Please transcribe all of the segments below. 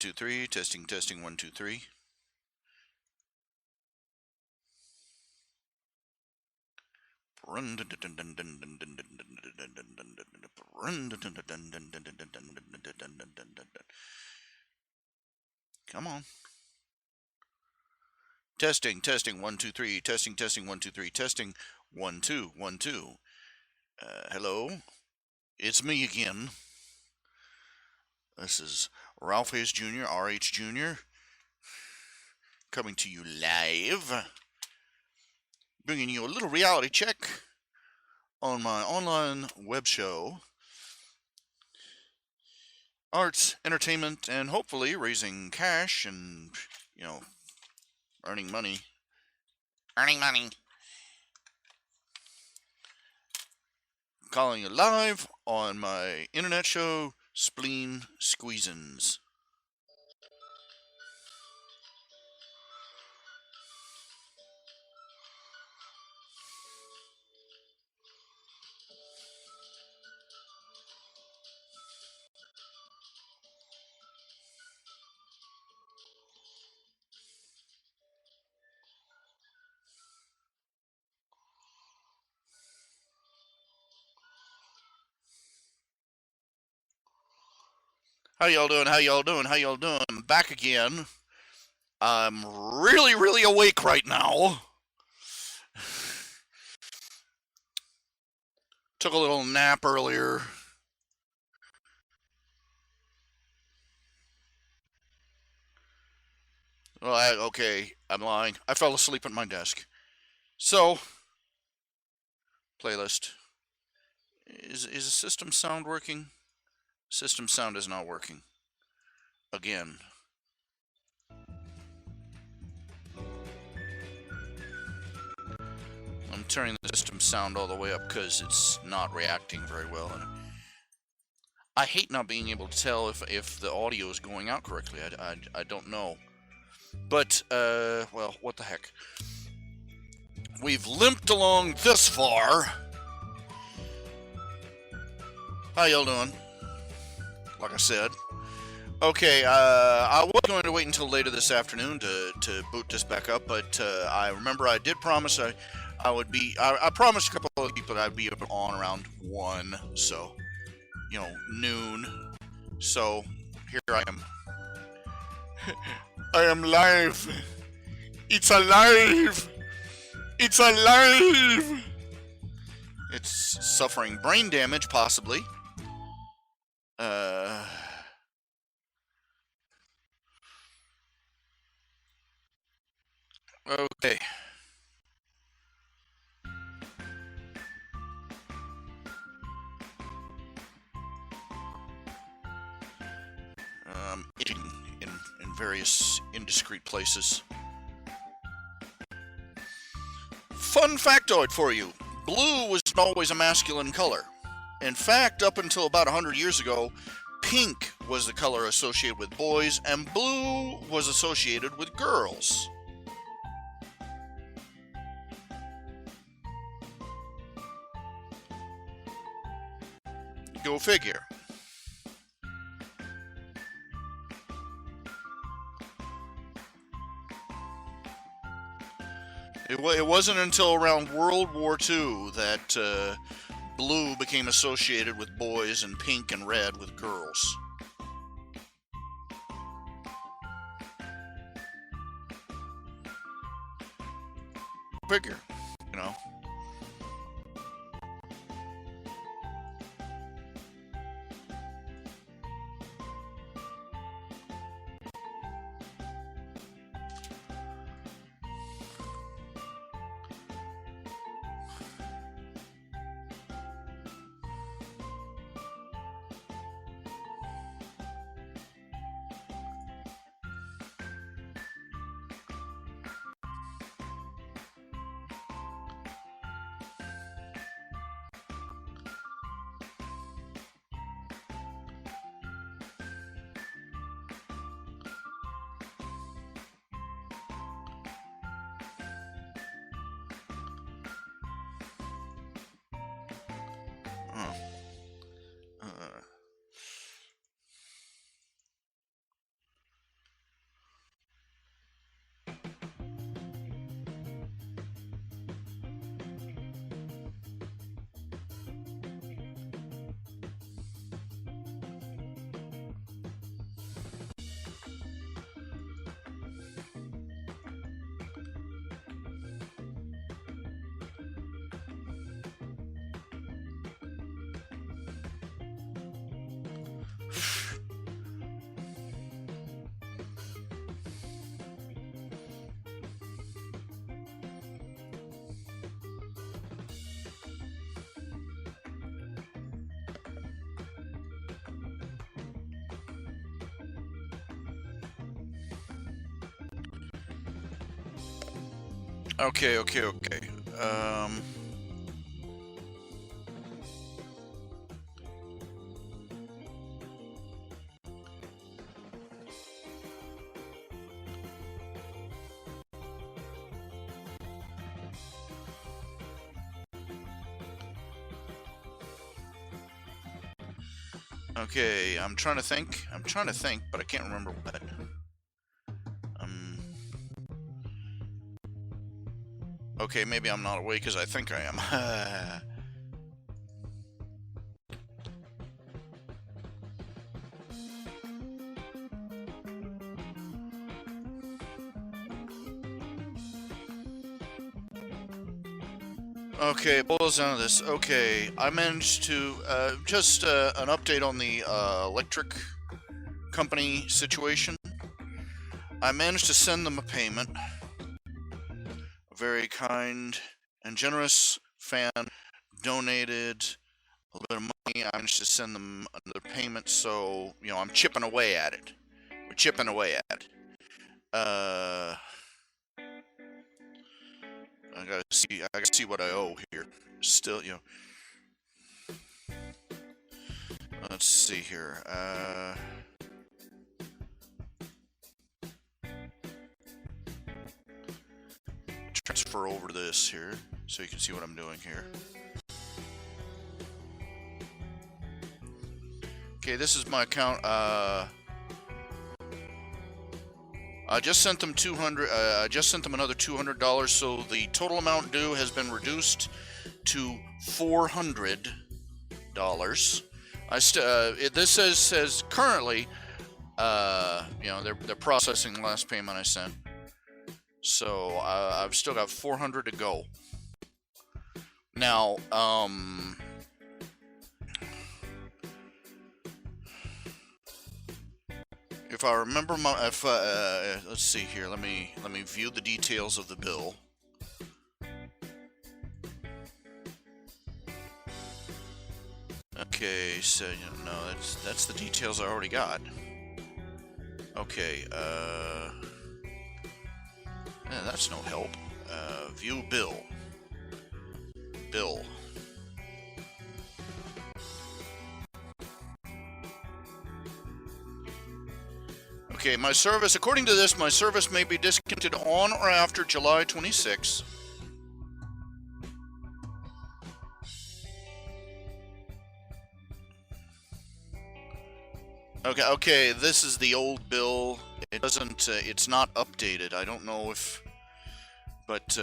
2, 3. Testing, testing. 1, 2, 3. Come on. Testing, testing. 1, 2, 3. Testing, testing. 1, 2, 3. Testing. 1, 2, 1, 2. Hello. It's me again. This is RHJunior, RHJunior, coming to you live, bringing you a little reality check on my online web show, arts, entertainment, and hopefully raising cash and, earning money. Calling you live on my internet show, Spleen Squeezins. How y'all doing? How y'all doing? How y'all doing? I'm back again. I'm really, really awake right now. Took a little nap earlier. Well, okay, I'm lying. I fell asleep at my desk. So, playlist. Is the system sound working? System sound is not working. Again. I'm turning the system sound all the way up because it's not reacting very well. And I hate not being able to tell if the audio is going out correctly. I don't know. But, well, what the heck. We've limped along this far. How y'all doing? Like I said. Okay, I was going to wait until later this afternoon to boot this back up, but I remember I did promise I would be. I promised a couple of people that I'd be on around 1, so noon. So here I am. I am live. It's alive. It's alive. It's suffering brain damage, possibly. Okay. Eating in various indiscreet places. Fun factoid for you. Blue was always a masculine color. In fact, up until about 100 years ago, pink was the color associated with boys, and blue was associated with girls. Go figure. It wasn't until around World War II that blue became associated with boys and pink and red with girls. Figure, Okay, okay, okay. Okay, I'm trying to think. But I can't remember what. Um. Okay, maybe I'm not awake as I think I am. Okay, boils down to this. Okay, I managed to just an update on the electric company situation. I managed to send them a payment. A very kind and generous fan donated a little bit of money. I managed to send them another payment, so I'm chipping away at it. We're chipping away at it. I gotta see what I owe here. Still, let's see here. Transfer over this here so you can see what I'm doing here. Okay, this is my account. I just sent them I just sent them another $200, so the total amount due has been reduced to $400. This says currently, they're processing the last payment I sent, so I've still got $400 to go. Now, if I remember let's see here. Let me view the details of the bill. Okay, so no, that's the details I already got. Okay, that's no help. View bill. Bill. Okay, my service, according to this, my service may be discontinued on or after July 26. Okay, this is the old bill. It doesn't, it's not updated. I don't know if, but,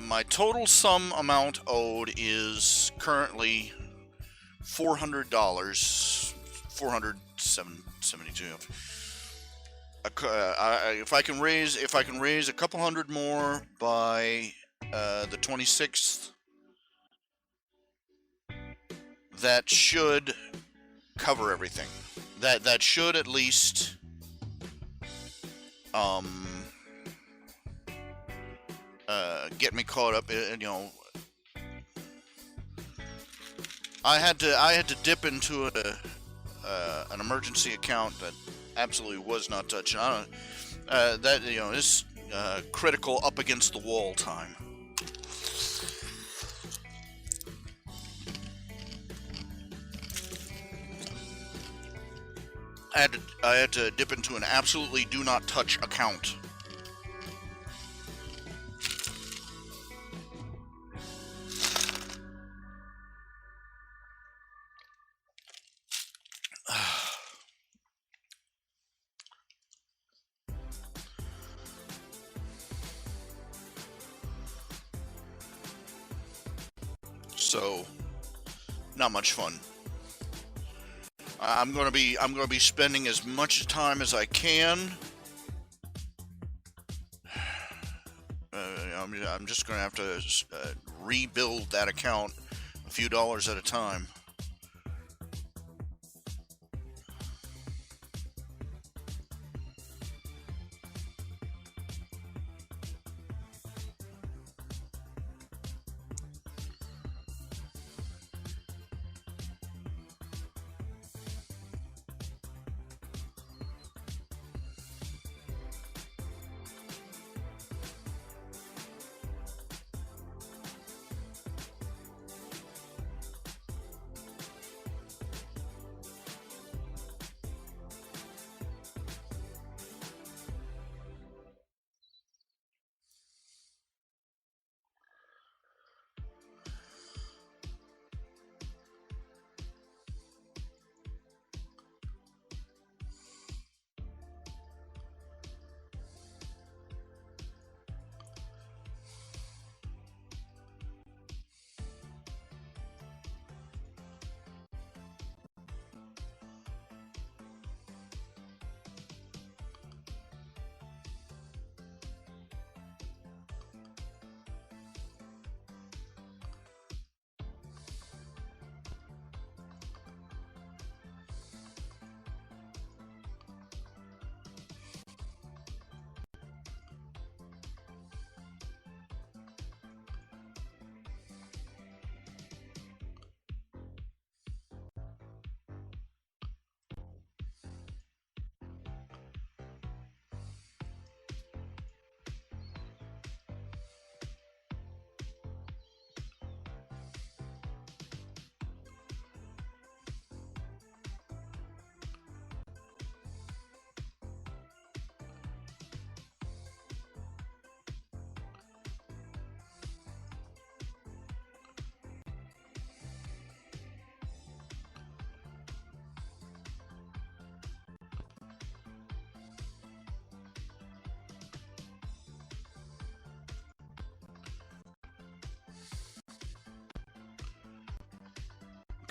my total sum amount owed is currently $400, $472. If I can raise a couple hundred more by the 26th, that should cover everything. That should at least get me caught up. I had to dip into an emergency account that absolutely was not touched. This critical up against the wall time. I had to dip into an absolutely do not touch account. So, not much fun. I'm gonna be spending as much time as I can. I'm just gonna have to rebuild that account a few dollars at a time.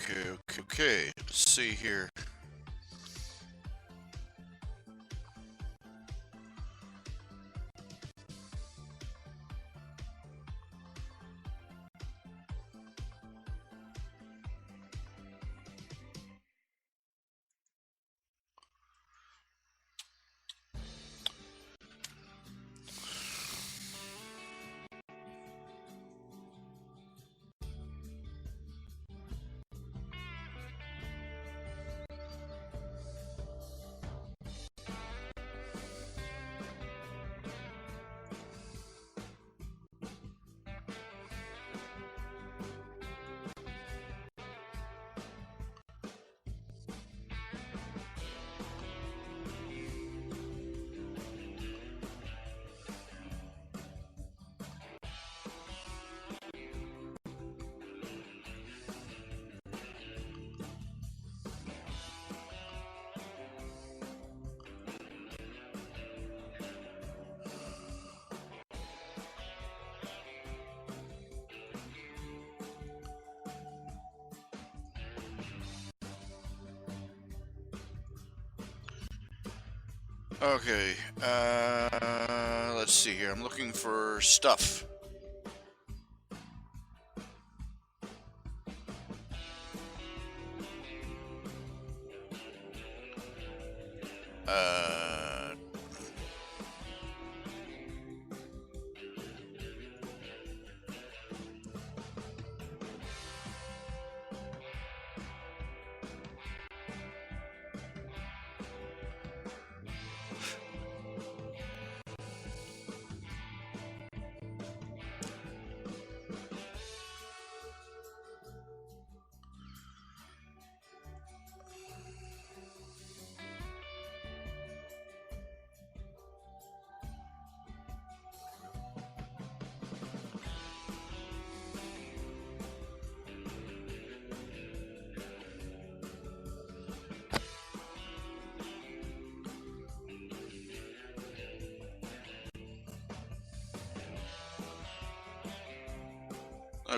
Okay. Let's see here. Okay, let's see here. I'm looking for stuff. Uh,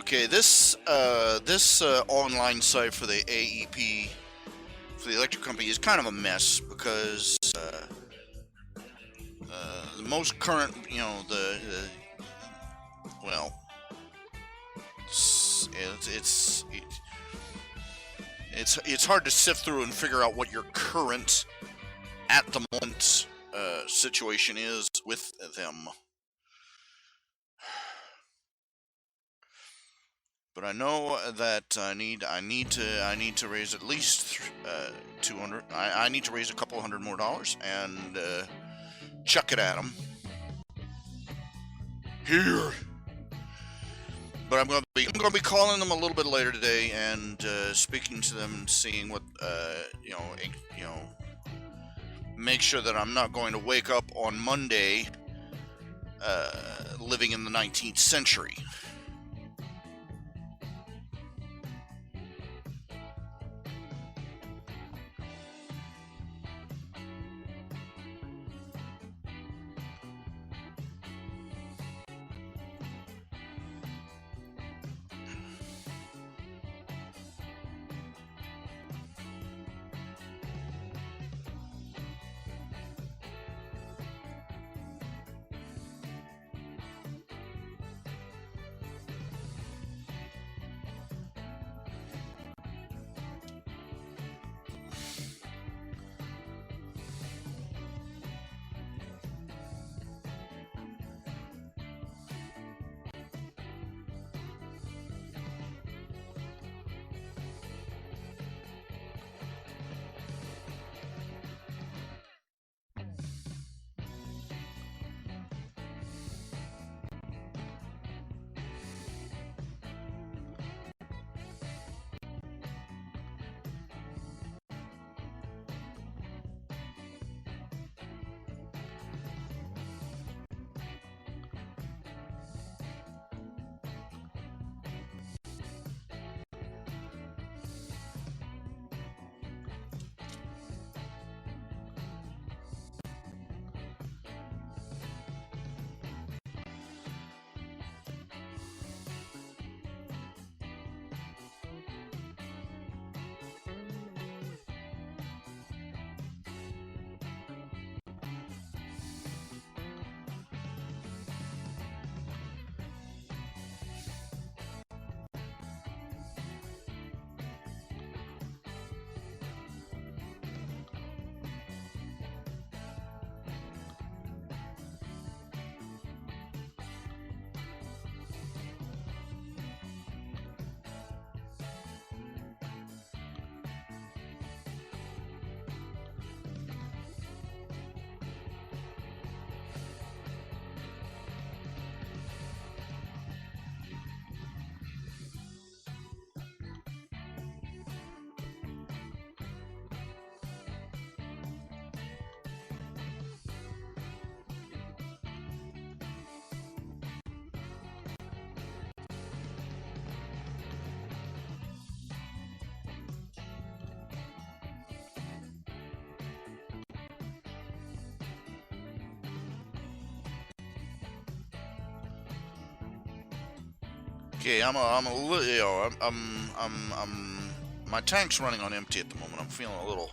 okay, this online site for the AEP for the electric company is kind of a mess because the most current, well, it's hard to sift through and figure out what your current at the moment situation is with them. But I know that I need to raise at least 200. I need to raise a couple $100 more and chuck it at them here. But I'm gonna be calling them a little bit later today and speaking to them and seeing what make sure that I'm not going to wake up on Monday living in the 19th century. Okay, I'm a little, my tank's running on empty at the moment. I'm feeling a little,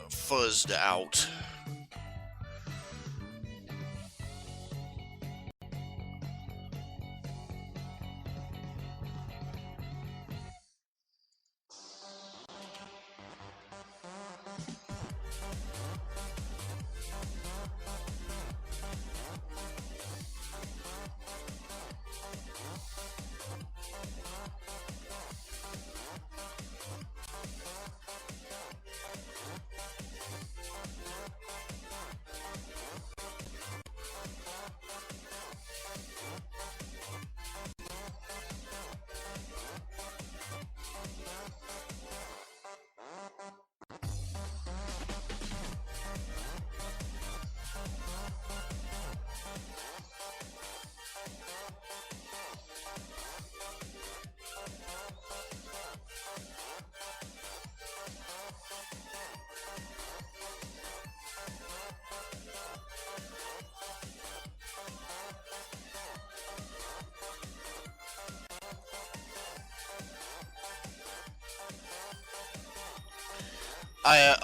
fuzzed out.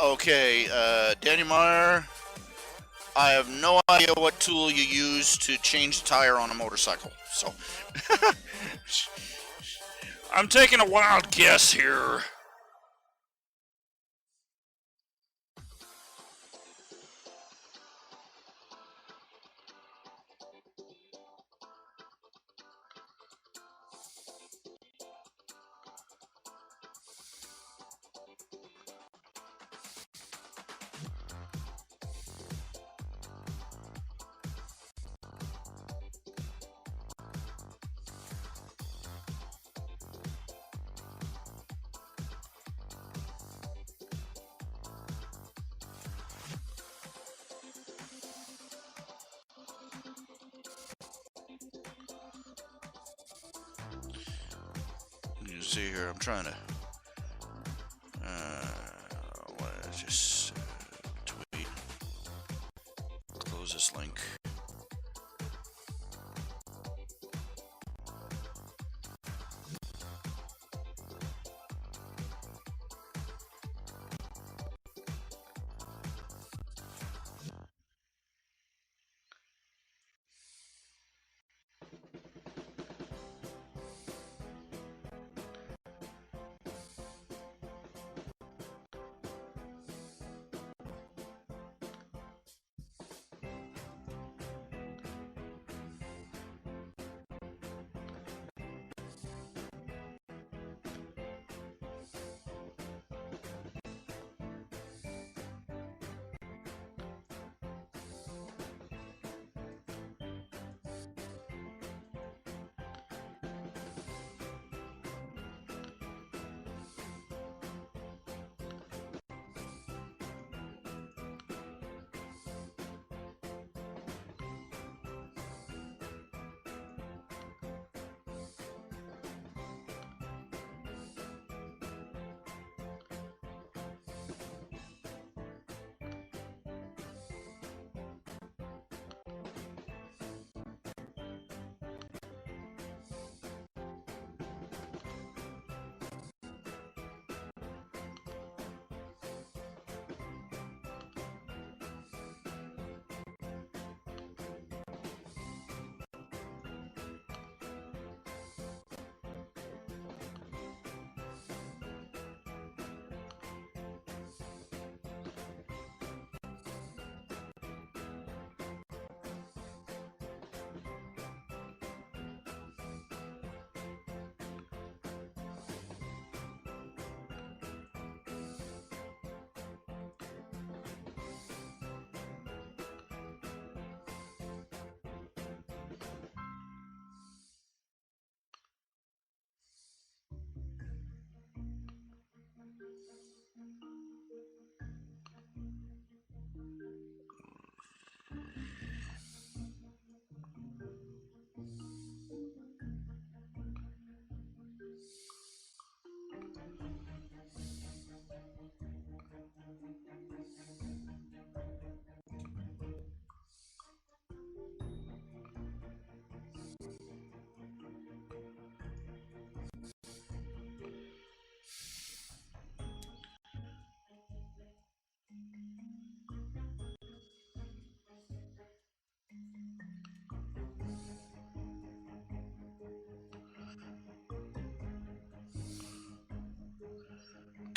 Okay, Daniel Meyer, I have no idea what tool you use to change the tire on a motorcycle, so I'm taking a wild guess here. You see here, I'm trying to just tweet, close this link.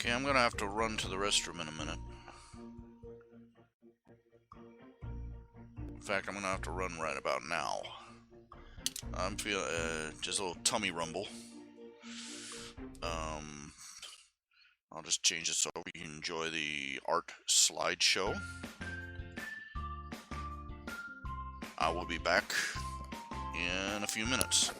Okay, I'm gonna have to run to the restroom in a minute. In fact, I'm gonna have to run right about now. I'm feeling just a little tummy rumble. I'll just change this so we can enjoy the art slideshow. I will be back in a few minutes.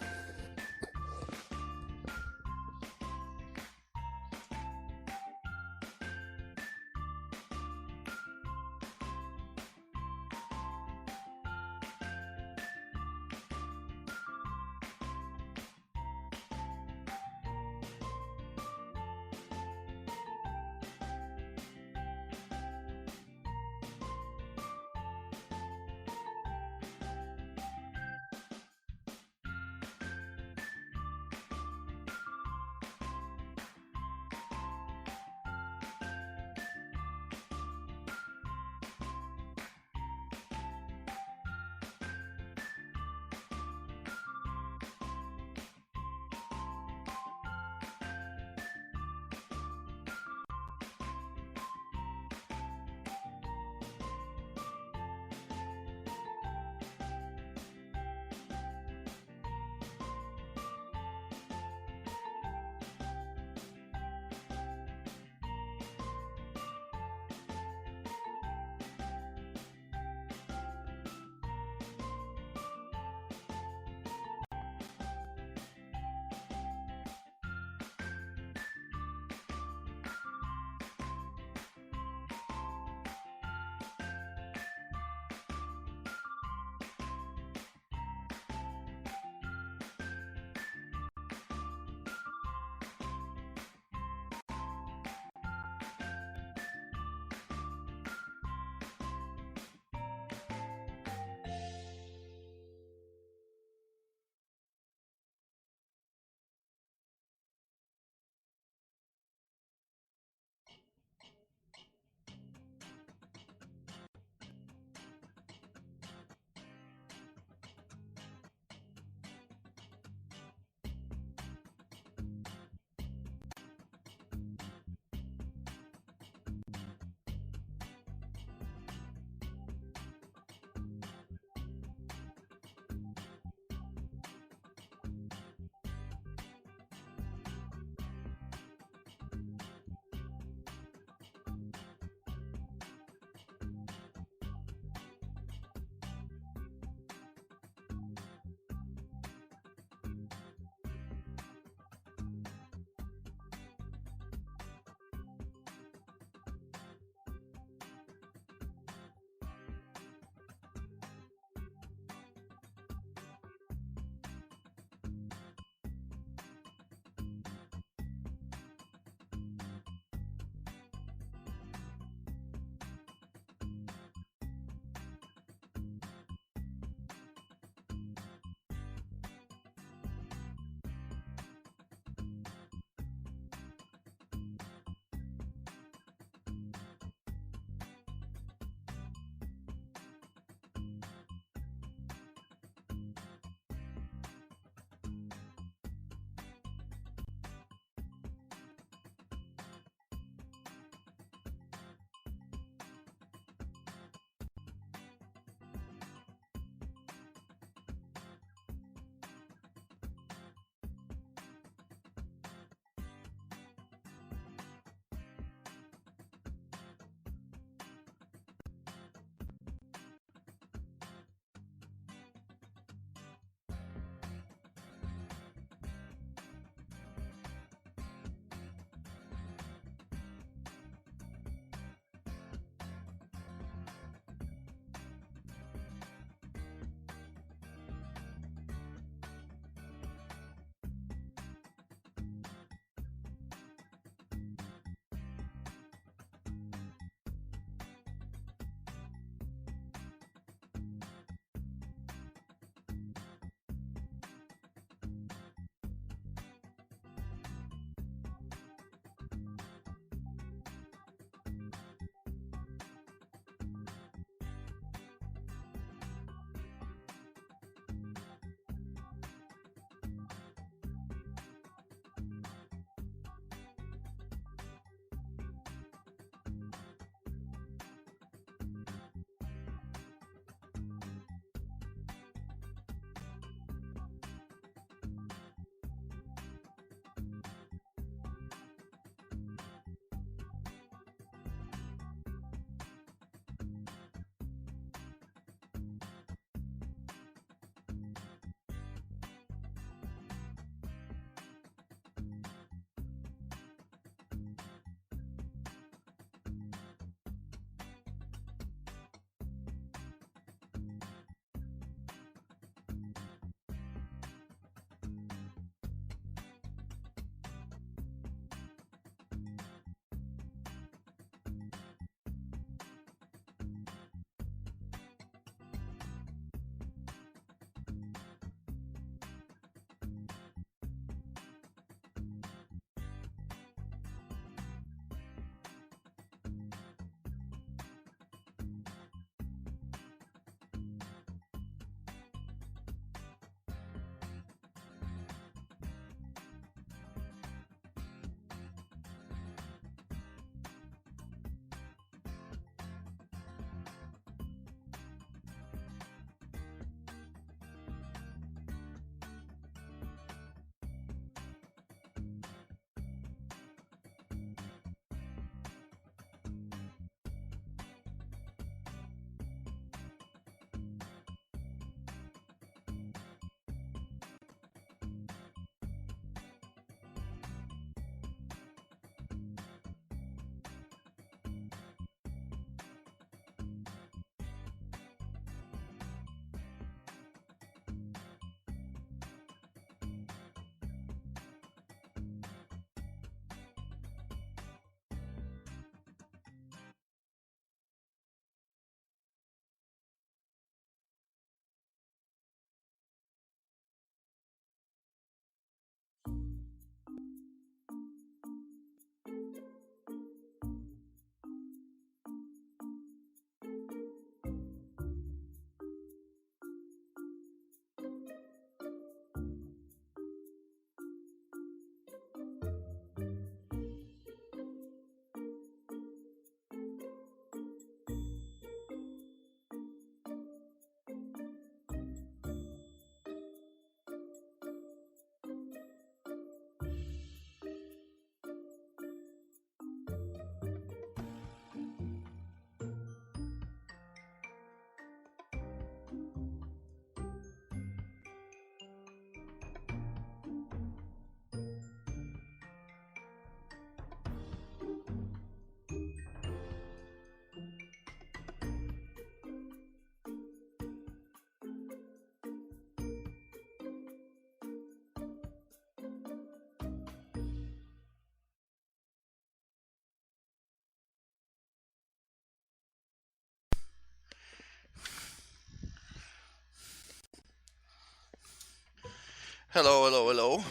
Hello, hello, hello.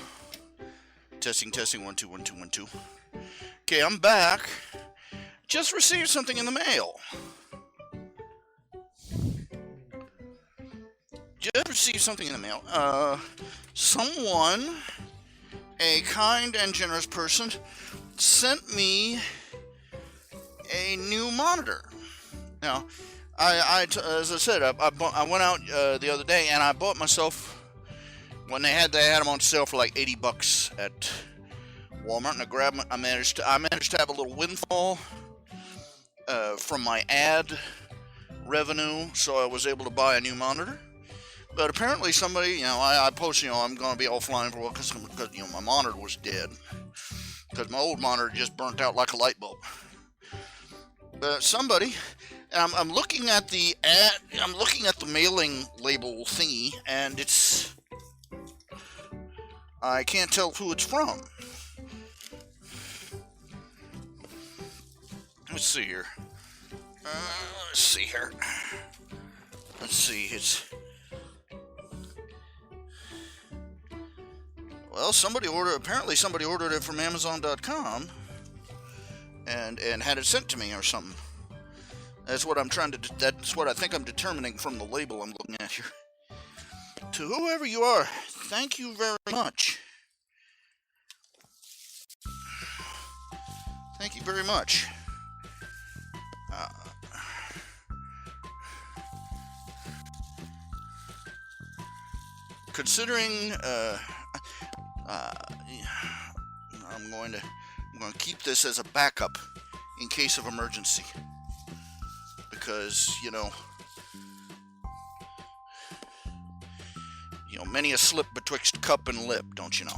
Testing, testing, 1 2 1 2 1 2. Okay, I'm back. Just received something in the mail. Just received something in the mail. Someone, a kind and generous person, sent me a new monitor. Now, as I said, I went out the other day and I bought myself, when they had them on sale for like $80 at Walmart, and I managed to have a little windfall from my ad revenue, so I was able to buy a new monitor. But apparently somebody, I posted, I'm going to be offline for a while because my monitor was dead, because my old monitor just burnt out like a light bulb. But somebody, I'm looking at the ad, I'm looking at the mailing label thingy, and I can't tell who it's from. Let's see here. Well, apparently somebody ordered it from Amazon.com and had it sent to me or something. That's what that's what I think I'm determining from the label I'm looking at here. To whoever you are, thank you very much. Thank you very much. Considering, I'm going to keep this as a backup in case of emergency, because many a slip betwixt cup and lip, don't you know?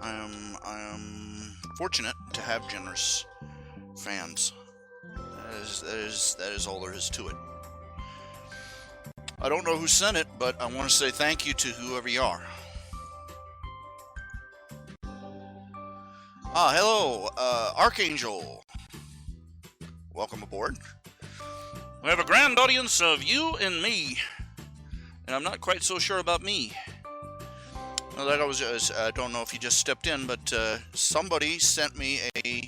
I am fortunate to have generous fans. That is all there is to it. I don't know who sent it, but I want to say thank you to whoever you are. Hello, Archangel. Welcome aboard. We have a grand audience of you and me, and I'm not quite so sure about me. Like I don't know if you just stepped in, but somebody sent me a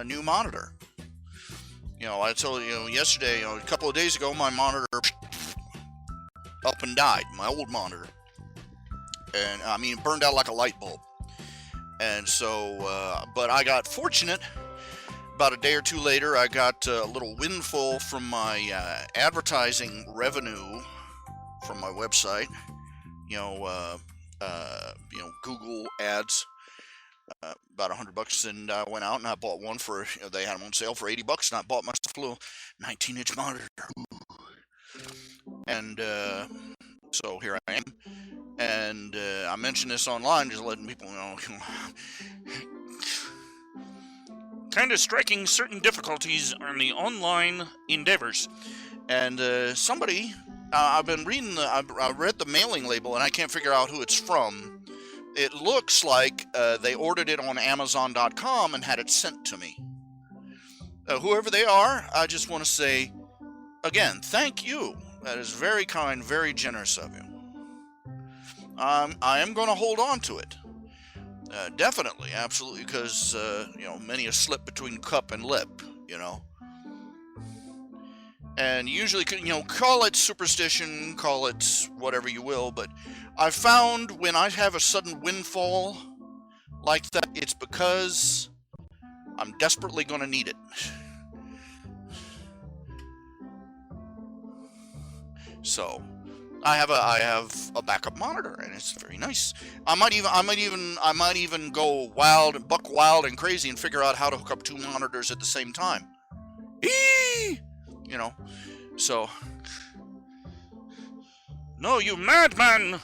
new monitor. I told you yesterday, a couple of days ago, my monitor up and died. My old monitor, and it burned out like a light bulb. And so, but I got fortunate. About a day or two later, I got a little windfall from my advertising revenue from my website, Google ads, about $100, and I went out and I bought one for, they had them on sale for $80, and I bought myself a little 19-inch monitor. And so here I am, and I mentioned this online, just letting people know, kind of striking certain difficulties on the online endeavors. And somebody, I've been reading I read the mailing label, and I can't figure out who it's from. It looks like they ordered it on Amazon.com and had it sent to me. Whoever they are, I just want to say, again, thank you. That is very kind, very generous of you. I am going to hold on to it. Definitely, absolutely, because many a slip between cup and lip, and usually, call it superstition, call it whatever you will, but I've found when I have a sudden windfall like that, it's because I'm desperately going to need it. So I have a backup monitor, and it's very nice. I might even go buck wild and crazy and figure out how to hook up two monitors at the same time. Eee! So no, you madman!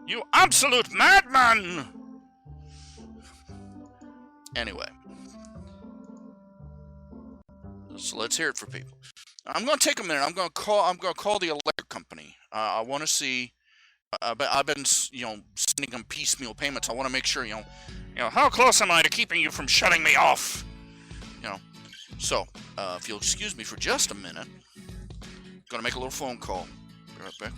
You absolute madman! Anyway, so let's hear it for people. I'm going to take a minute. I'm going to call the electric company. I want to see. I've been sending them piecemeal payments. I want to make sure how close am I to keeping you from shutting me off? So if you'll excuse me for just a minute, I'm going to make a little phone call. Be right back.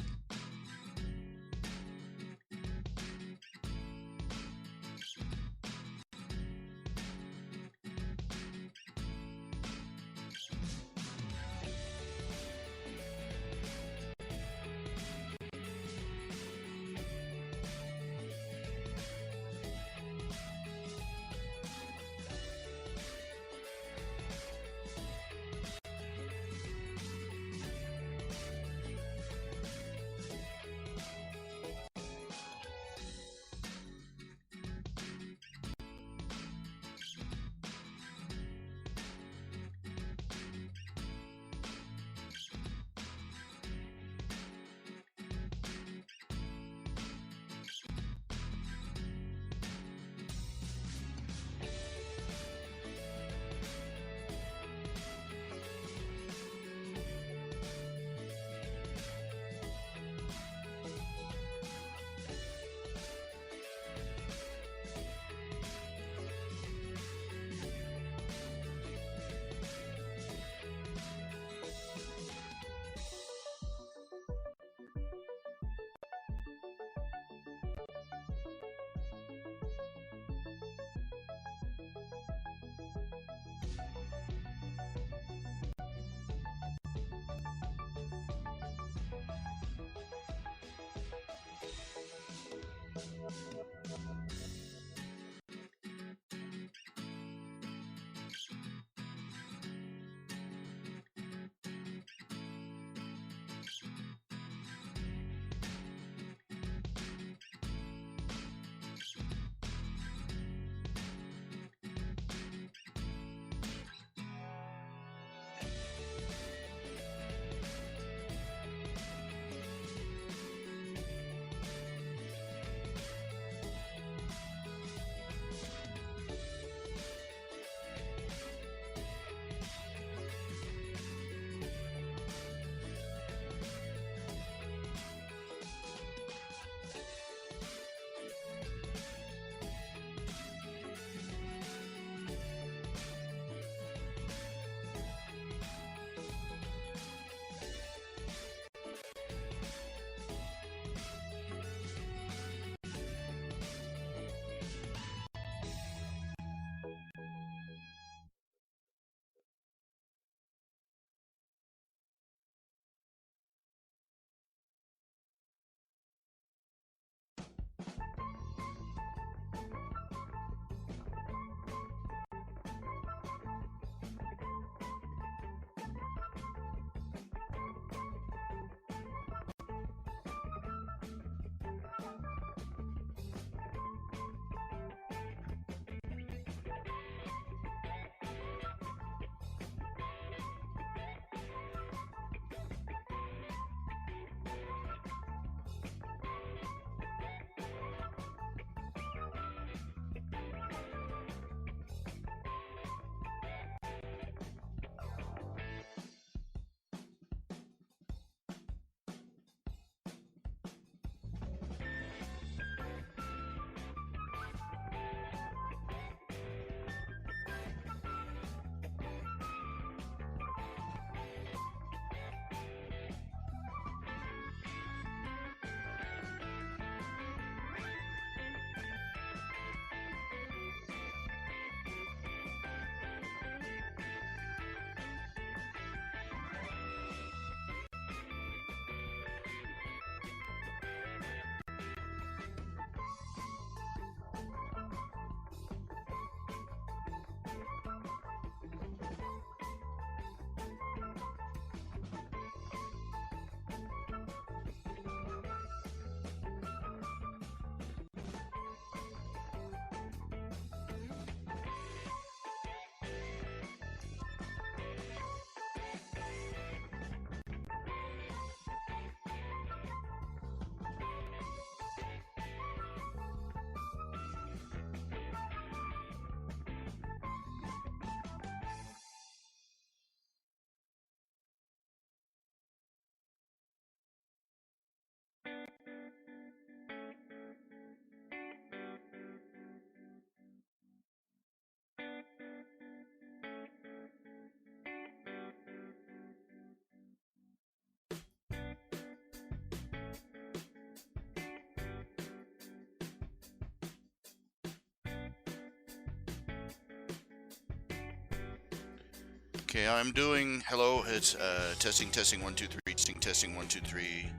Okay, I'm doing. Hello, it's testing, testing, 1, 2, 3, testing, 1, 2, 3.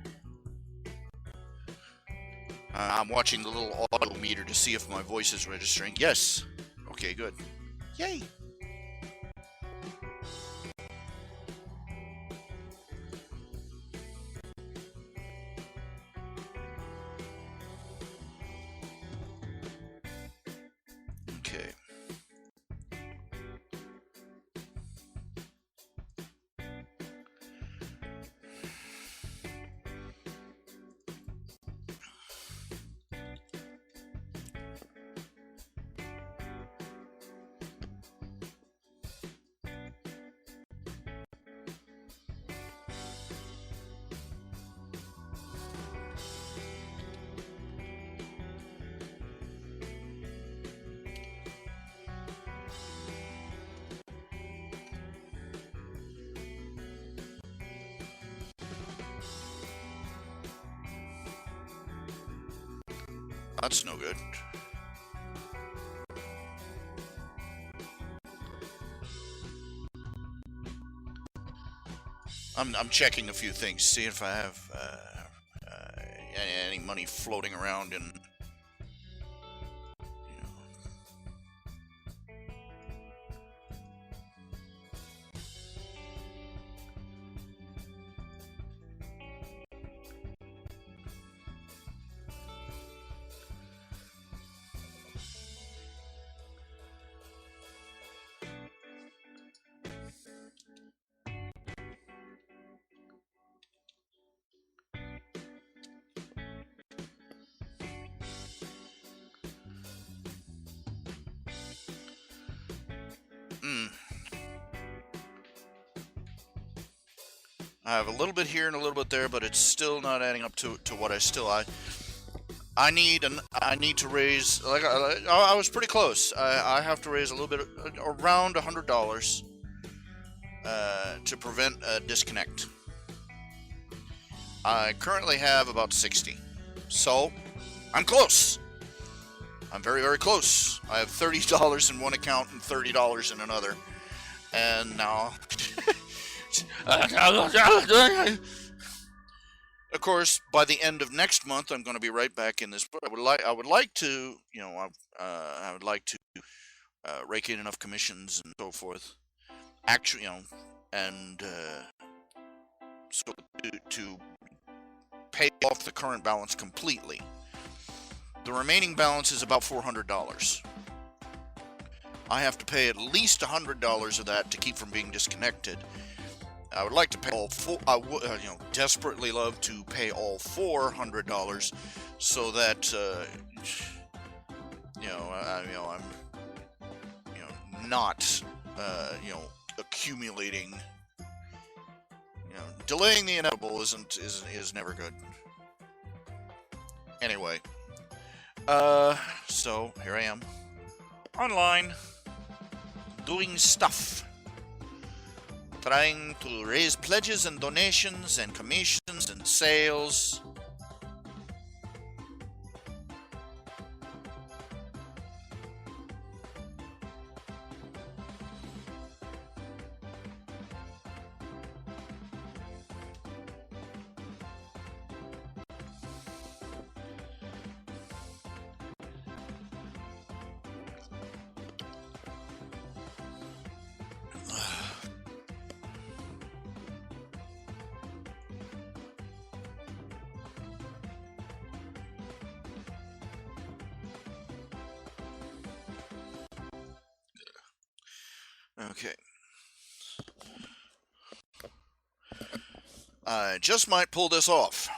I'm watching the little audio meter to see if my voice is registering. Yes. Okay, good. Yay. Okay. That's no good. I'm checking a few things, see if I have any money floating around in. You know. I have a little bit here and a little bit there, but it's still not adding up to what I need to raise. Like I was pretty close. I have to raise a little bit around $100 to prevent a disconnect. I currently have about 60, so I'm close. I'm very, very close. I have $30 in one account and $30 in another, and now. Of course, by the end of next month, I'm going to be right back in this. I would like to, I would like to rake in enough commissions and so forth. Actually, and so to pay off the current balance completely. The remaining balance is about $400. I have to pay at least $100 of that to keep from being disconnected. I would like to pay all four. I would, desperately love to pay all $400, so that I'm not accumulating. Delaying the inevitable is never good. Anyway, so here I am, online, doing stuff. Trying to raise pledges and donations and commissions and sales. Okay. I just might pull this off.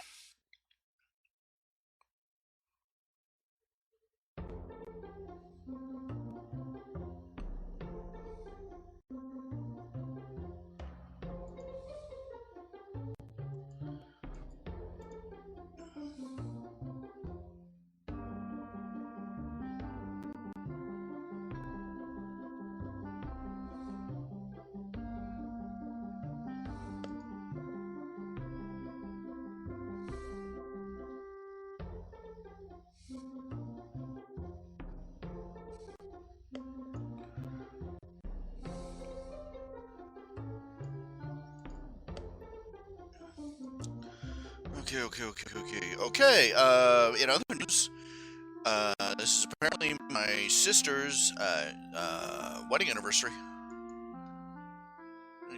Okay. In other news, this is apparently my sister's wedding anniversary.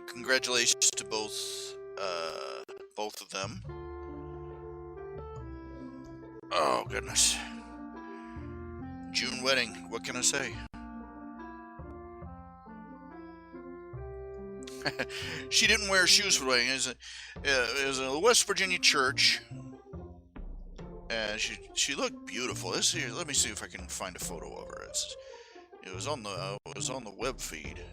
Congratulations to both of them. Oh goodness, June wedding. What can I say? She didn't wear shoes for the wedding. It was a West Virginia church, and she looked beautiful. Let me see if I can find a photo of her. It was on the web feed.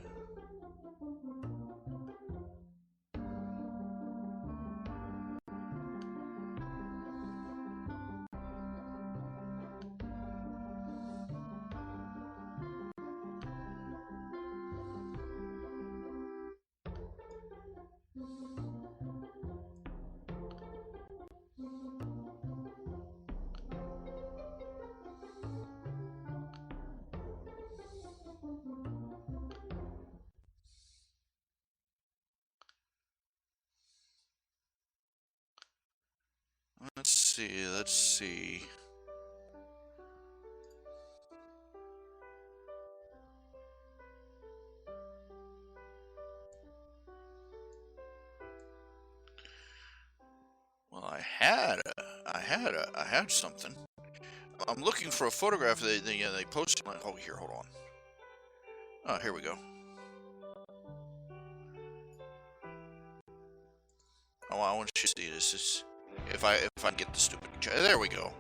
Let's see. Well, I had something. I'm looking for a photograph they posted. Oh, here, hold on. Oh, here we go. Oh, I want you to see this. If I get the stupid. There we go.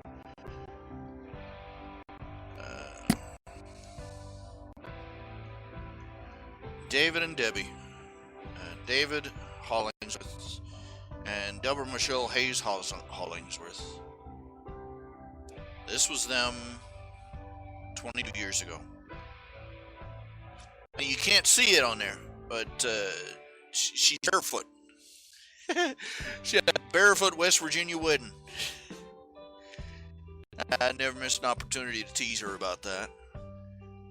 David and Debbie. David Hollingsworth and Deborah Michelle Hayes Hollingsworth. This was them 22 years ago. And you can't see it on there, but she's barefoot. She had a barefoot West Virginia wedding. I never missed an opportunity to tease her about that.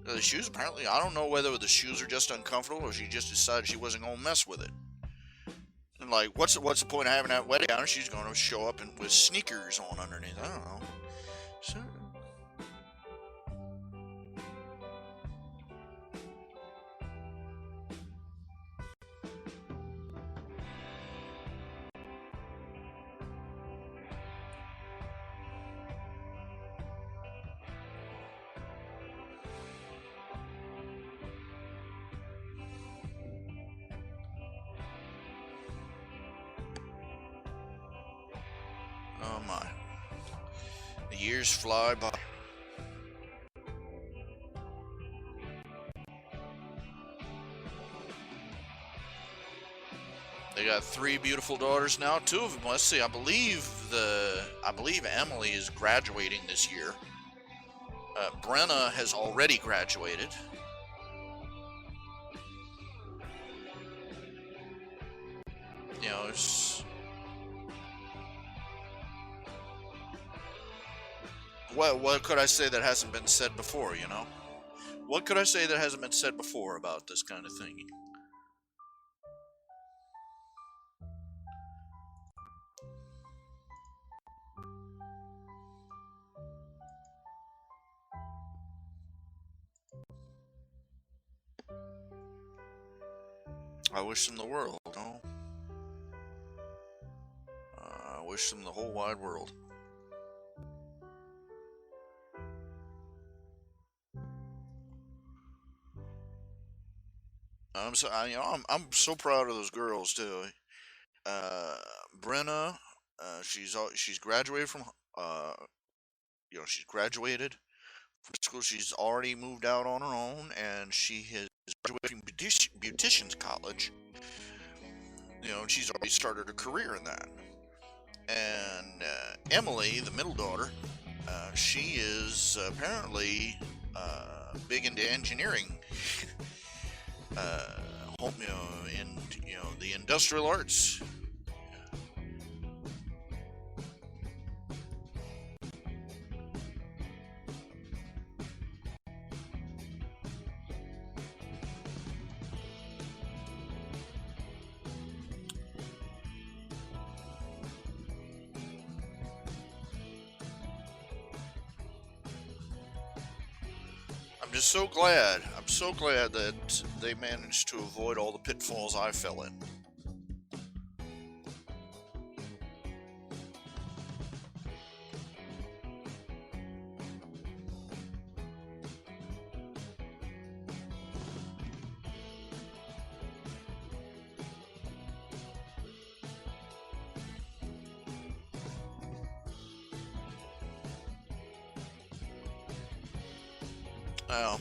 The shoes, apparently, I don't know whether the shoes are just uncomfortable or she just decided she wasn't going to mess with it. And like, what's the point of having that wedding gown? She's going to show up with sneakers on underneath. I don't know. So, oh my. The years fly by. They got 3 beautiful daughters now. 2 of them. Let's see. I believe Emily is graduating this year. Brenna has already graduated. You know, what could I say that hasn't been said before? You know, what could I say that hasn't been said before about this kind of thing? I wish them the world. No, I wish them the whole wide world. I'm so proud of those girls too. Uh, Brenna, she's graduated from uh, she's graduated from school. She's already moved out on her own, and she has graduated from beautician's college. You know, and she's already started a career in that. And Emily, the middle daughter, she is apparently big into engineering. In the industrial arts. just so glad. I'm so glad that they managed to avoid all the pitfalls I fell in. Well,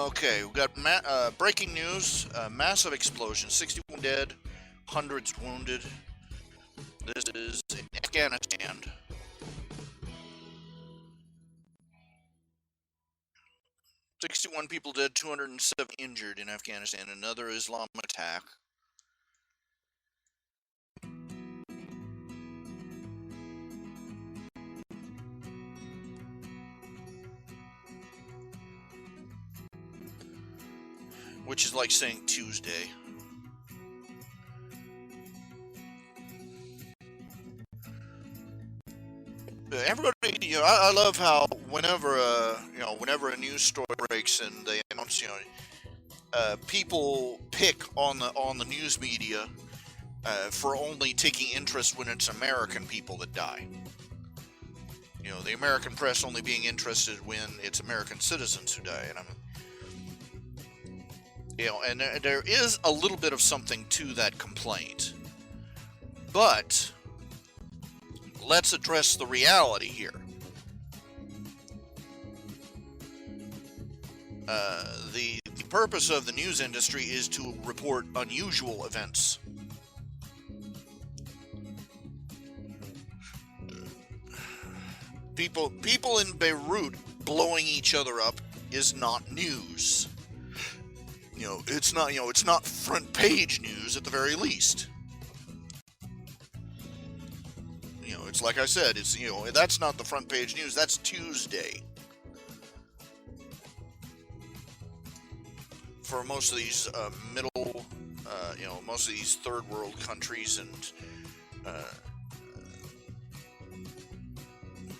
okay, we got breaking news: massive explosion, 61 dead, hundreds wounded. This is in Afghanistan. 61 people dead, 207 injured in Afghanistan. Another Islamic attack. Which is like saying Tuesday. Everybody, I love how whenever whenever a news story breaks and they announce, people pick on the news media for only taking interest when it's American people that die. The American press only being interested when it's American citizens who die, and there is a little bit of something to that complaint, but let's address the reality here. The purpose of the news industry is to report unusual events. People in Beirut blowing each other up is not news. It's not front page news at the very least. It's like I said, that's not the front page news, that's Tuesday. For most of these most of these third world countries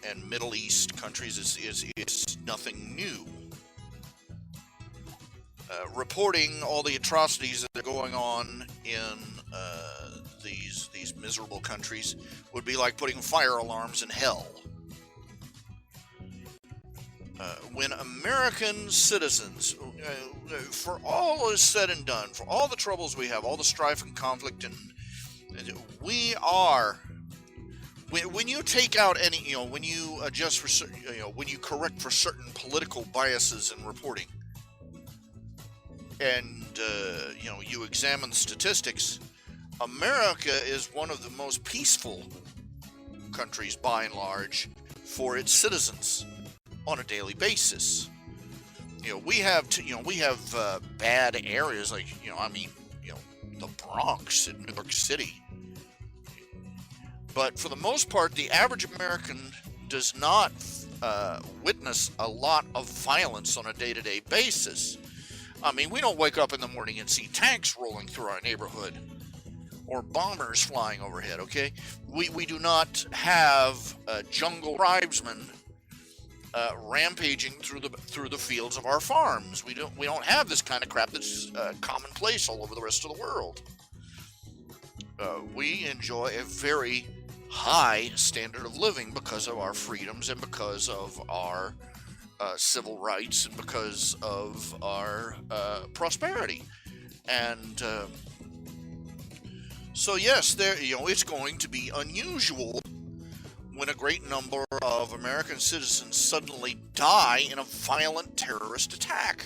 and Middle East countries is nothing new. Reporting all the atrocities that are going on in these miserable countries would be like putting fire alarms in hell. When American citizens, for all is said and done, for all the troubles we have, all the strife and conflict, and we are, when you take out any, when you adjust for, when you correct for certain political biases in reporting, and you examine the statistics, America is one of the most peaceful countries by and large for its citizens on a daily basis. We have bad areas like the Bronx in New York City, but for the most part, the average American does not witness a lot of violence on a day-to-day basis. We don't wake up in the morning and see tanks rolling through our neighborhood or bombers flying overhead, okay? We do not have jungle tribesmen rampaging through the fields of our farms. We don't have this kind of crap that's commonplace all over the rest of the world. We enjoy a very high standard of living because of our freedoms and because of our civil rights and because of our prosperity. And so yes, it's going to be unusual when a great number of American citizens suddenly die in a violent terrorist attack.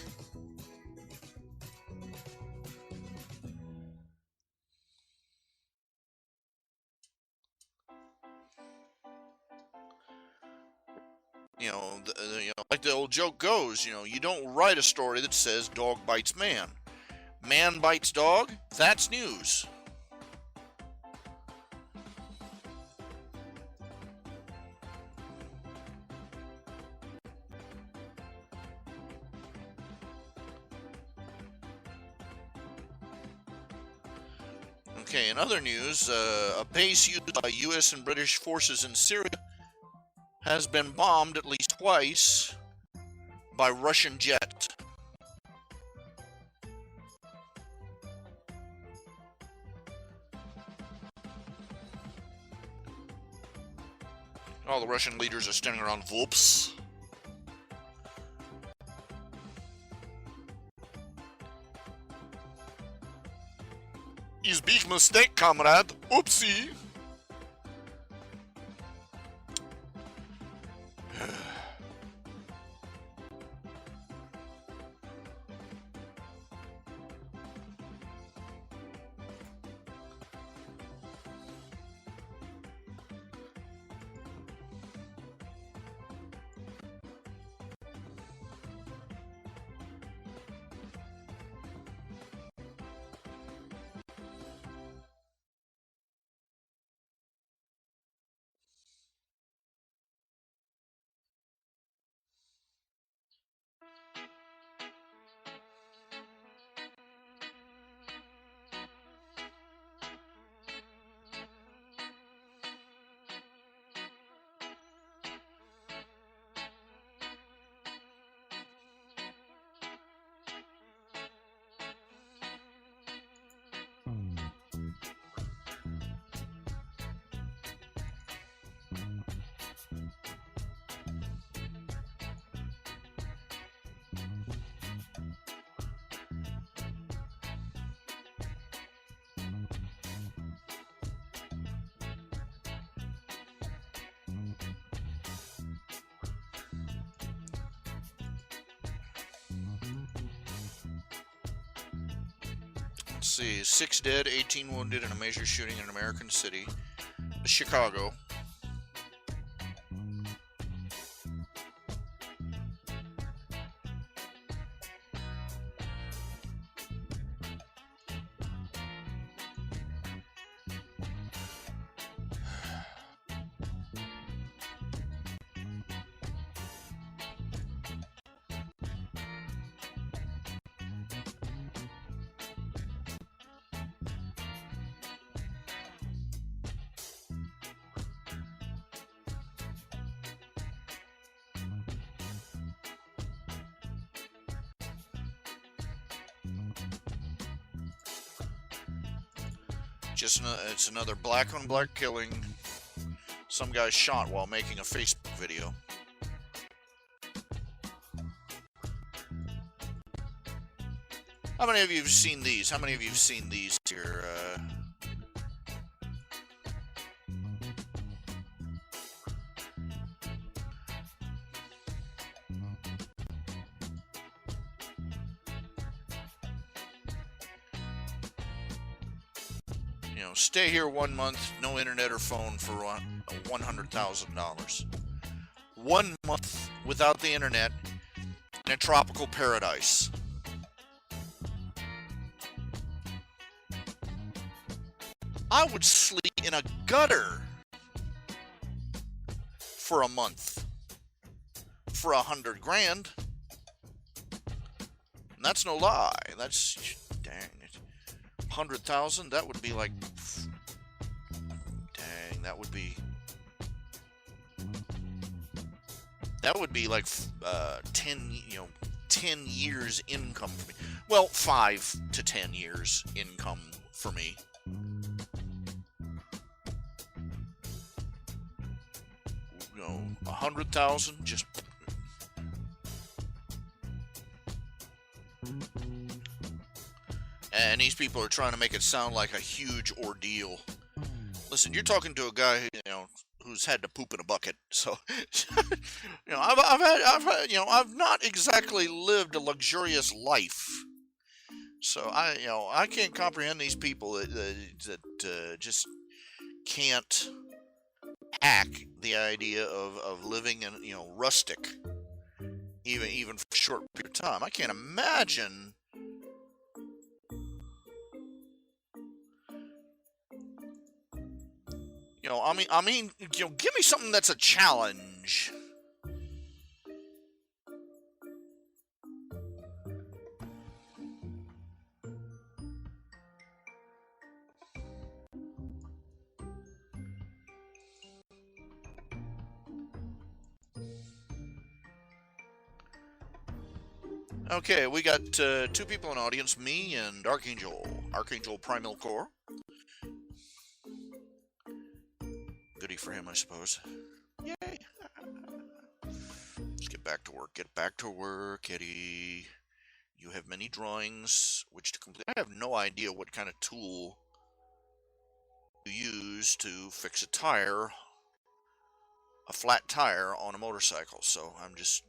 Like the old joke goes, you don't write a story that says dog bites man. Man bites dog, that's news. Okay, in other news, a base used by U.S. and British forces in Syria has been bombed at least twice by Russian jets. All the Russian leaders are standing around. Whoops. Is big mistake, comrade. Oopsie. Let's see, 6 dead, 18 wounded in a major shooting in an American city, Chicago. It's another black on black killing. Some guy shot while making a Facebook video. How many of you have seen these? How many of you have seen these here? Stay here 1 month, no internet or phone for $100,000. 1 month without the internet in a tropical paradise. I would sleep in a gutter for a month for $100 grand. And that's no lie. That's dang it. 100,000. That would be like. Dang, that would be. That would be like 10 years income for me. Well, 5 to 10 years income for me. You know, 100,000 just. And these people are trying to make it sound like a huge ordeal. Listen, you're talking to a guy, who's had to poop in a bucket. So, I've not exactly lived a luxurious life. So I can't comprehend these people that just can't hack the idea of living in, rustic, even for a short period of time. I can't imagine. Give me something that's a challenge. Okay, we got two people in audience, me and Archangel. Archangel Primal Core. Goody for him, I suppose. Yay! Let's get back to work. Get back to work, Eddie. You have many drawings which to complete. I have no idea what kind of tool you use to fix a tire, a flat tire on a motorcycle. So I'm just.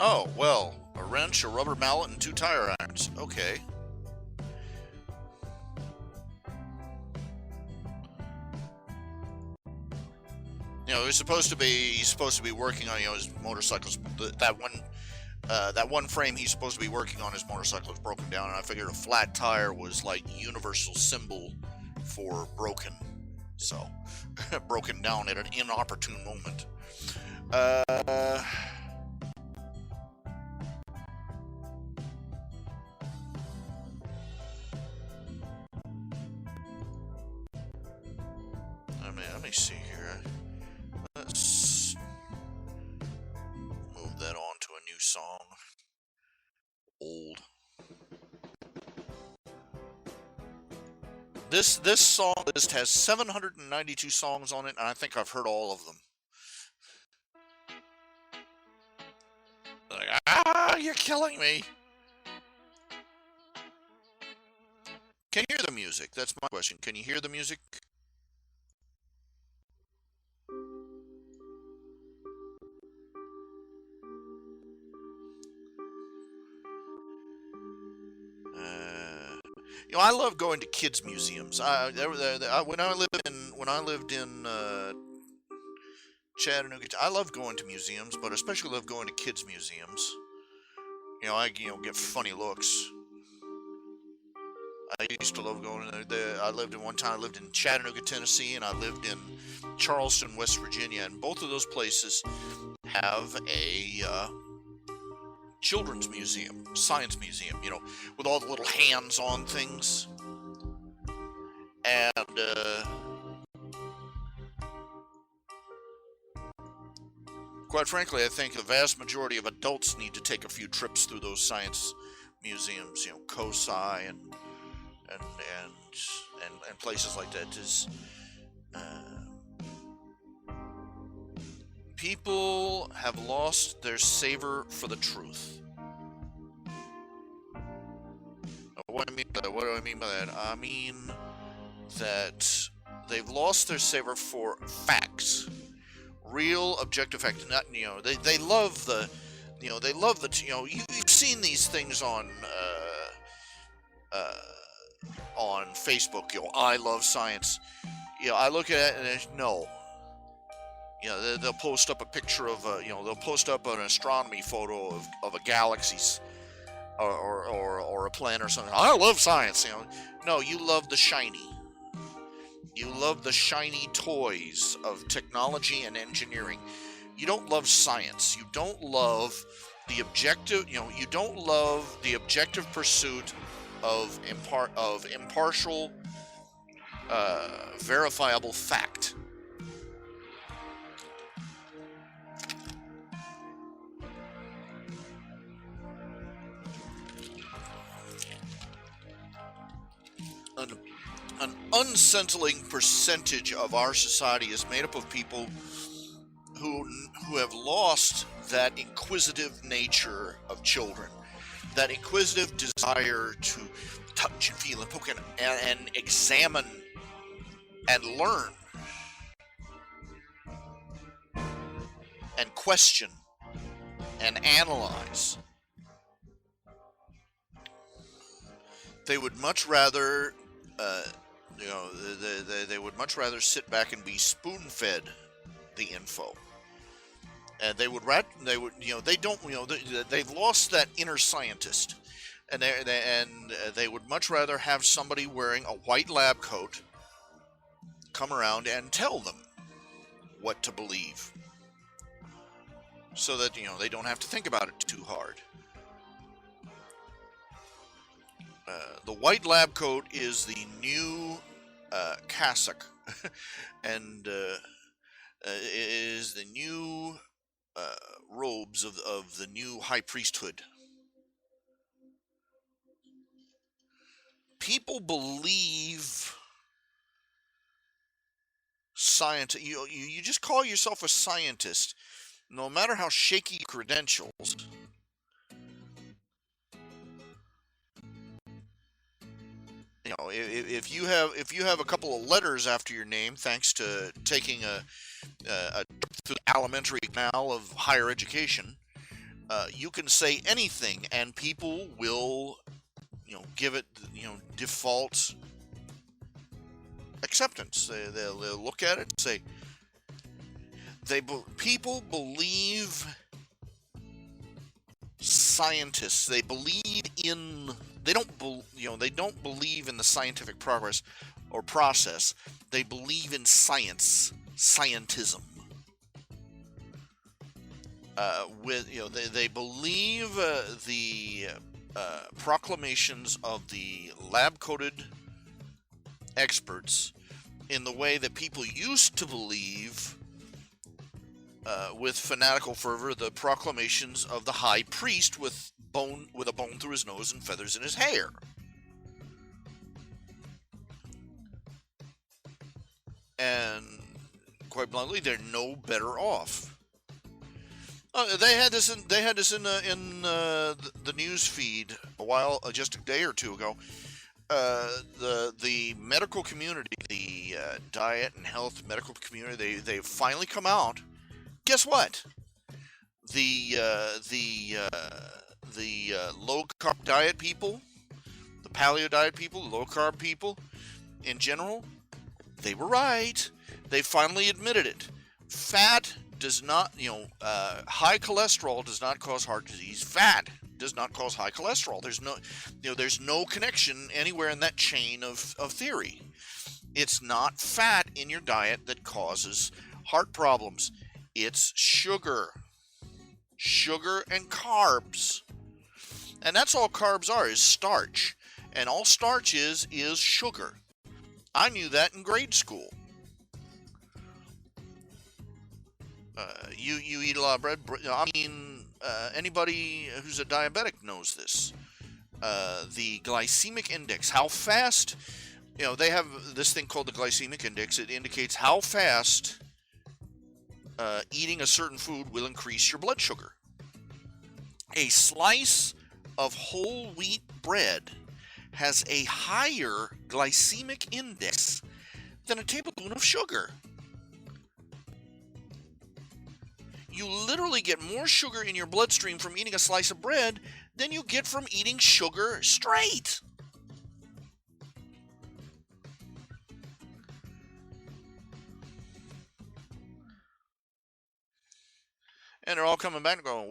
Oh, well, a wrench, a rubber mallet, and 2 tire irons. Okay. You know, he's supposed to be working on, his motorcycles. That one frame he's supposed to be working on his motorcycle is broken down, and I figured a flat tire was like universal symbol for broken. So, broken down at an inopportune moment. Let me see here. Let's move that on to a new song. Old. This song list has 792 songs on it, and I think I've heard all of them. Like, you're killing me. Can you hear the music? That's my question. Can you hear the music? I love going to kids museums. When I lived in Chattanooga, I love going to museums, but especially love going to kids museums. I get funny looks. I used to love going there. I lived in Chattanooga, Tennessee, and I lived in Charleston, West Virginia, and both of those places have a children's museum, science museum, with all the little hands-on things. And quite frankly, I think the vast majority of adults need to take a few trips through those science museums, COSI and places like that. People have lost their savor for the truth. What do I mean by that? I mean that they've lost their savor for facts, real objective facts. Not they love the you've seen these things on Facebook. I love science. I look at it and it's no. They'll post up a picture of they'll post up an astronomy photo of a galaxy or a planet or something. I love science. No, you love the shiny. You love the shiny toys of technology and engineering. You don't love science. You don't love the objective. You don't love the objective pursuit of impartial, verifiable fact. An unsettling percentage of our society is made up of people who have lost that inquisitive nature of children, that inquisitive desire to touch and feel and poke and examine and learn and question and analyze. They would much rather they would much rather sit back and be spoon-fed the info, and they've lost that inner scientist, and they would much rather have somebody wearing a white lab coat come around and tell them what to believe, so that they don't have to think about it too hard. The white lab coat is the new cassock, and is the new robes of the new high priesthood. People believe science. You just call yourself a scientist, no matter how shaky your credentials. If you have a couple of letters after your name, thanks to taking a through the alimentary canal of higher education, You can say anything, and people will, give it, default acceptance. They'll look at it and say, people believe scientists. They believe in. They don't. They don't believe in the scientific progress or process. They believe in science, scientism. They believe the proclamations of the lab-coated experts in the way that people used to believe, with fanatical fervor, the proclamations of the high priest with a bone through his nose and feathers in his hair. And quite bluntly, they're no better off. They had this in the news feed just a day or two ago. The medical community, the diet and health medical community, they've finally come out. Guess what? The low carb diet people, the paleo diet people, the low carb people, in general, they were right. They finally admitted it. Fat does not, high cholesterol does not cause heart disease. Fat does not cause high cholesterol. There's no connection anywhere in that chain of theory. It's not fat in your diet that causes heart problems. It's sugar and carbs. And that's all carbs are, is starch. And all starch is sugar. I knew that in grade school. You eat a lot of bread. Anybody who's a diabetic knows this. The glycemic index, how fast, they have this thing called the glycemic index. It indicates how fast eating a certain food will increase your blood sugar. A slice of whole wheat bread has a higher glycemic index than a tablespoon of sugar. You literally get more sugar in your bloodstream from eating a slice of bread than you get from eating sugar straight. And they're all coming back and going,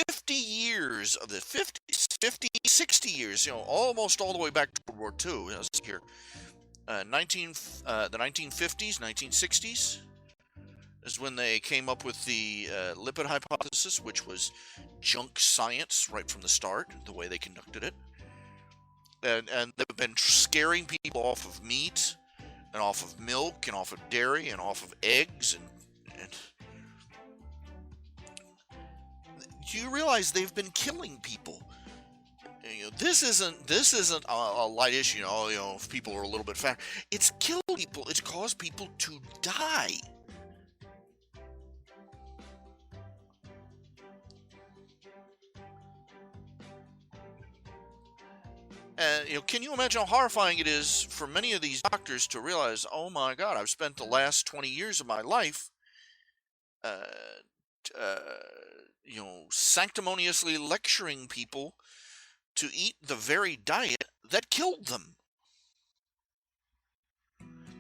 50 years of this, 60 years, almost all the way back to World War II. Let's see here. The 1950s, 1960s is when they came up with the lipid hypothesis, which was junk science right from the start, the way they conducted it. And they've been scaring people off of meat and off of milk and off of dairy and off of eggs and do you realize they've been killing people? This isn't a light issue. If people are a little bit fat, it's killed people. It's caused people to die. And can you imagine how horrifying it is for many of these doctors to realize, oh my God, I've spent the last 20 years of my life, sanctimoniously lecturing people to eat the very diet that killed them.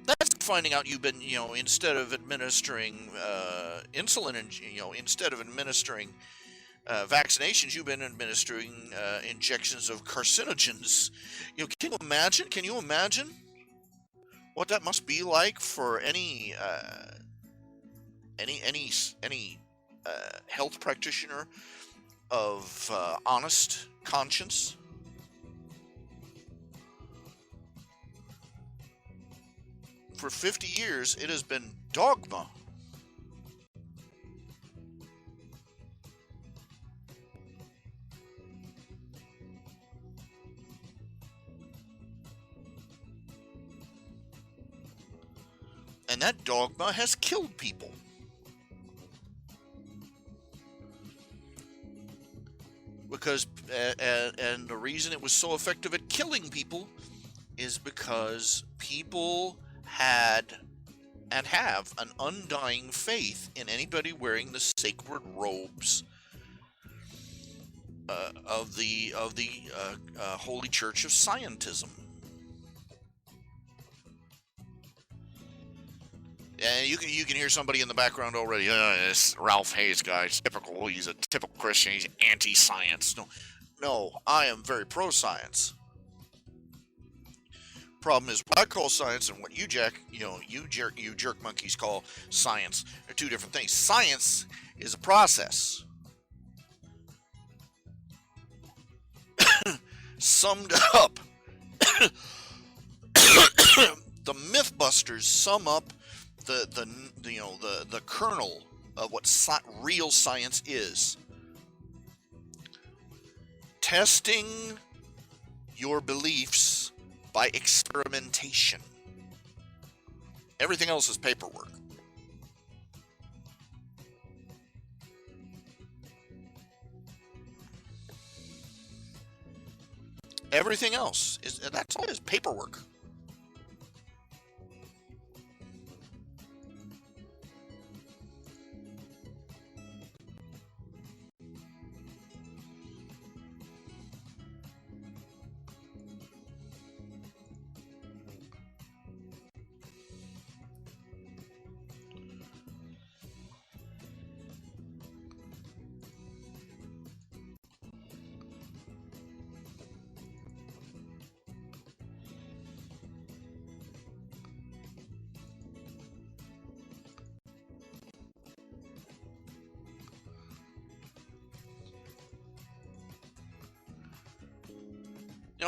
That's finding out you've been, instead of administering insulin and, instead of administering vaccinations, you've been administering injections of carcinogens. Can you imagine what that must be like for any health practitioner of honest conscience? For 50 years, it has been dogma. And that dogma has killed people. Because, and the reason it was so effective at killing people is because people had and have an undying faith in anybody wearing the sacred robes Holy Church of Scientism. And you can hear somebody in the background already. This Ralph Hayes guy, it's typical. He's a typical Christian. He's anti-science. No, I am very pro-science. Problem is, what I call science and what you jerk monkeys call science are two different things. Science is a process. Summed up, the Mythbusters sum up the kernel of what real science is. Testing your beliefs by experimentation. Everything else is paperwork. Everything else that's all it is, paperwork.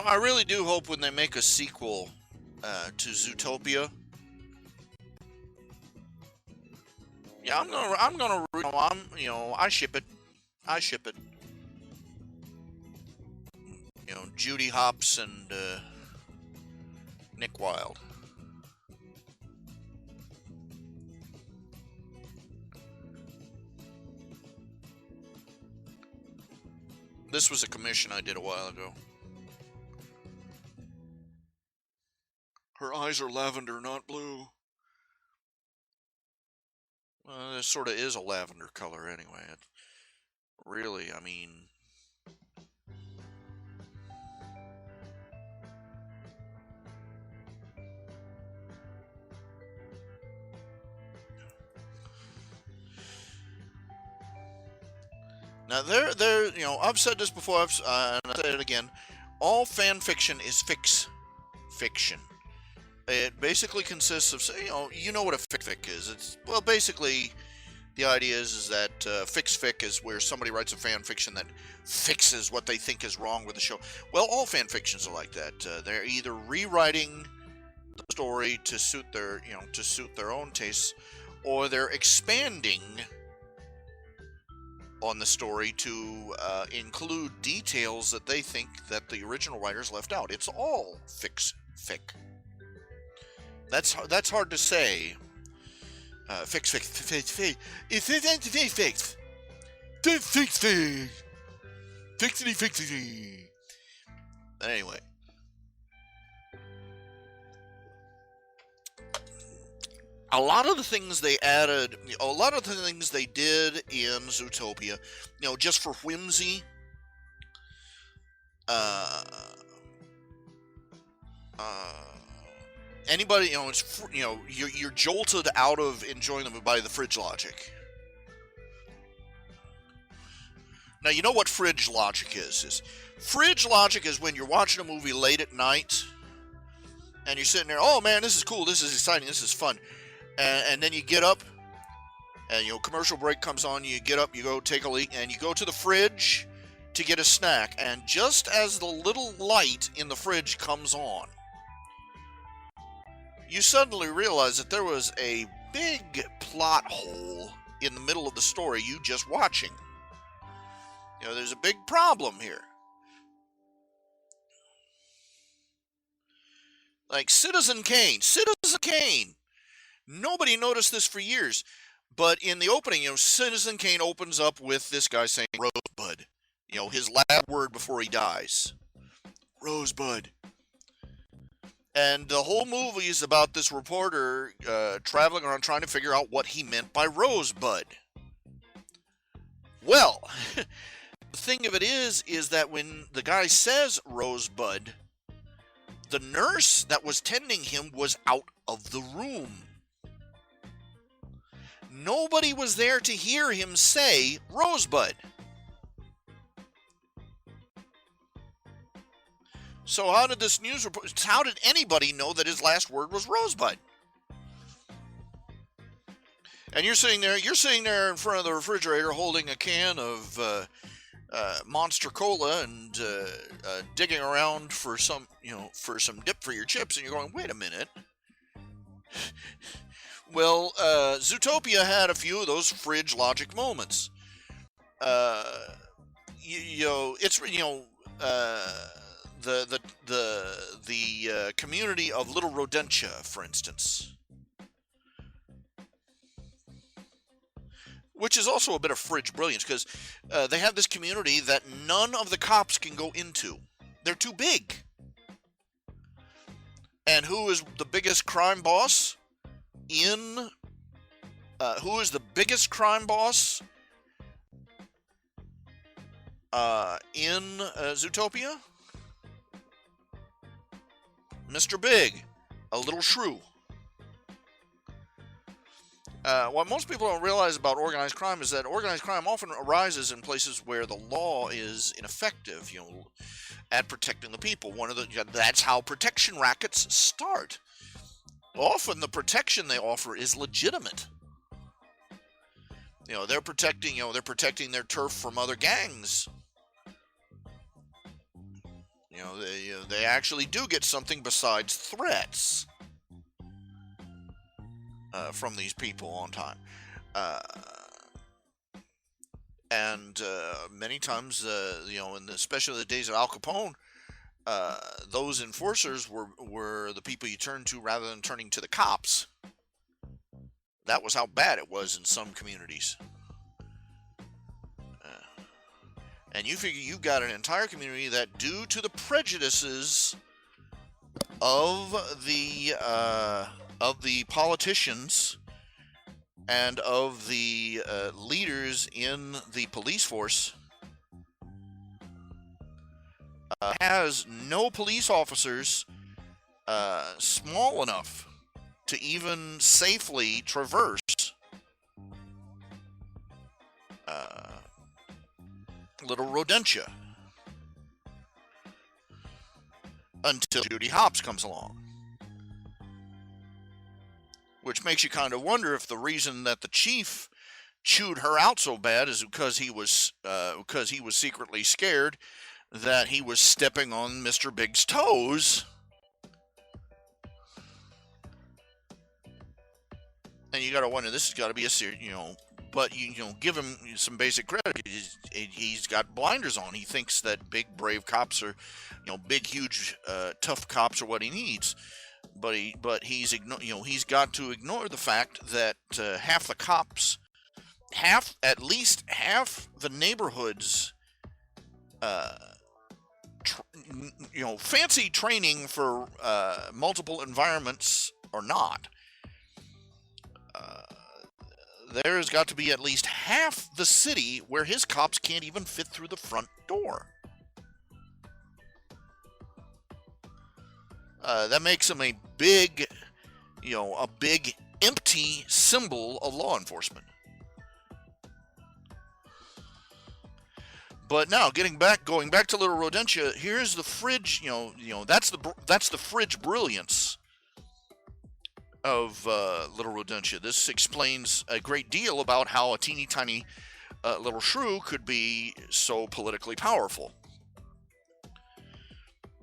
I really do hope when they make a sequel to Zootopia. Yeah, I ship it. Judy Hopps and Nick Wilde. This was a commission I did a while ago. Her eyes are lavender, not blue. Well, it sort of is a lavender color anyway. Really, I mean... Now, I've said this before, and I'll say it again. All fan fiction is fiction. It basically consists of, you know what a fic is. Basically, the idea is that fic is where somebody writes a fan fiction that fixes what they think is wrong with the show. Well, all fan fictions are like that. They're either rewriting the story to suit their own tastes, or they're expanding on the story to include details that they think that the original writers left out. It's all fic. That's hard to say. Fix. It's fix. Fixity. But anyway. A lot of the things they added, a lot of the things they did in Zootopia, just for whimsy, anybody, you're jolted out of enjoying them by the fridge logic. Now, you know what fridge logic is? Fridge logic is when you're watching a movie late at night, and you're sitting there, oh man, this is cool, this is exciting, this is fun. And then you get up, and commercial break comes on, you get up, you go take a leak, and you go to the fridge to get a snack. And just as the little light in the fridge comes on, you suddenly realize that there was a big plot hole in the middle of the story you just watching. There's a big problem here. Like Citizen Kane. Nobody noticed this for years, but in the opening, Citizen Kane opens up with this guy saying Rosebud, his last word before he dies. Rosebud. And the whole movie is about this reporter traveling around trying to figure out what he meant by Rosebud. Well, The thing of it is that when the guy says Rosebud, the nurse that was tending him was out of the room. Nobody was there to hear him say Rosebud. So how did this news report, how did anybody know that his last word was Rosebud? And you're sitting there in front of the refrigerator holding a can of Monster Cola and digging around for some dip for your chips, and you're going, wait a minute. Well, Zootopia had a few of those fridge logic moments. The community of Little Rodentia, for instance, which is also a bit of fridge brilliance, because they have this community that none of the cops can go into. They're too big. And who is the biggest crime boss in Zootopia? Mr. Big, a little shrew. What most people don't realize about organized crime is that organized crime often arises in places where the law is ineffective, at protecting the people. That's how protection rackets start. Often the protection they offer is legitimate. They're protecting their turf from other gangs. They actually do get something besides threats from these people on time. And many times, especially the days of Al Capone, those enforcers were the people you turned to rather than turning to the cops. That was how bad it was in some communities. And you figure you've got an entire community that, due to the prejudices of the politicians and of the leaders in the police force, has no police officers small enough to even safely traverse Little Rodentia until Judy Hopps comes along. Which makes you kind of wonder if the reason that the chief chewed her out so bad is because he was secretly scared that he was stepping on Mr. Big's toes. And you got to wonder, this has got to be a serious, but give him some basic credit. He's got blinders on. He thinks that big, brave cops are, big, huge, tough cops are what he needs. But he's got to ignore the fact that half the cops, at least half the neighborhoods, fancy training for multiple environments or not. There's got to be at least half the city where his cops can't even fit through the front door. That makes him a big empty symbol of law enforcement. But now, going back to Little Rodentia, here's the fridge. That's the fridge brilliance of Little Rodentia. This explains a great deal about how a teeny tiny little shrew could be so politically powerful.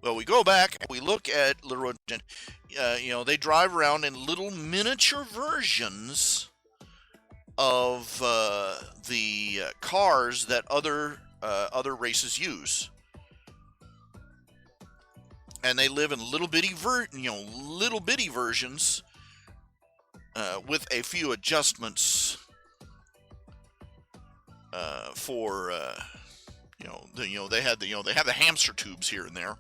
Well, we go back and we look at Little Rodentia. They drive around in little miniature versions of the cars that other races use, and they live in little bitty versions with a few adjustments for they have the hamster tubes here and there,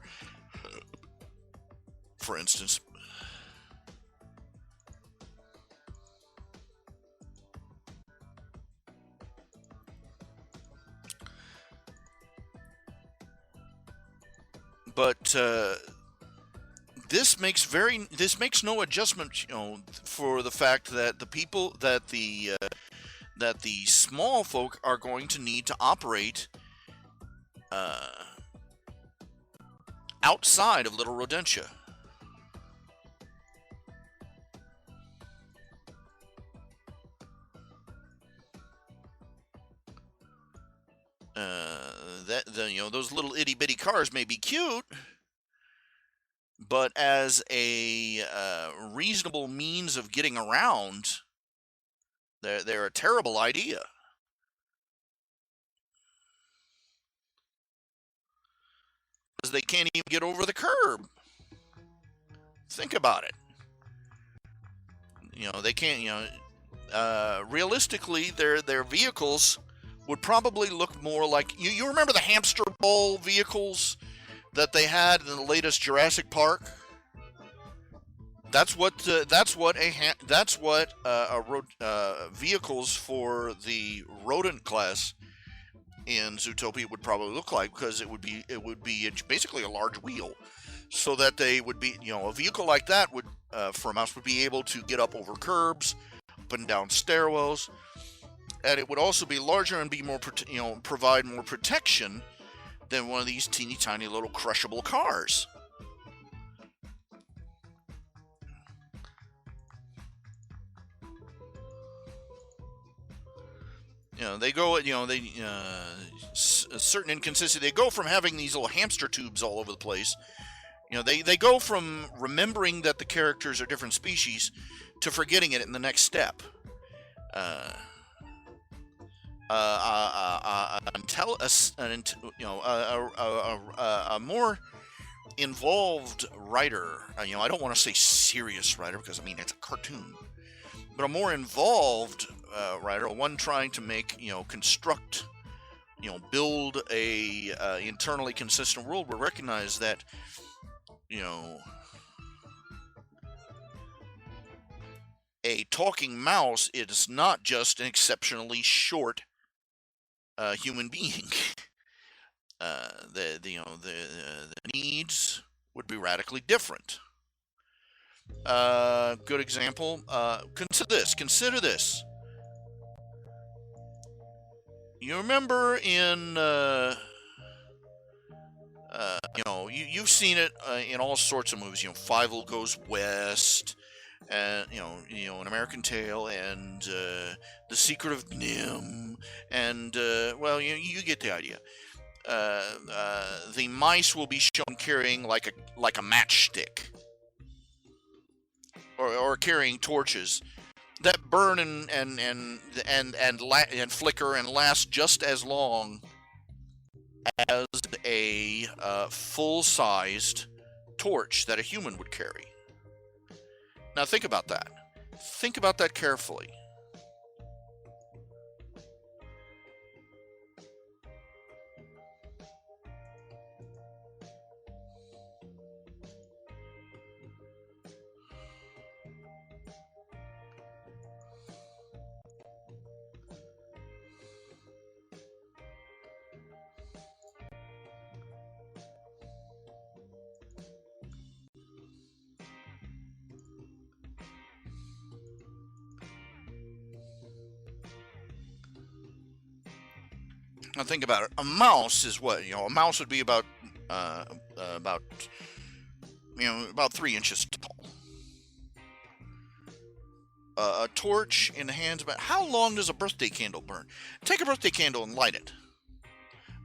for instance. But this makes no adjustment, for the fact that the small folk are going to need to operate outside of Little Rodentia. Those little itty bitty cars may be cute, but as a reasonable means of getting around, they're a terrible idea. Because they can't even get over the curb. Think about it. They can't. Realistically, their vehicles would probably look more like you remember the hamster ball vehicles that they had in the latest Jurassic Park. That's what vehicles for the rodent class in Zootopia would probably look like, because it would be basically a large wheel, so that they would be, a vehicle like that would for a mouse would be able to get up over curbs, up and down stairwells, and it would also be larger and be more provide more protection than one of these teeny tiny little crushable cars. They go, certain inconsistency. They go from having these little hamster tubes all over the place. They go from remembering that the characters are different species to forgetting it in the next step. A more involved writer. I don't want to say serious writer, because it's a cartoon, but a more involved writer, one trying to make, construct, build a internally consistent world, will recognize that, a talking mouse is not just an exceptionally short human being. The needs would be radically different. Good example. Consider this. You remember in you've seen it in all sorts of movies. Fievel Goes West, and An American Tale, and The Secret of Nim, and you get the idea. The mice will be shown carrying like a matchstick, or carrying torches that burn and flicker and last just as long as a full-sized torch that a human would carry. Now think about that. Think about that carefully. Now think about it. A mouse is what? A mouse would be about 3 inches tall. A torch in the hands. About how long does a birthday candle burn? Take a birthday candle and light it.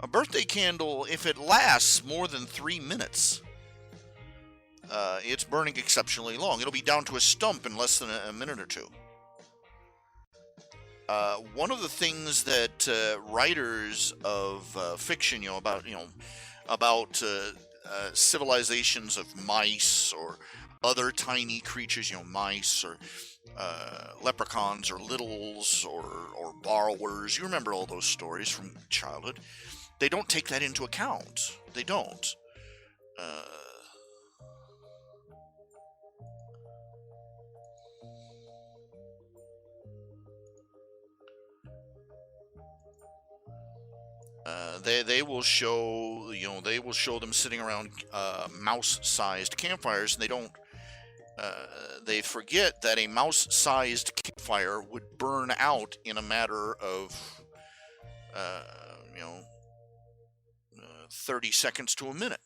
A birthday candle, if it lasts more than 3 minutes, it's burning exceptionally long. It'll be down to a stump in less than a minute or two. One of the things that writers of fiction, about civilizations of mice or other tiny creatures, mice or leprechauns or littles or borrowers. You remember all those stories from childhood. They don't take that into account. They don't. they will show, they will show them sitting around mouse-sized campfires, and they forget that a mouse-sized campfire would burn out in a matter of uh, you know 30 seconds to a minute.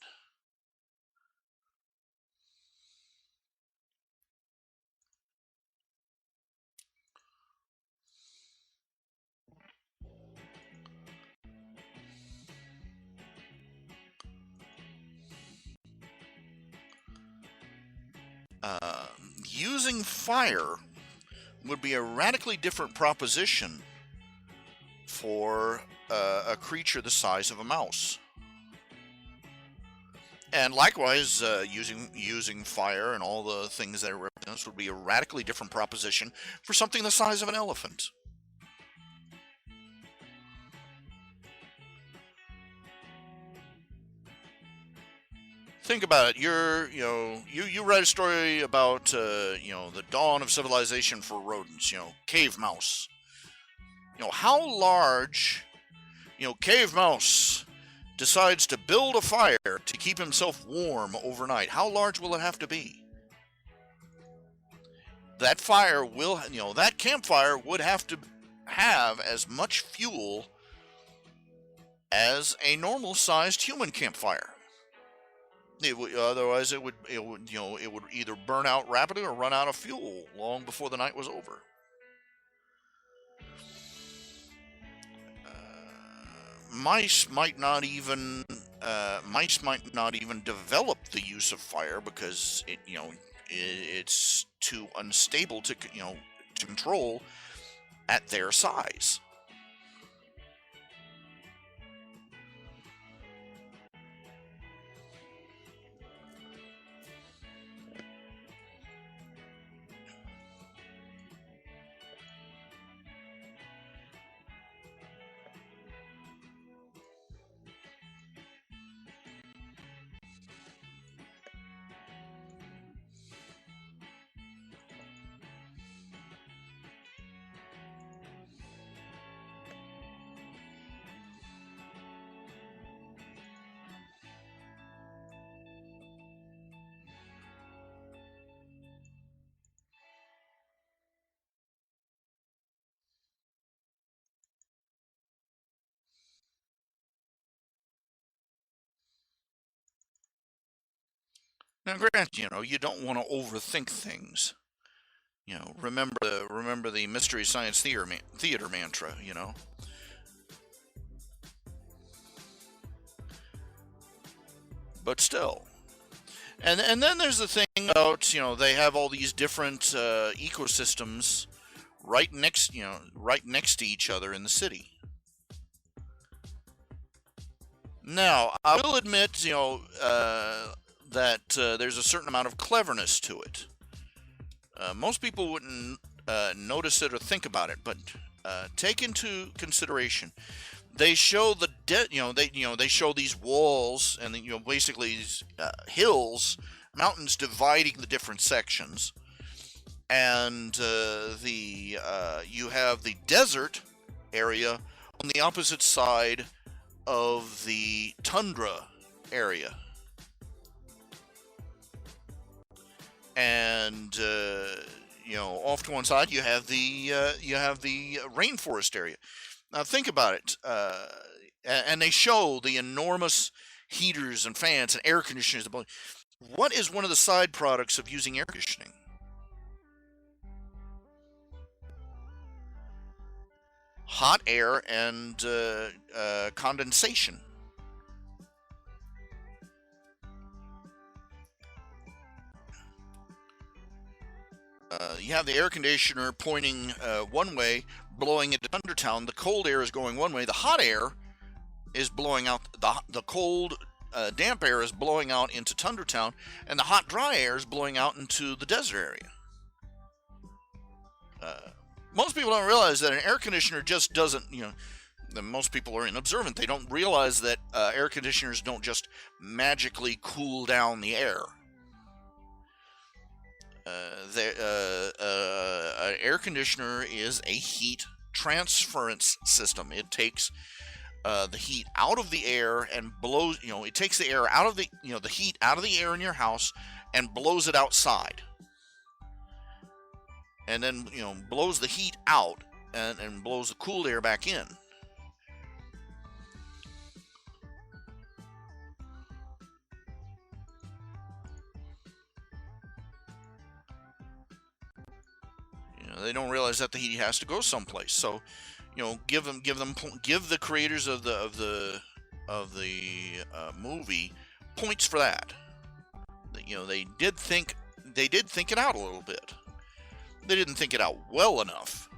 Using fire would be a radically different proposition for a creature the size of a mouse. And likewise, using fire and all the things that it represents would be a radically different proposition for something the size of an elephant. Think about it. You write a story about the dawn of civilization for rodents. Cave mouse. How large, cave mouse decides to build a fire to keep himself warm overnight. How large will it have to be? That fire will, that campfire would have to have as much fuel as a normal-sized human campfire. Otherwise, it would either burn out rapidly or run out of fuel long before the night was over. Mice might not even develop the use of fire because it's too unstable to control at their size. Now, granted, you don't want to overthink things. Remember the Mystery Science Theater mantra. But still. And then there's the thing about they have all these different ecosystems right next to each other in the city. Now, I will admit, that there's a certain amount of cleverness to it. Most people wouldn't notice it or think about it, but take into consideration. They show they show these walls and basically these hills, mountains dividing the different sections, and you have the desert area on the opposite side of the tundra area. And off to one side you have the rainforest area. Now think about it, and they show the enormous heaters and fans and air conditioners. What is one of the side products of using air conditioning? Hot air and condensation. You have the air conditioner pointing one way, blowing into Thundertown. The cold air is going one way. The hot air is blowing out. The cold, damp air is blowing out into Thundertown, and the hot, dry air is blowing out into the desert area. Most people don't realize that an air conditioner just doesn't, most people are inobservant. They don't realize that air conditioners don't just magically cool down the air. An air conditioner is a heat transference system. It takes the heat out of the air and blows, it takes the air out of the, the heat out of the air in your house and blows it outside. And then, blows the heat out and blows the cool air back in. They don't realize that the heat has to go someplace. So, give the creators of the movie points for that. They did think it out a little bit. They didn't think it out well enough,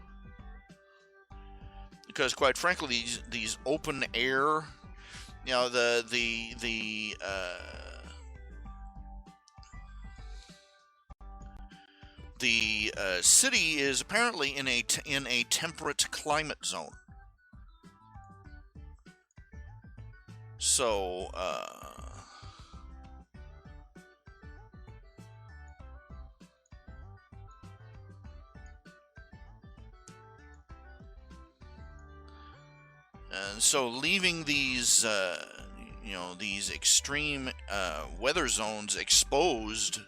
because quite frankly, these open air, the city is apparently in a temperate climate zone. So, and so leaving these, these extreme weather zones exposed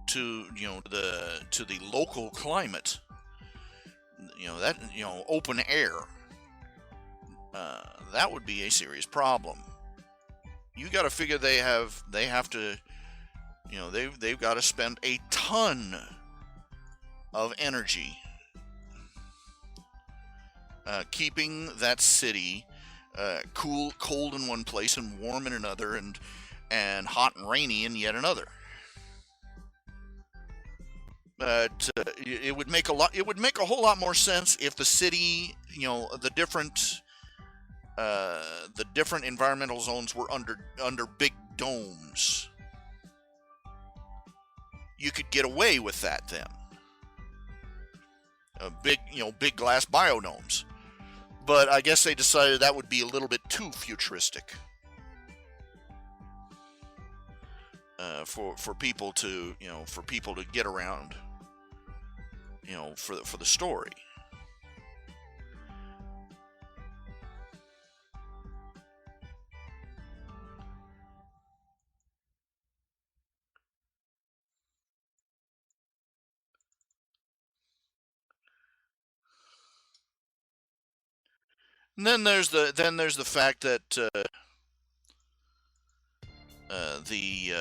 to the local climate, that open air, that would be a serious problem. You got to figure they've got to spend a ton of energy keeping that city cold in one place and warm in another, and hot and rainy in yet another. But it would make a whole lot more sense if the city, the different environmental zones were under big domes. You could get away with that then. Big glass biodomes. But I guess they decided that would be a little bit too futuristic for people to get around, for the story. And then there's the fact that the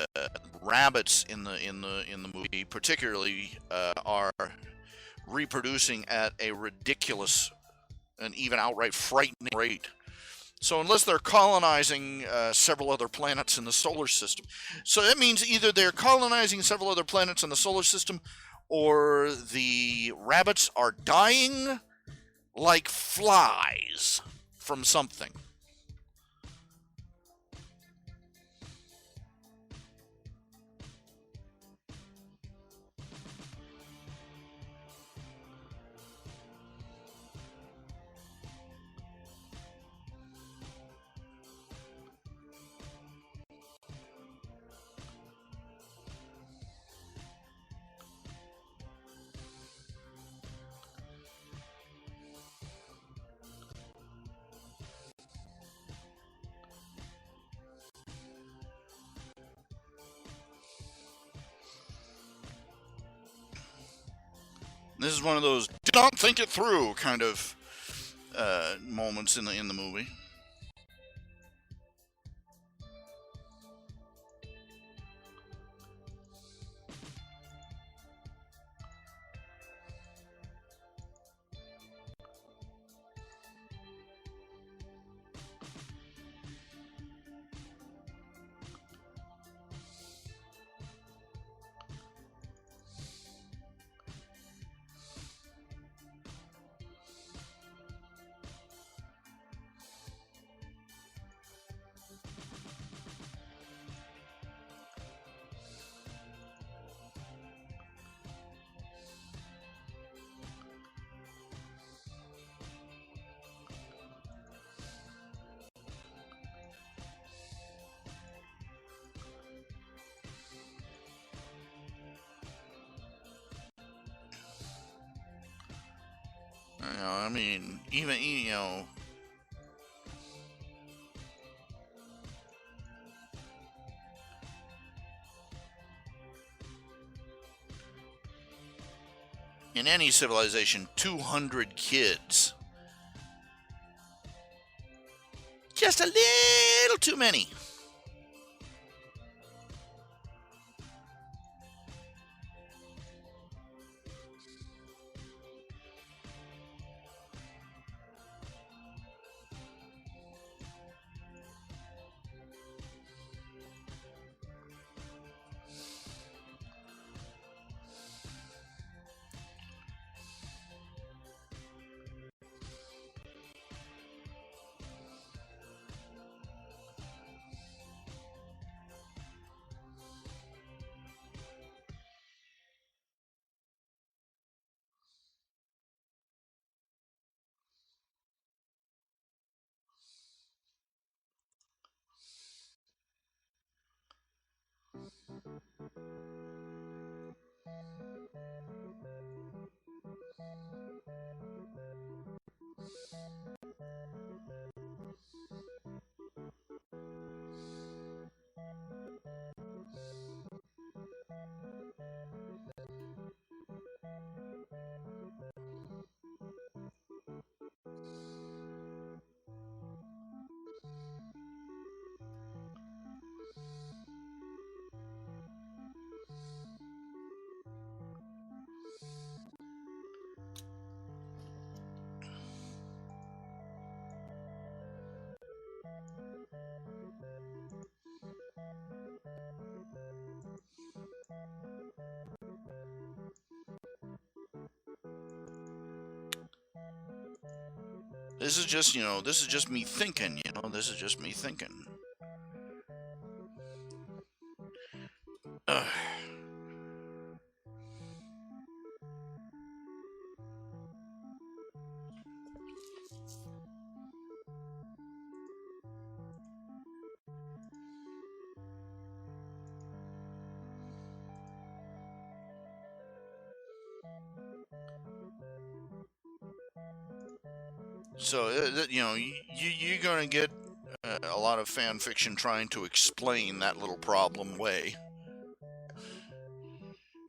rabbits in the movie particularly are reproducing at a ridiculous and even outright frightening rate. So unless they're colonizing several other planets in the solar system, so that means either they're colonizing several other planets in the solar system, or the rabbits are dying like flies from something. This is one of those "did not think it through" kind of moments in the movie. I mean, even in any civilization, 200 kids. Just a little too many. This is just, this is just me thinking, this is just me thinking. Ugh. So, you're going to get a lot of fan fiction trying to explain that little problem away.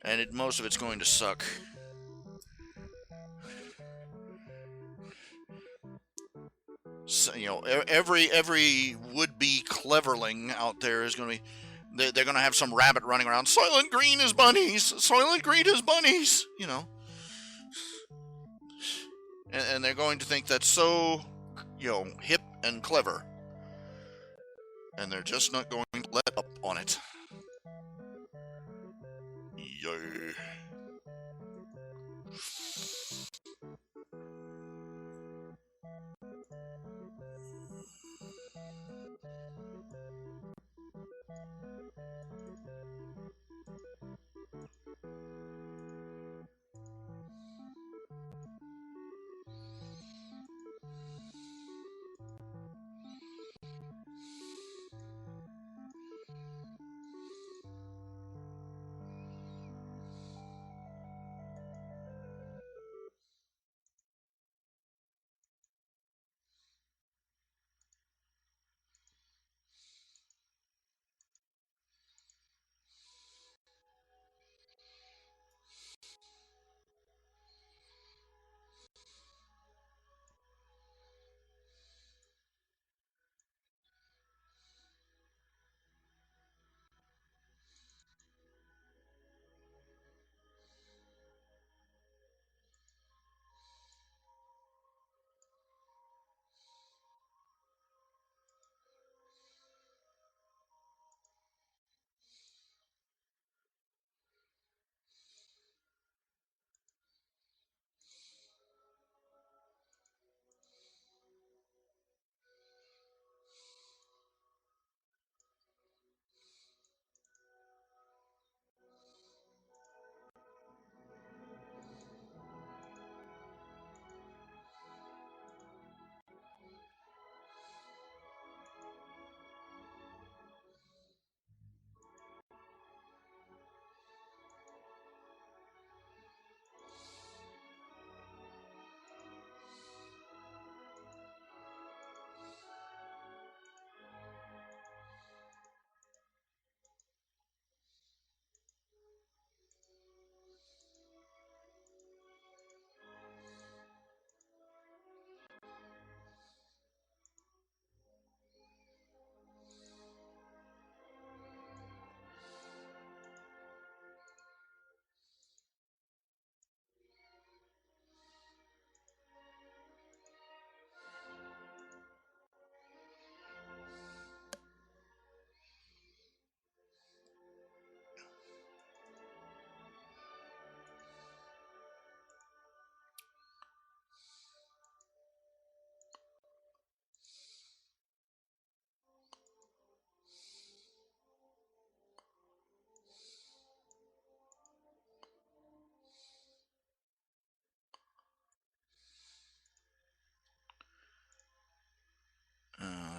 And most of it's going to suck. So, every would-be cleverling out there is going to be, they're going to have some rabbit running around. Soylent Green is bunnies. Soylent Green is bunnies. And they're going to think that's so, hip and clever. And they're just not going to let up on it. Yay.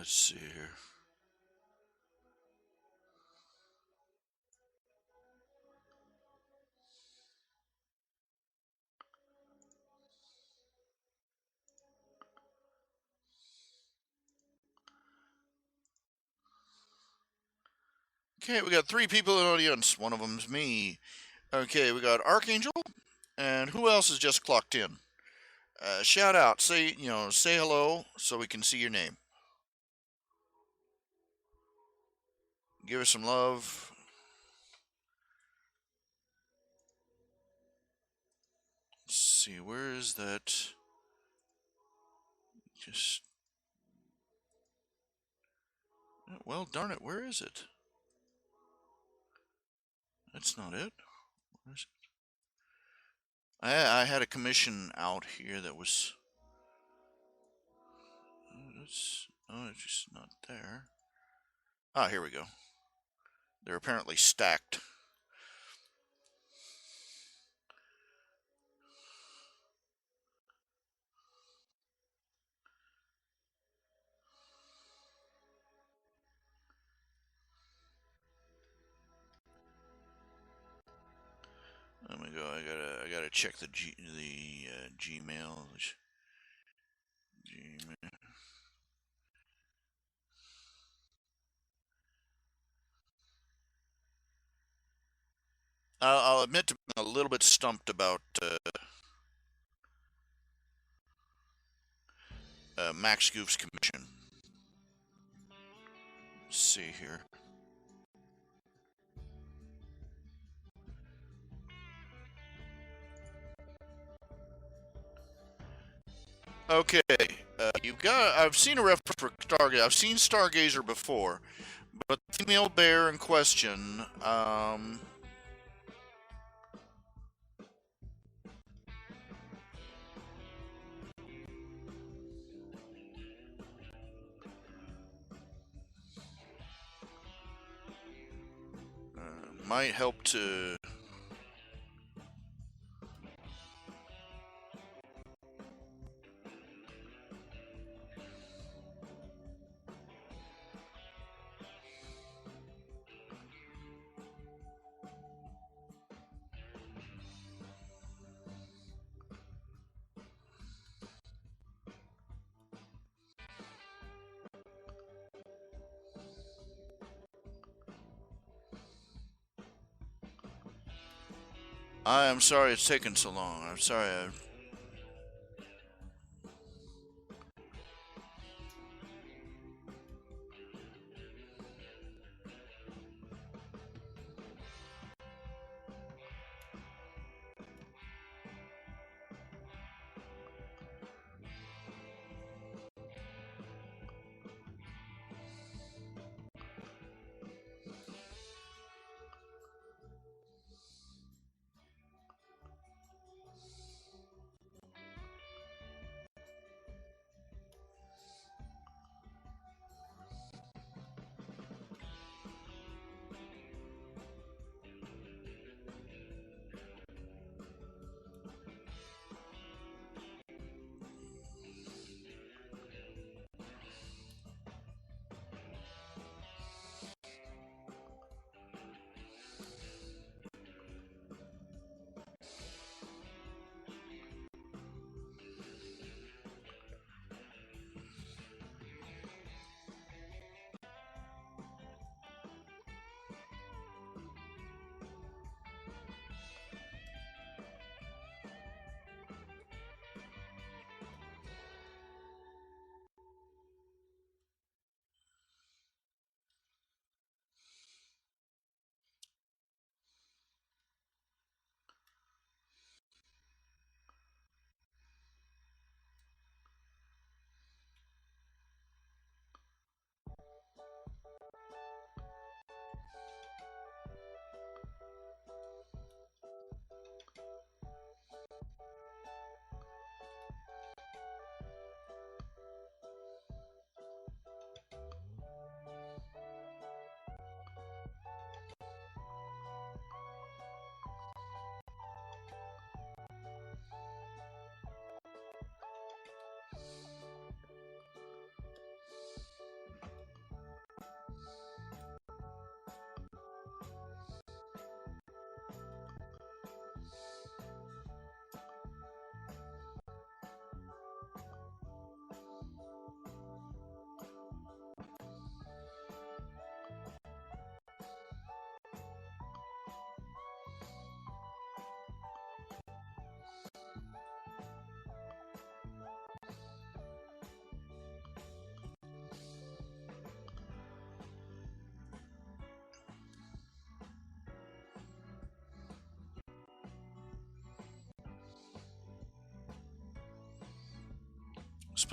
Let's see here. Okay, we got 3 people in the audience. One of them's me. Okay, we got Archangel, and who else has just clocked in? Shout out, say say hello so we can see your name. Give us some love. Let's see, where is that? Just well, darn it, where is it? That's not it. Where is it? I had a commission out here that was. It's just not there. Ah, here we go. They're apparently stacked. Let me go. I gotta check the Gmail. Gmail. I'll admit to being a little bit stumped about Max Goof's commission. Let's see here. Okay, you've got. I've seen a reference for Stargazer. I've seen Stargazer before, but the female bear in question, might help to. I am sorry it's taken so long. I'm sorry.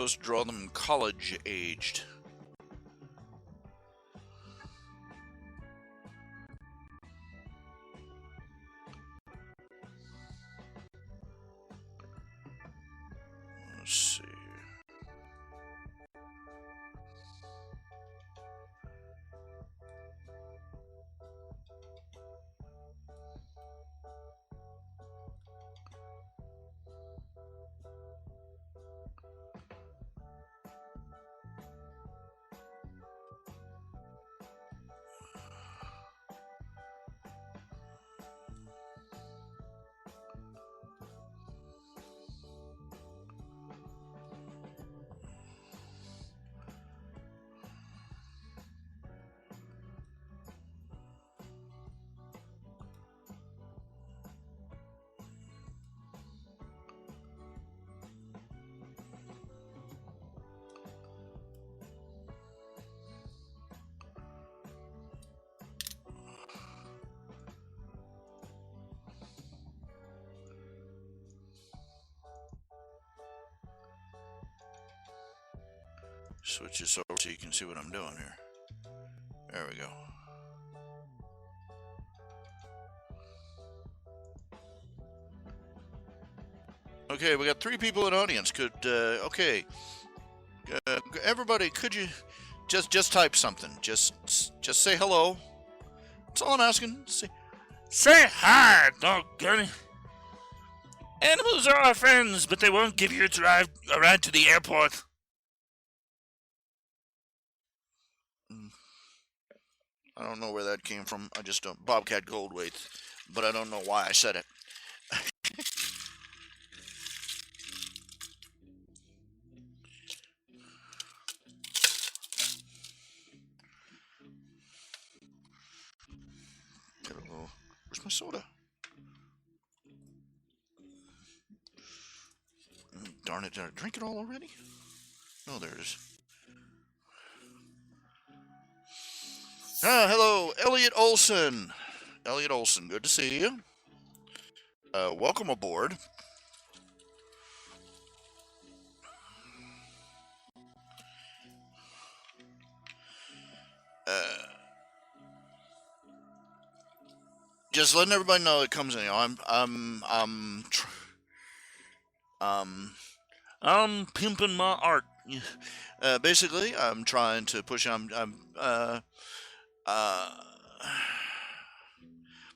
supposed to draw them college-aged. Let's see. Switch this over so you can see what I'm doing here. There we go. Okay, we got 3 people in audience. Could okay, everybody, could you just type something? Just say hello. That's all I'm asking. Say hi, doggone it. Animals are our friends, but they won't give you a ride to the airport. I don't know where that came from. I just don't. Bobcat Goldthwait, but I don't know why I said it. Where's my soda? Darn it, did I drink it all already? Oh, there it is. Hello, Elliot Olson. Elliot Olson, good to see you. Welcome aboard. Just letting everybody know it comes in. You know, I'm pimping my art. Basically, I'm trying to push. I'm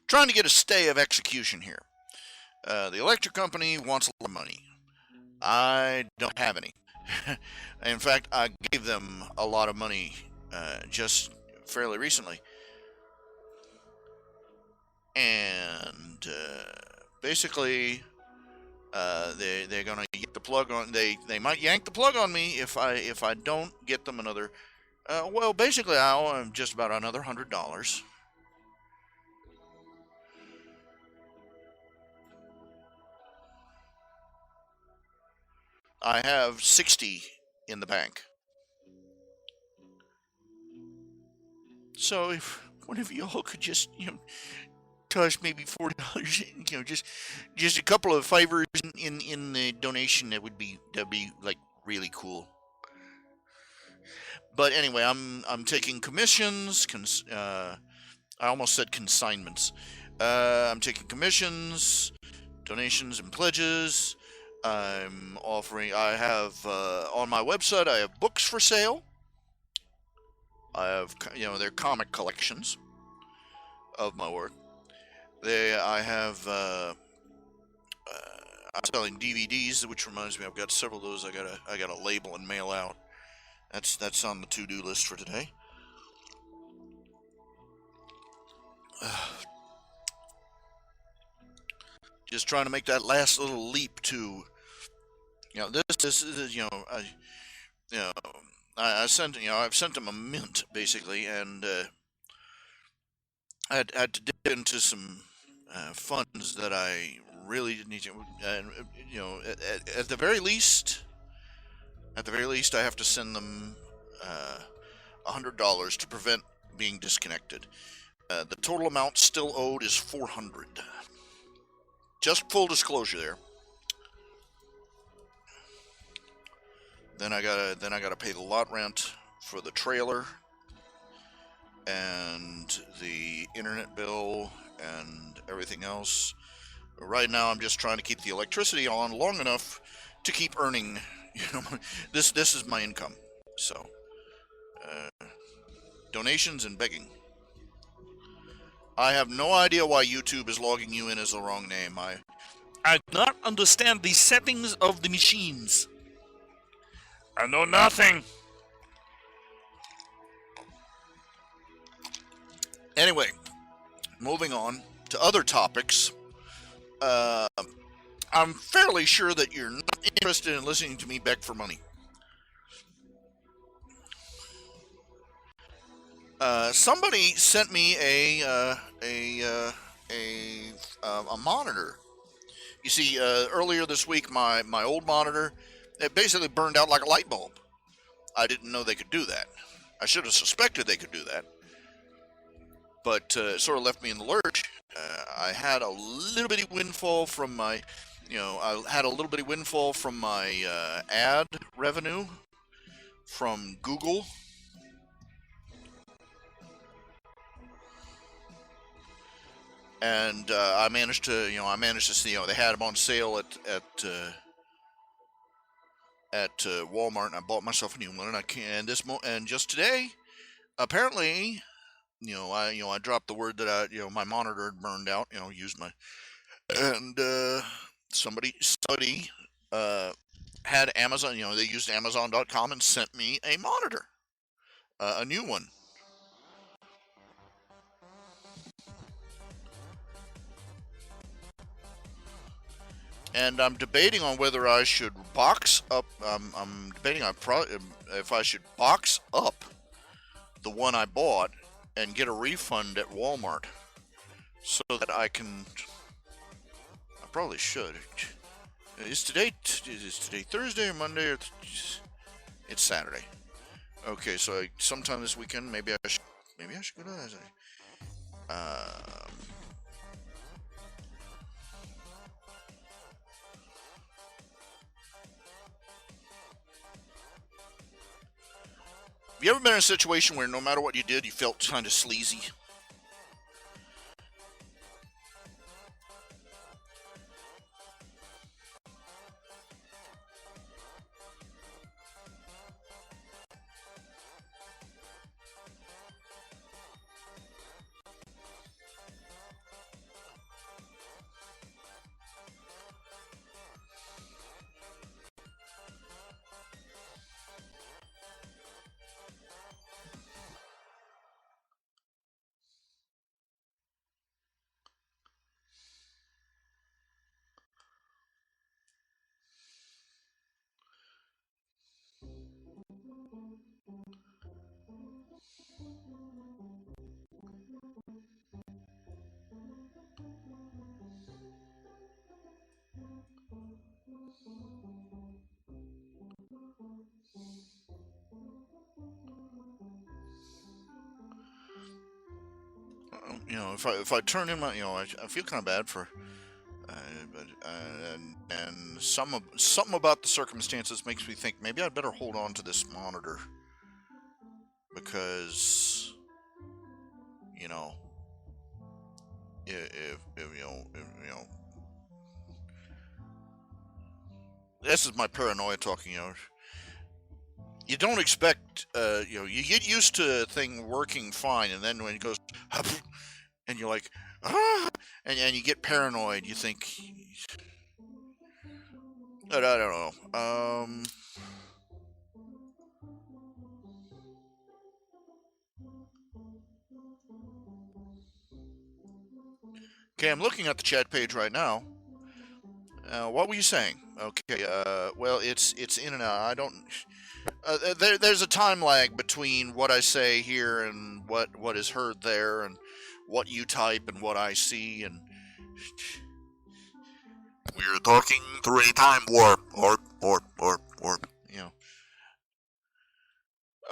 trying to get a stay of execution here. The electric company wants a lot of money. I don't have any. In fact, I gave them a lot of money just fairly recently. And basically, they're gonna get the plug on. They might yank the plug on me if I don't get them another. Well, basically, I owe them just about another $100. I have 60 in the bank. So if one of y'all could just, toss maybe $40, just a couple of favors in the donation, that'd be like really cool. But anyway, I'm taking commissions. I almost said consignments. I'm taking commissions, donations, and pledges. I'm offering. I have on my website. I have books for sale. I have they're comic collections of my work. I have. I'm selling DVDs, which reminds me, I've got several of those. I gotta label and mail out. That's on the to-do list for today. Just trying to make that last little leap to, this is, I've sent them a mint basically, and I had to dip into some funds that I really didn't need to, and at the very least, I have to send them $100 to prevent being disconnected. The total amount still owed is $400. Just full disclosure there. Then I gotta pay the lot rent for the trailer and the internet bill and everything else. Right now, I'm just trying to keep the electricity on long enough to keep earning. You know, this is my income. So, donations and begging. I have no idea why YouTube is logging you in as the wrong name. I do not understand the settings of the machines. I know nothing. Anyway, moving on to other topics. I'm fairly sure that you're not interested in listening to me beg for money. Somebody sent me a monitor. You see, earlier this week, my old monitor, it basically burned out like a light bulb. I didn't know they could do that. I should have suspected they could do that, but it sort of left me in the lurch. I had a little bitty windfall from my, ad revenue from Google. And I managed to see, they had them on sale at Walmart, and I bought myself a new one. And just today, apparently, I dropped the word that my monitor had burned out. Used my and somebody had Amazon. They used Amazon.com and sent me a monitor, a new one. And I'm debating on whether I should box up. I'm debating on if I should box up the one I bought and get a refund at Walmart, so that I can. I probably should. Is today Thursday or Monday? Or it's Saturday. Okay, so sometime this weekend, maybe I should go to that. Have you ever been in a situation where no matter what you did, you felt kind of sleazy? If I turn in my, I feel kind of bad for, but and something about the circumstances makes me think maybe I'd better hold on to this monitor, because you know if this is my paranoia talking. You don't expect, you get used to a thing working fine, and then when it goes, and you're like, ah, and you get paranoid. You think, I don't know. Okay, I'm looking at the chat page right now. What were you saying? Okay, well, it's in and out. I don't. There's a time lag between what I say here and what is heard there, and what you type and what I see, and we're talking through a time warp, warp.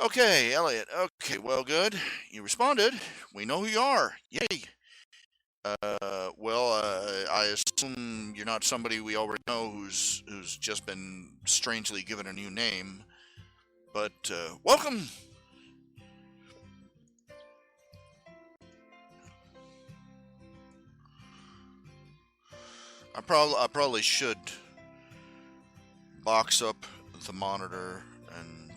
Okay, Elliot. Okay, well, good. You responded. We know who you are. Yay. I assume assume you're not somebody we already know who's just been strangely given a new name. But welcome. I probably should box up the monitor and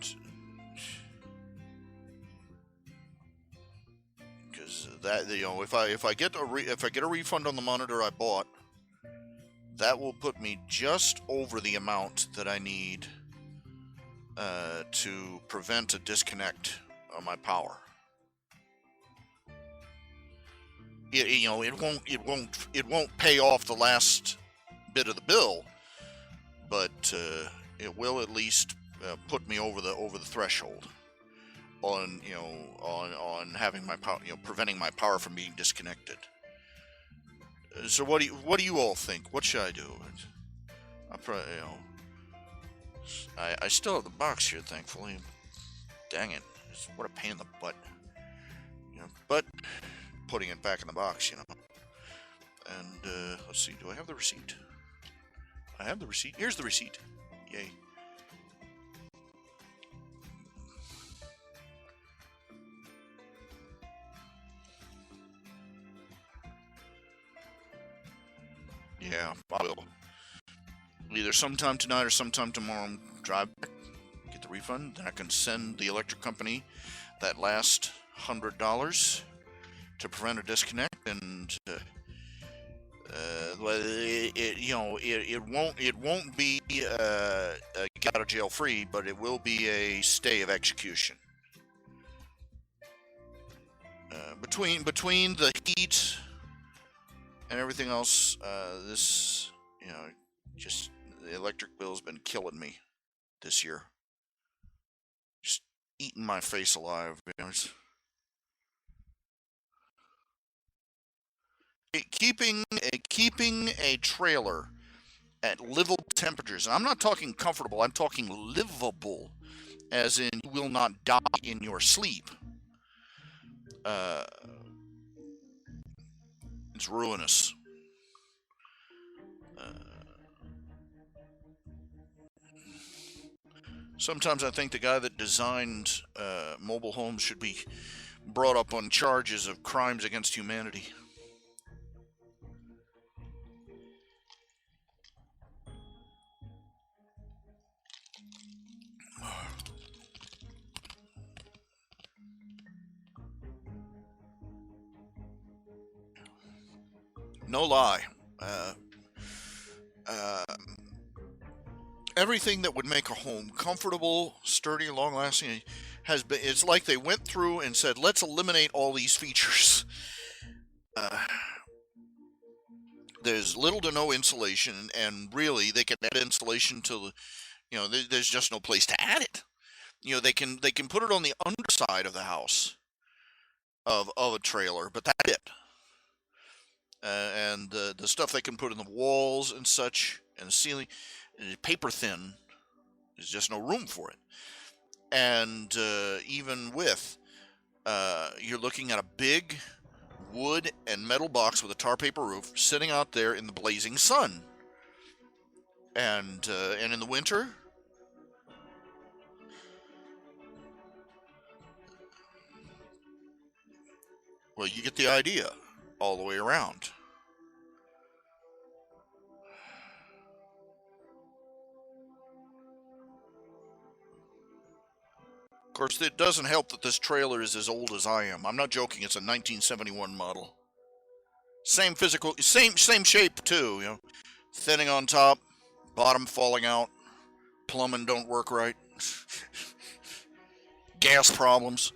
because that, you know, if I get a refund on the monitor I bought, that will put me just over the amount that I need to prevent a disconnect on my power. It won't pay off the last bit of the bill, but it will at least put me over the threshold on having my power, preventing my power from being disconnected. So what do you all think? What should I do? I still have the box here, thankfully. Dang it! What a pain in the butt. But putting it back in the box, And let's see, do I have the receipt? I have the receipt. Here's the receipt. Yay. Yeah, I will. Either sometime tonight or sometime tomorrow, drive back, get the refund, then I can send the electric company that last $100 to prevent a disconnect, and it won't be get out of jail free, but it will be a stay of execution. Between the heat and everything else, this just the electric bill's been killing me this year. Just eating my face alive. Keeping a trailer at livable temperatures, and I'm not talking comfortable, I'm talking livable, as in you will not die in your sleep. It's ruinous. Sometimes I think the guy that designed mobile homes should be brought up on charges of crimes against humanity. No lie. Everything that would make a home comfortable, sturdy, long-lasting has been. It's like they went through and said, "Let's eliminate all these features." There's little to no insulation, and really, they can add insulation to, there's just no place to add it. They can put it on the underside of the house of a trailer, but that's it. And the stuff they can put in the walls and such, and the ceiling, paper thin, there's just no room for it. And even with, you're looking at a big wood and metal box with a tar paper roof sitting out there in the blazing sun. And in the winter, well, you get the idea all the way around. Of course, it doesn't help that this trailer is as old as I am. I'm not joking. It's a 1971 model. Same shape too. Thinning on top, bottom falling out, plumbing don't work right, gas problems.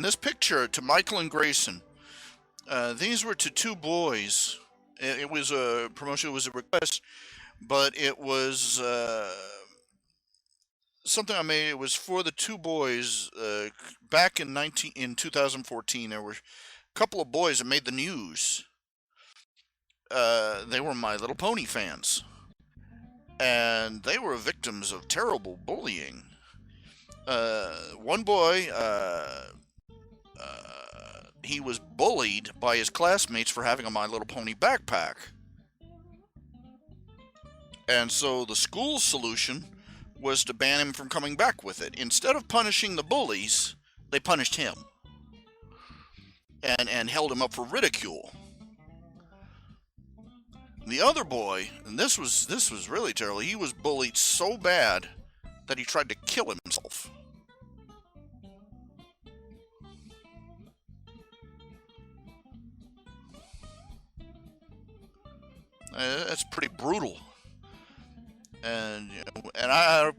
This picture to Michael and Grayson. These were to two boys. It was a promotion. It was a request, but it was something I made. It was for the two boys. Back in 2014, there were a couple of boys that made the news they were My Little Pony fans, and they were victims of terrible bullying. One boy, he was bullied by his classmates for having a My Little Pony backpack. And so the school's solution was to ban him from coming back with it. Instead of punishing the bullies, they punished him and held him up for ridicule. The other boy, and this was really terrible, he was bullied so bad that he tried to kill himself. That's pretty brutal. And I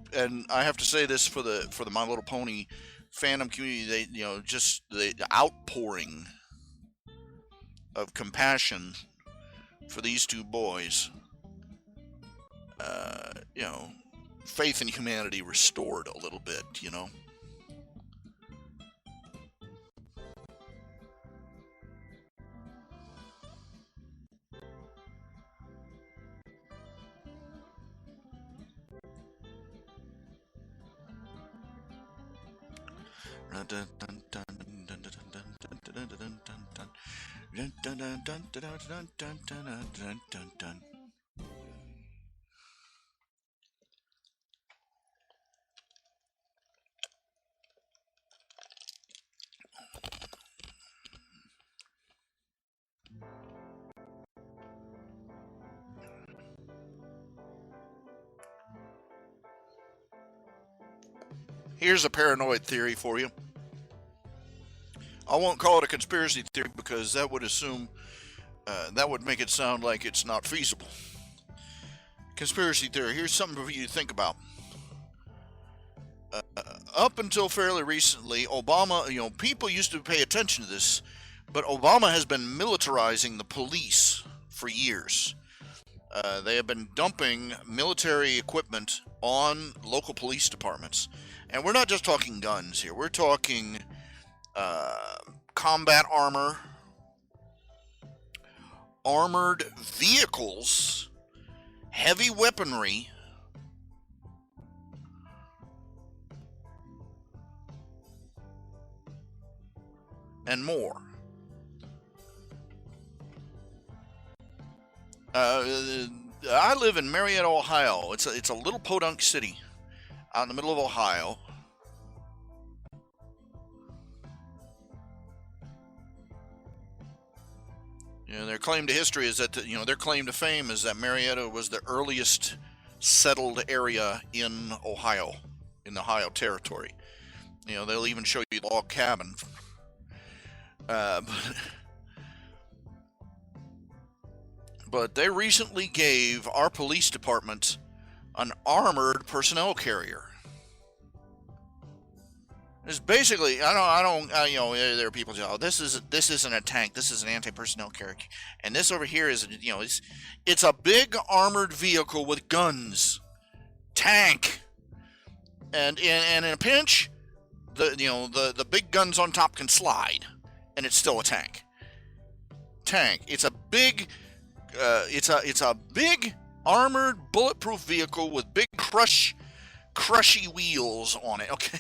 have to say this for the My Little Pony fandom community. They just the outpouring of compassion for these two boys. Faith in humanity restored a little bit. Here's a paranoid theory for you. I won't call it a conspiracy theory because that would make it sound like it's not feasible. Conspiracy theory. Here's something for you to think about. Up until fairly recently, Obama, people used to pay attention to this, but Obama has been militarizing the police for years. They have been dumping military equipment on local police departments. And we're not just talking guns here. We're talking combat armor, armored vehicles, heavy weaponry, and more. I live in Marietta, Ohio. It's a little podunk city out in the middle of Ohio. Their claim to history is that their claim to fame is that Marietta was the earliest settled area in Ohio, in the Ohio Territory. They'll even show you the log cabin. But they recently gave our police department an armored personnel carrier. It's basically, there are people say, oh, this isn't a tank, this is an anti-personnel carrier, and this over here is, it's a big armored vehicle with guns, tank, and in a pinch, the big guns on top can slide, and it's still a tank. It's a big, it's a big armored bulletproof vehicle with big crushy wheels on it. Okay.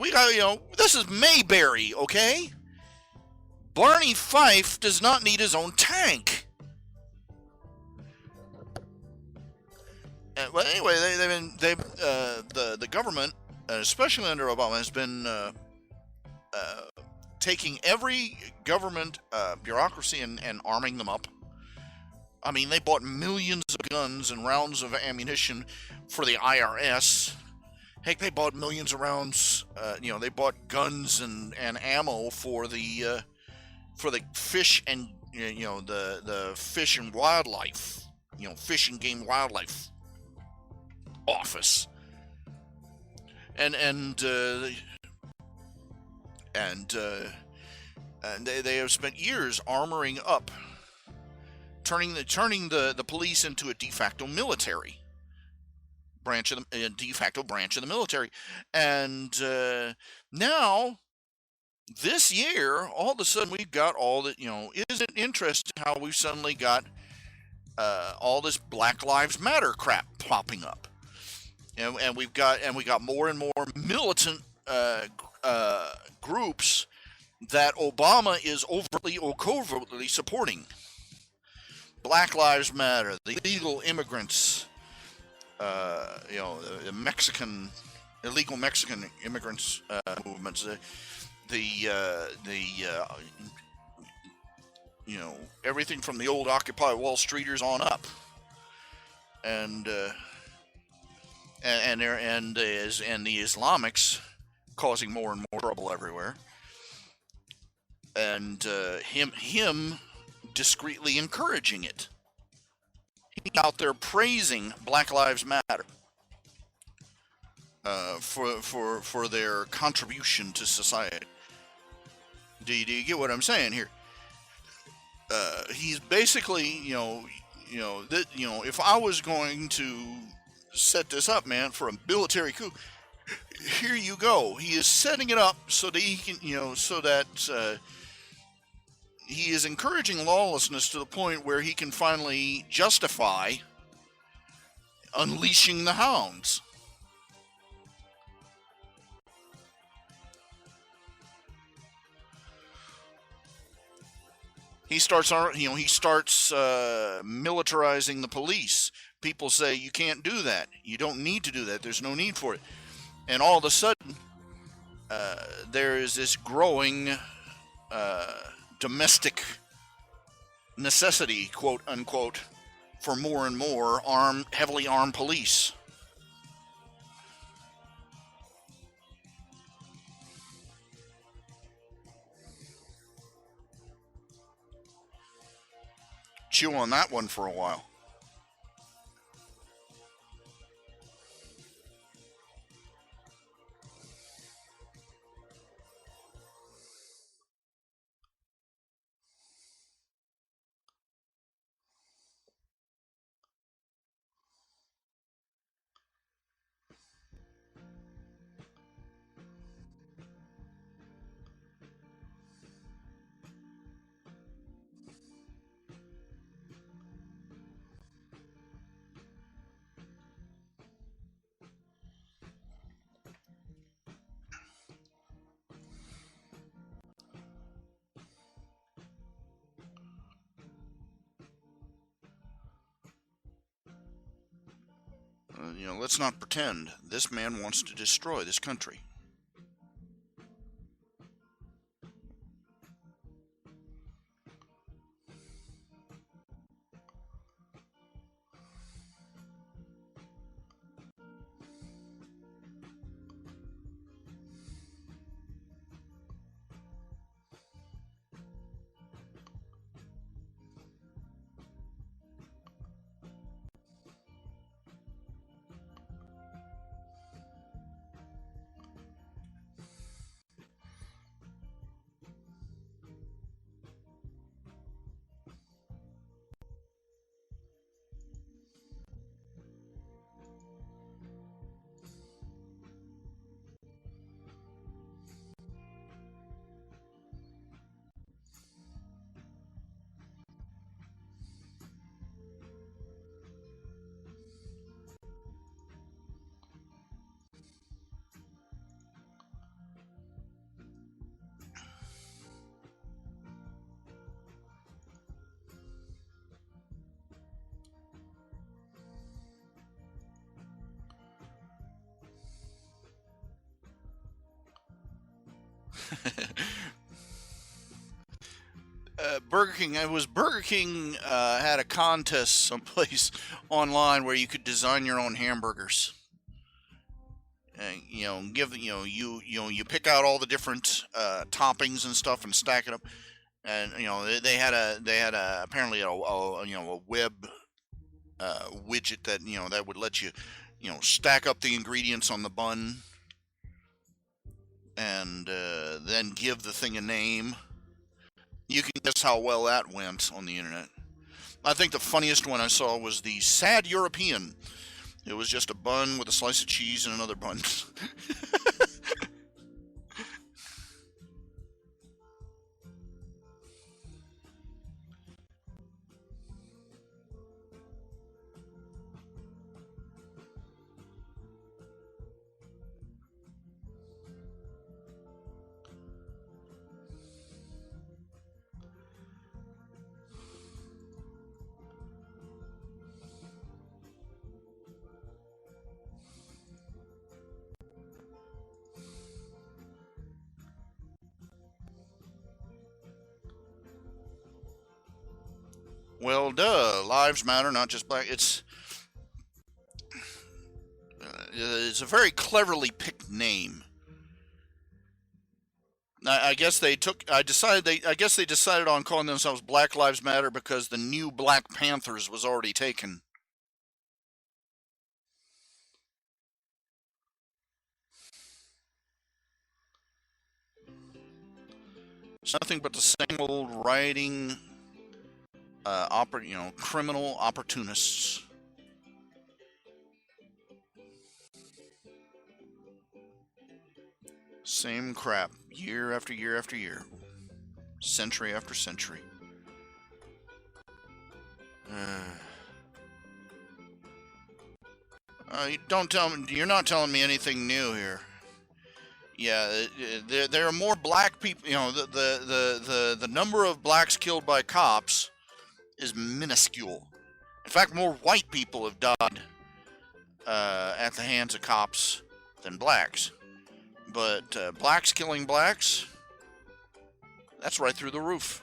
We got, this is Mayberry, okay? Barney Fife does not need his own tank. Well, anyway, the government, especially under Obama, has been taking every government bureaucracy and arming them up. I mean, they bought millions of guns and rounds of ammunition for the IRS. Heck, they bought millions of rounds. They bought guns and ammo for the fish and the fish and wildlife, Fish and Game Wildlife Office, and they have spent years armoring up, turning the police into a de facto military branch of the de facto branch of the military, and now This year, all of a sudden, we've got all that. Isn't it interesting how we've suddenly got all this Black Lives Matter crap popping up, and we got more and more militant groups that Obama is overtly or covertly supporting. Black Lives Matter, the illegal immigrants, the Mexican illegal Mexican immigrants movements, everything from the old Occupy Wall Streeters on up, and the Islamics causing more and more trouble everywhere, and him discreetly encouraging it. He's out there praising Black Lives Matter for their contribution to society. Do you get what I'm saying here? He's basically, if I was going to set this up, man, for a military coup, here you go. He is setting it up so that he can, so that he is encouraging lawlessness to the point where he can finally justify unleashing the hounds. He starts militarizing the police. People say you can't do that. You don't need to do that. There's no need for it. And all of a sudden, there is this growing domestic necessity, quote unquote, for more and more heavily armed police. Chew on that one for a while. Let's not pretend this man wants to destroy this country. Burger King had a contest someplace online where you could design your own hamburgers. You pick out all the different toppings and stuff and stack it up. And they had apparently a web widget that that would let you stack up the ingredients on the bun and then give the thing a name. You can guess how well that went on the internet. I think the funniest one I saw was the Sad European. It was just a bun with a slice of cheese and another bun. Well, duh. Lives matter, not just black. It's a very cleverly picked name. I guess they took. I guess they decided on calling themselves Black Lives Matter because the new Black Panthers was already taken. It's nothing but the same old rioting, criminal opportunists. Same crap, year after year after year, century after century. Don't tell me you're not telling me anything new here. Yeah, there are more black people. You know, the number of blacks killed by cops is minuscule. In fact, more white people have died at the hands of cops than blacks. But blacks killing blacks, that's right through the roof.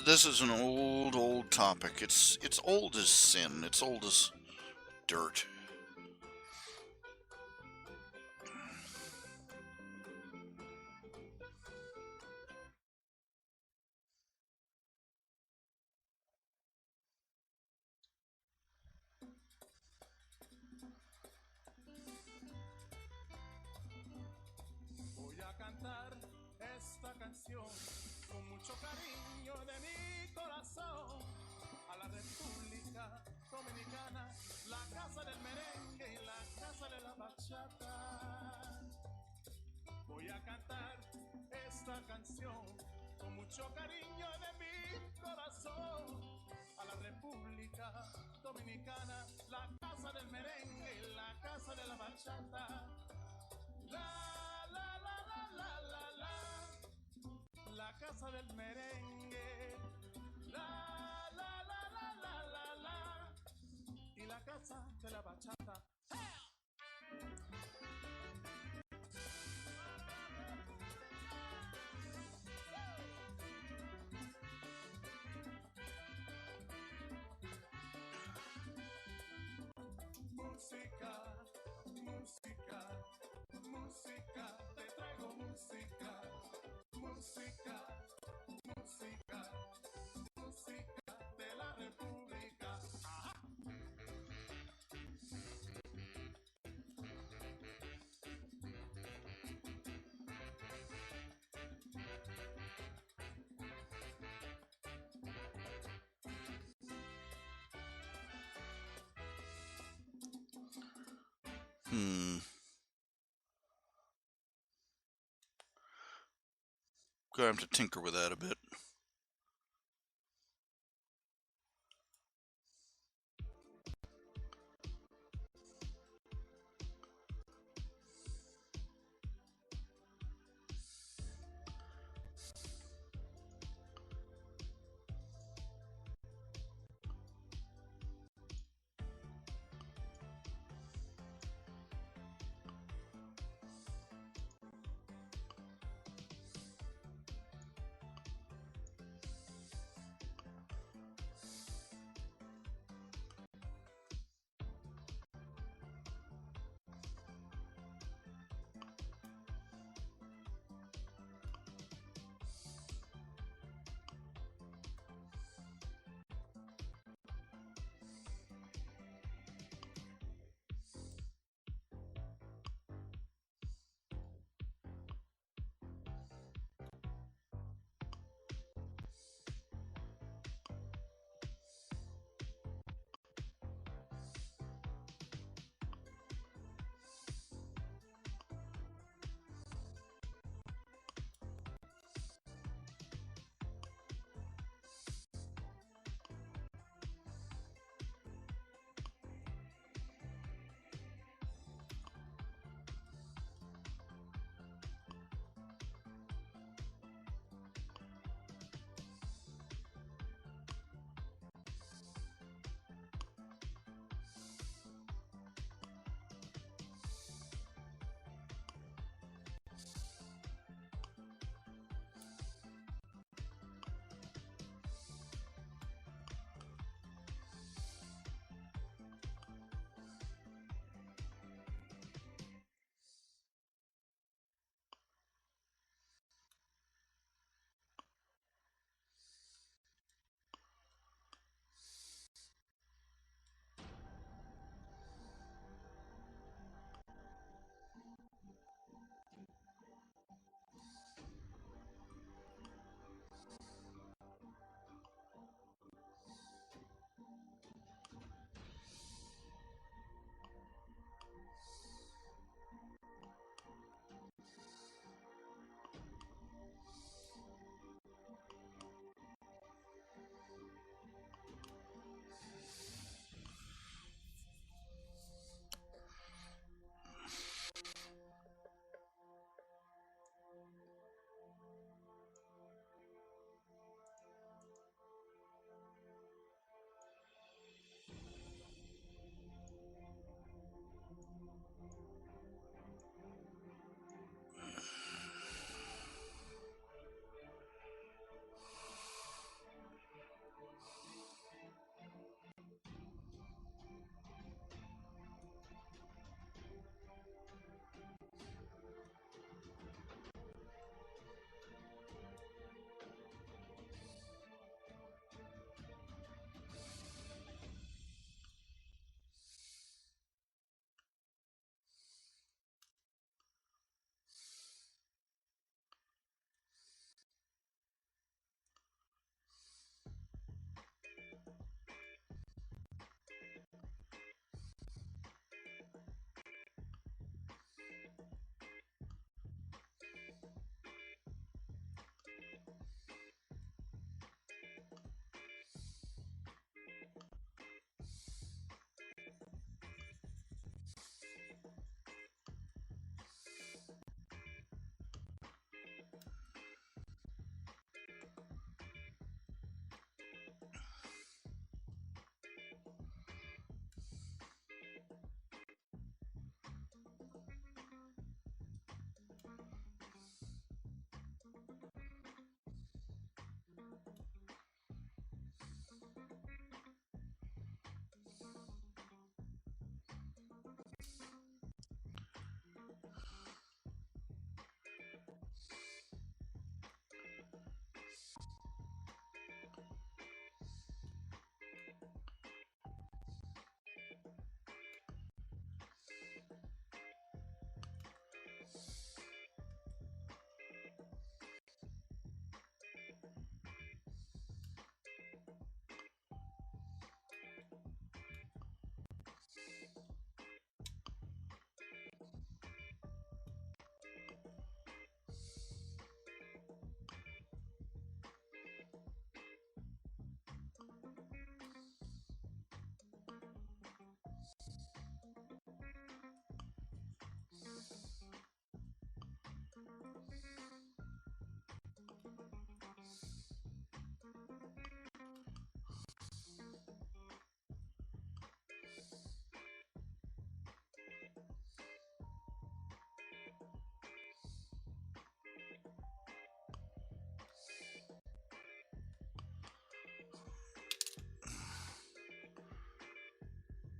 This is an old topic. It's old as sin. It's old as dirt. Voy a cantar esta canción con mucho cariño de mi corazón a la República Dominicana, la casa del merengue y la casa de la bachata. Voy a cantar esta canción con mucho cariño de mi corazón a la República Dominicana, la casa del merengue y la casa de la bachata. La casa del merengue, y la casa de la bachata. Música, música, música, te traigo música, música, música, música de la República. Ajá. Gonna have to tinker with that a bit.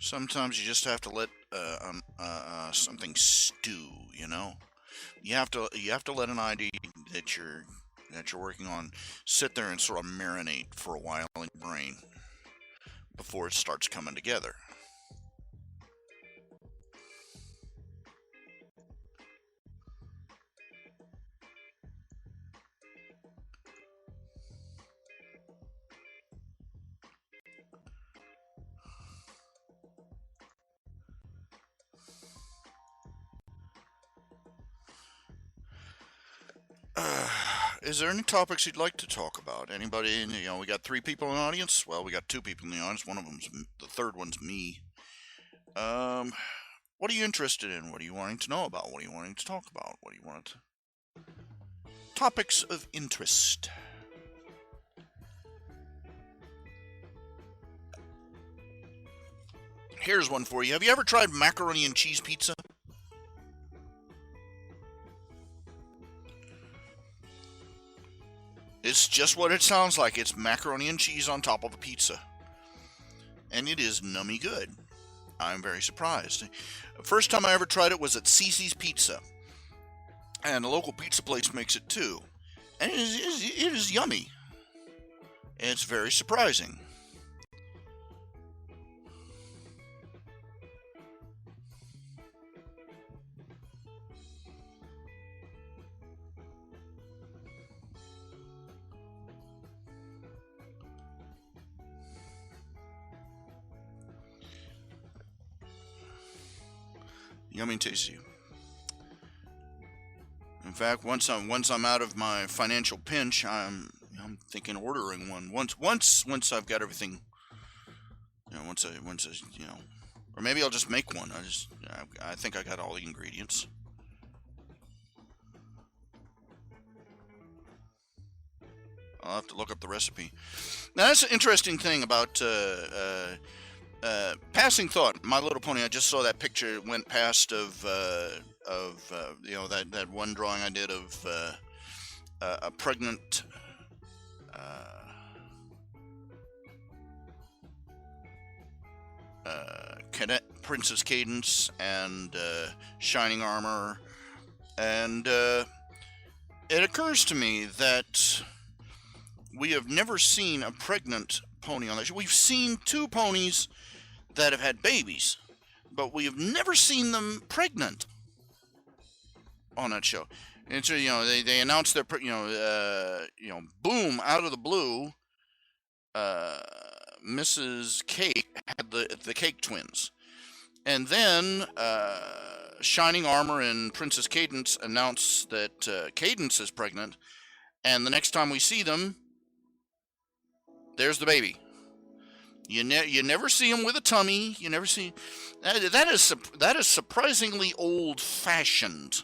Sometimes you just have to let something stew. You have to let an idea that you're working on sit there and sort of marinate for a while in your brain before it starts coming together. Is there any topics you'd like to talk about? Anybody? We got 3 people in the audience. Well, we got 2 people in the audience. One of them's the third one's me. What are you interested in? What are you wanting to know about? What are you wanting to talk about? What do you want? Topics of interest. Here's one for you. Have you ever tried macaroni and cheese pizza? It's just what it sounds like. It's macaroni and cheese on top of a pizza. And it is nummy good. I'm very surprised. First time I ever tried it was at Cece's Pizza. And the local pizza place makes it too. And it is yummy. And it's very surprising. Yummy and tasty. In fact, once I'm out of my financial pinch, I'm thinking ordering one. Once I've got everything, once I or maybe I'll just make one. I think I got all the ingredients. I'll have to look up the recipe. Now that's an interesting thing about passing thought. My Little Pony. I just saw that picture. It went past of that one drawing I did of a pregnant cadet Princess Cadence and Shining Armor, and it occurs to me that we have never seen a pregnant pony on that show. We've seen 2 ponies that have had babies, but we have never seen them pregnant on that show. And so they announced their boom, out of the blue, Mrs. Cake had the Cake twins, and then Shining Armor and Princess Cadence announced that Cadence is pregnant, and the next time we see them, there's the baby. You never see them with a tummy. You never see that is surprisingly old-fashioned,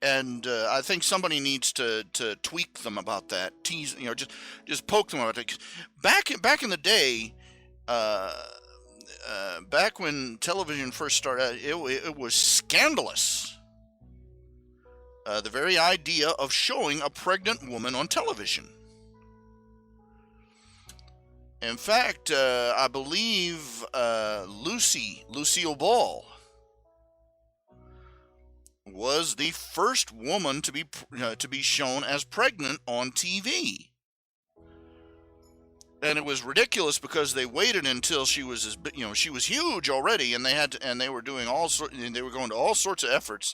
and I think somebody needs to tweak them about that. Tease, just poke them about it. Back in the day, back when television first started, it was scandalous. The very idea of showing a pregnant woman on television. In fact, I believe Lucille Ball was the first woman to be shown as pregnant on TV. And it was ridiculous because they waited until she was she was huge already, and they were doing they were going to all sorts of efforts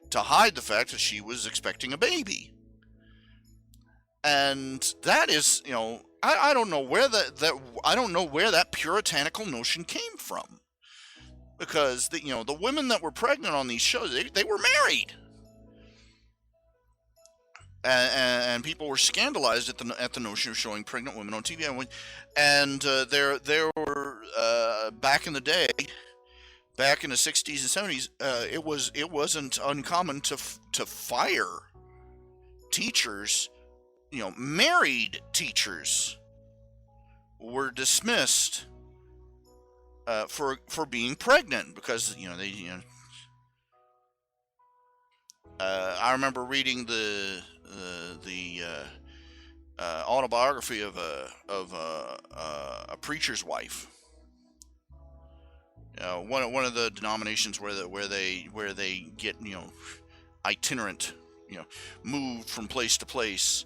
to hide the fact that she was expecting a baby. And that is, I don't know where that puritanical notion came from, because the women that were pregnant on these shows, they were married, and people were scandalized at the notion of showing pregnant women on TV. And there were back in the day, back in the 60s and 70s, it wasn't uncommon to fire teachers. Married teachers were dismissed for being pregnant because I remember reading the autobiography of a preacher's wife, One of the denominations where they get itinerant, moved from place to place.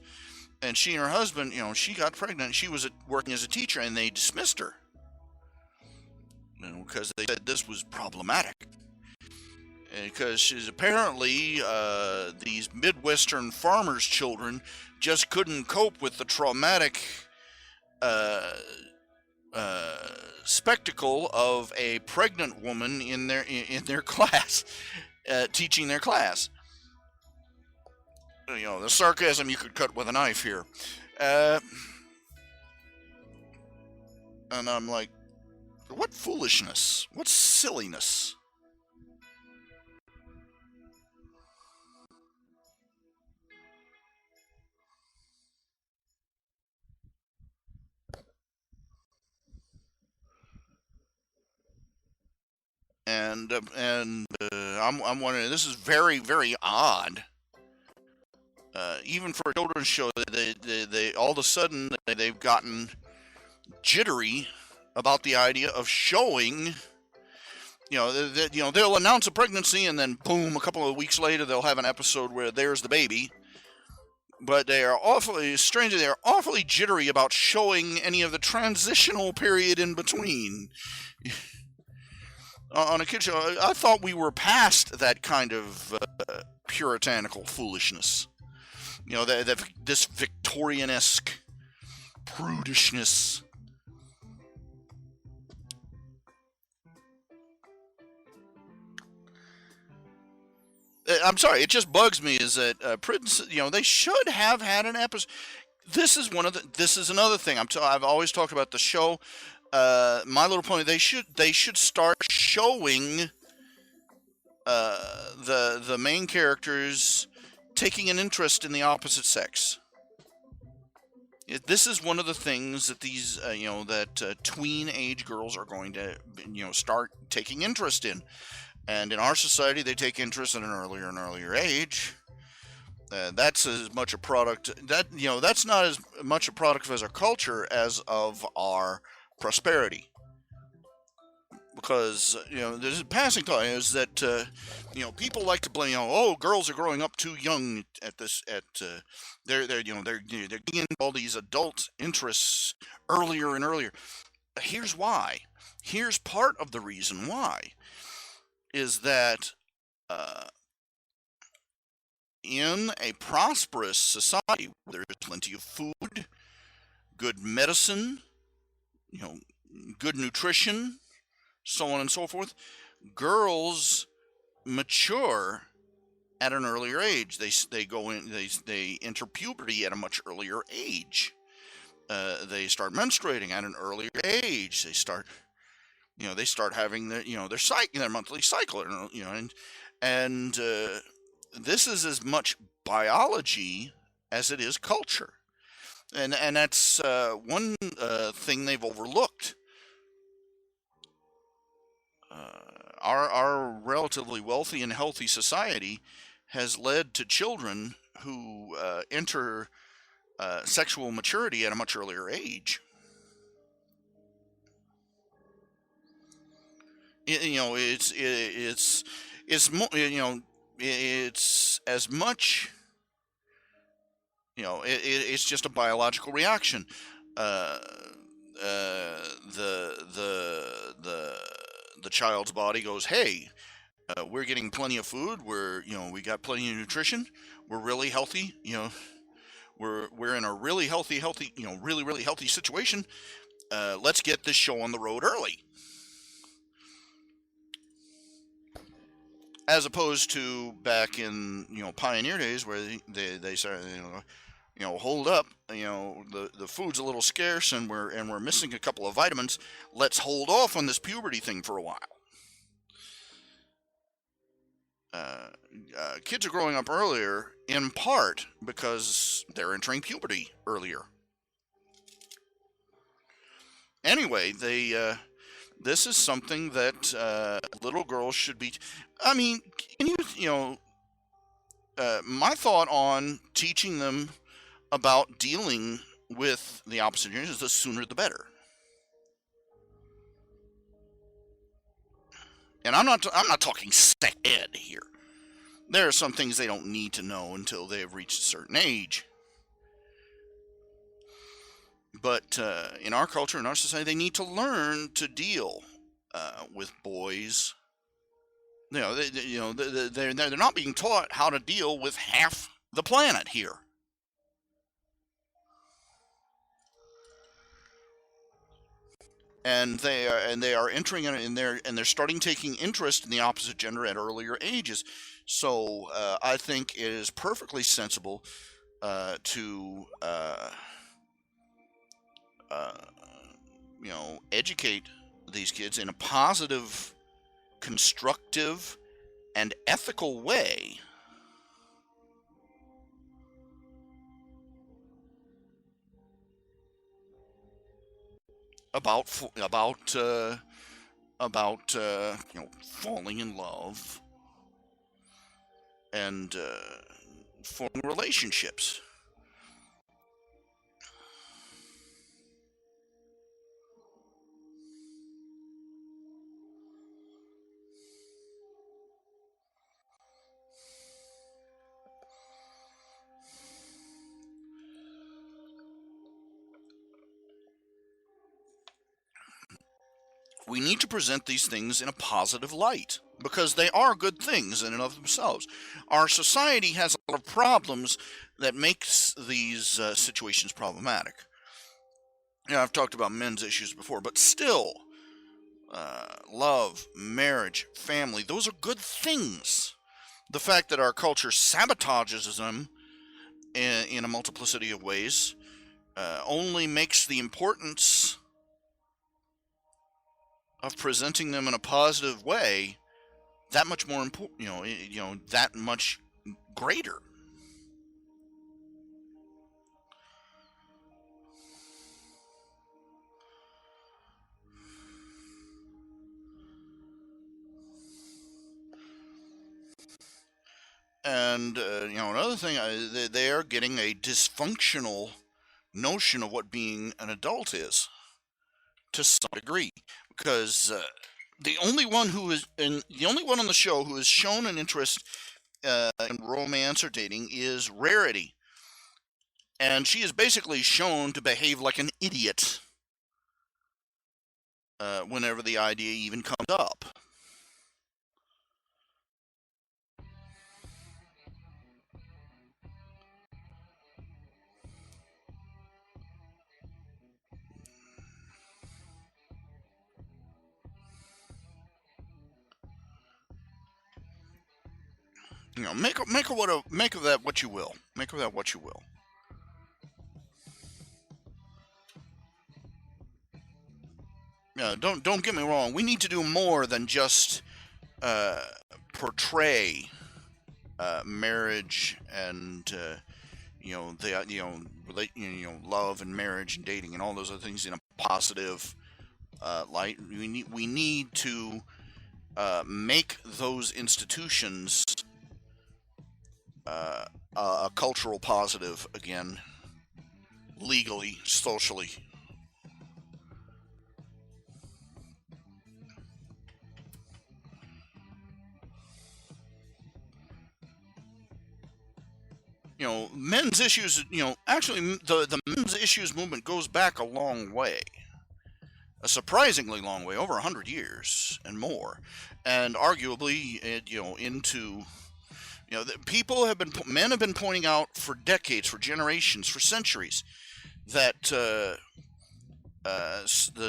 And she and her husband, she got pregnant. She was working as a teacher, and they dismissed her, because they said this was problematic. Because she's apparently these Midwestern farmers' children just couldn't cope with the traumatic spectacle of a pregnant woman in their class, teaching their class. The sarcasm you could cut with a knife here. And I'm like, what foolishness? What silliness? And I'm wondering, this is very, very odd. Even for a children's show, they all of a sudden they've gotten jittery about the idea of showing. They'll announce a pregnancy, and then boom, a couple of weeks later they'll have an episode where there's the baby. But they are awfully jittery about showing any of the transitional period in between. On a kid show, I thought we were past that kind of puritanical foolishness. This Victorian-esque prudishness. I'm sorry, it just bugs me is that Prince, they should have had an episode. This is another thing. I've always talked about the show. My Little Pony. They should start showing the main characters taking an interest in the opposite sex. This is one of the things that these tween age girls are going to start taking interest in, and in our society they take interest at an earlier and earlier age. That's as much a product that's not as much a product of our culture as of our prosperity. Because there's a passing thought is that people like to blame girls are growing up too young they're getting into all these adult interests earlier and earlier. Here's why. Here's part of the reason why is that in a prosperous society where there's plenty of food, good medicine, good nutrition, so on and so forth, girls mature at an earlier age. They enter puberty at a much earlier age. They start menstruating at an earlier age. They start having their monthly cycle, and this is as much biology as it is culture, and that's one thing they've overlooked. Our relatively wealthy and healthy society has led to children who enter sexual maturity at a much earlier age. It's as much. It's just a biological reaction. The child's body goes, hey, we're getting plenty of food. We got plenty of nutrition. We're really healthy. We're in a really healthy, really, really healthy situation. Let's get this show on the road early. As opposed to back in, pioneer days where they started, hold up, the food's a little scarce and we're missing a couple of vitamins. Let's hold off on this puberty thing for a while. Kids are growing up earlier in part because they're entering puberty earlier. Anyway, this is something that little girls should be. I mean, can you my thought on teaching them about dealing with the opposite gender is the sooner the better. And I'm not talking sex ed here. There are some things they don't need to know until they have reached a certain age. But in our culture, in our society, they need to learn to deal with boys. They're not being taught how to deal with half the planet here. And they are entering in there, and they're starting taking interest in the opposite gender at earlier ages. So I think it is perfectly sensible to educate these kids in a positive, constructive, and ethical way about falling in love and forming relationships. We need to present these things in a positive light because they are good things in and of themselves. Our society has a lot of problems that makes these situations problematic. I've talked about men's issues before, but still, love, marriage, family, those are good things. The fact that our culture sabotages them in a multiplicity of ways only makes the importance of presenting them in a positive way that much more important, that much greater. And another thing, they are getting a dysfunctional notion of what being an adult is, to some degree, because the only one on the show who has shown an interest in romance or dating is Rarity, and she is basically shown to behave like an idiot whenever the idea even comes up. Make of that what you will. Make of that what you will. Don't get me wrong. We need to do more than just portray marriage and love and marriage and dating and all those other things in a positive light. We need to make those institutions a cultural positive again, legally, socially. Men's issues, actually, the men's issues movement goes back a long way. A surprisingly long way, over 100 years and more. And arguably, into, men have been pointing out for decades, for generations, for centuries, that the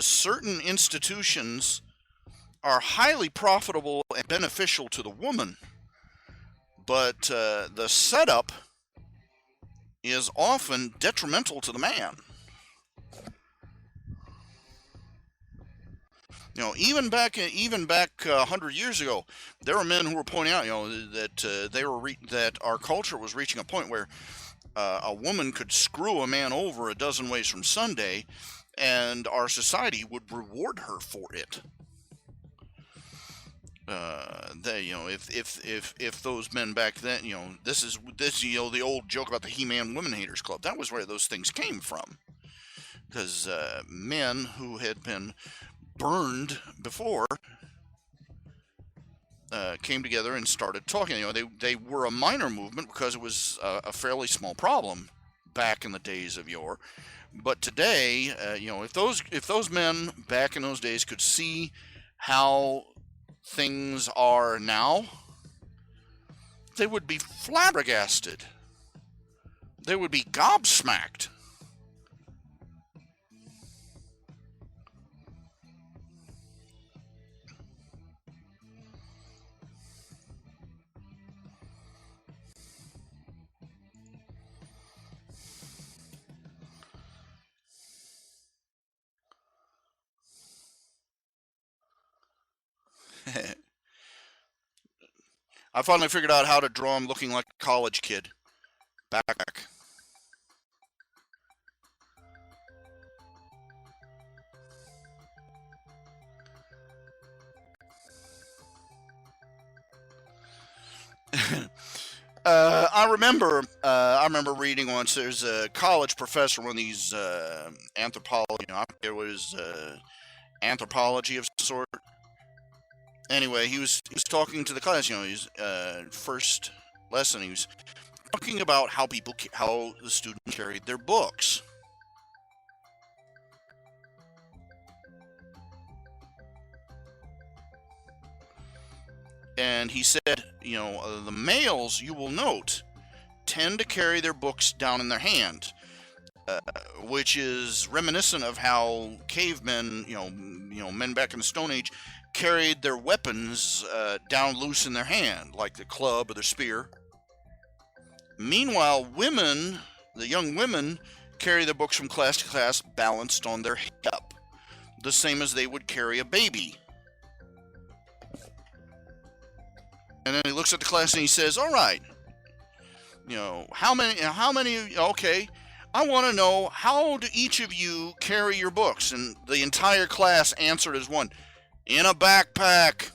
certain institutions are highly profitable and beneficial to the woman, but the setup is often detrimental to the man. Even back 100 years ago, there were men who were pointing out, that that our culture was reaching a point where a woman could screw a man over a dozen ways from Sunday, and our society would reward her for it. If those men back then, this is the old joke about the He-Man Women Haters Club. That was where those things came from, because men who had been burned before came together and started talking. They were a minor movement because it was a fairly small problem back in the days of yore. But today, if those men back in those days could see how things are now, they would be flabbergasted. They would be gobsmacked. I finally figured out how to draw him looking like a college kid. Back. I remember reading once. There's a college professor, one of these anthropology. I forget what his anthropology of sort. Anyway, he was talking to the class. His first lesson. He was talking about how the students carried their books. And he said, the males, you will note, tend to carry their books down in their hand, which is reminiscent of how cavemen, men back in the Stone Age, carried their weapons down loose in their hand, like the club or the spear. Meanwhile, the young women, carry their books from class to class balanced on their hip, the same as they would carry a baby. And then he looks at the class and he says, "All right, how many? Okay, I want to know, how do each of you carry your books?" And the entire class answered as one, "In a backpack."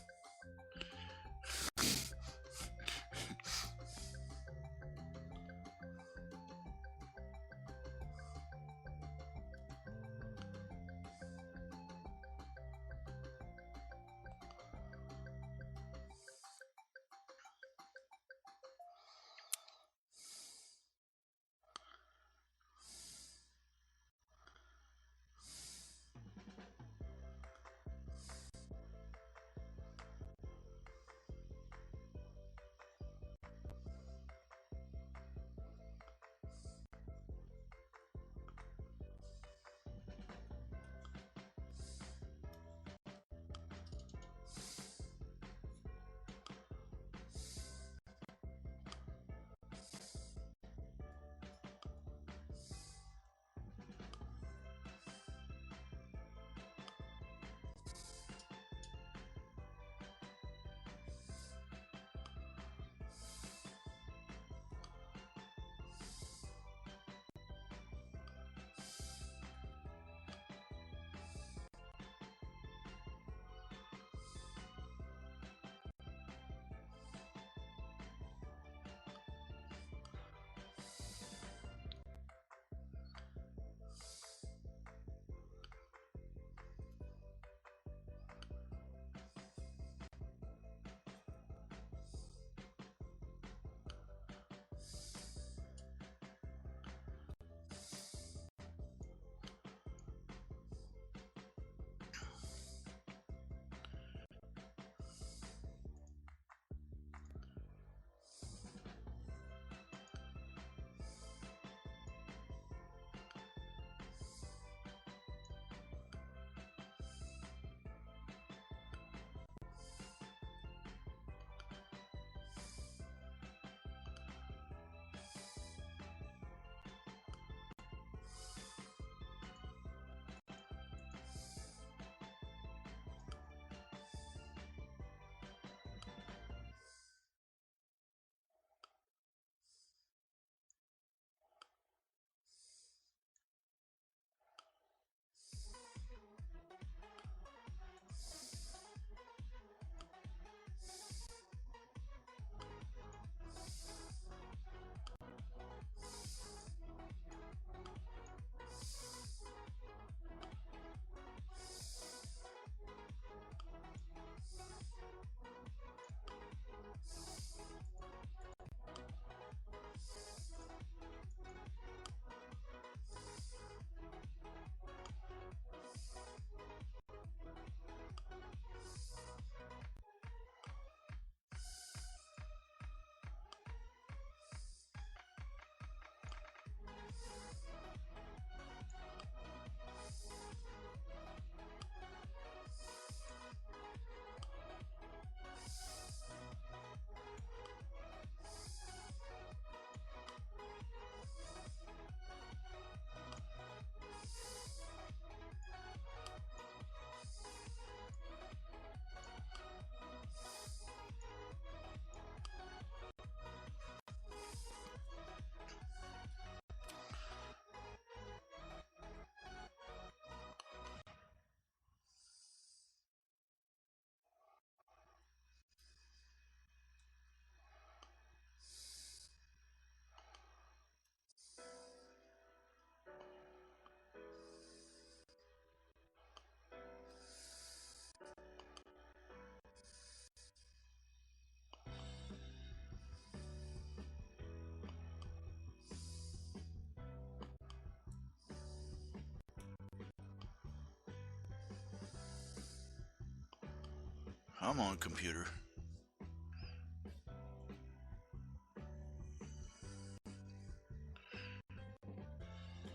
I'm on computer.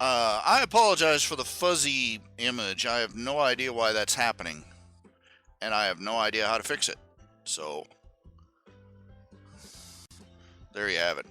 I apologize for the fuzzy image. I have no idea why that's happening, and I have no idea how to fix it. So, there you have it.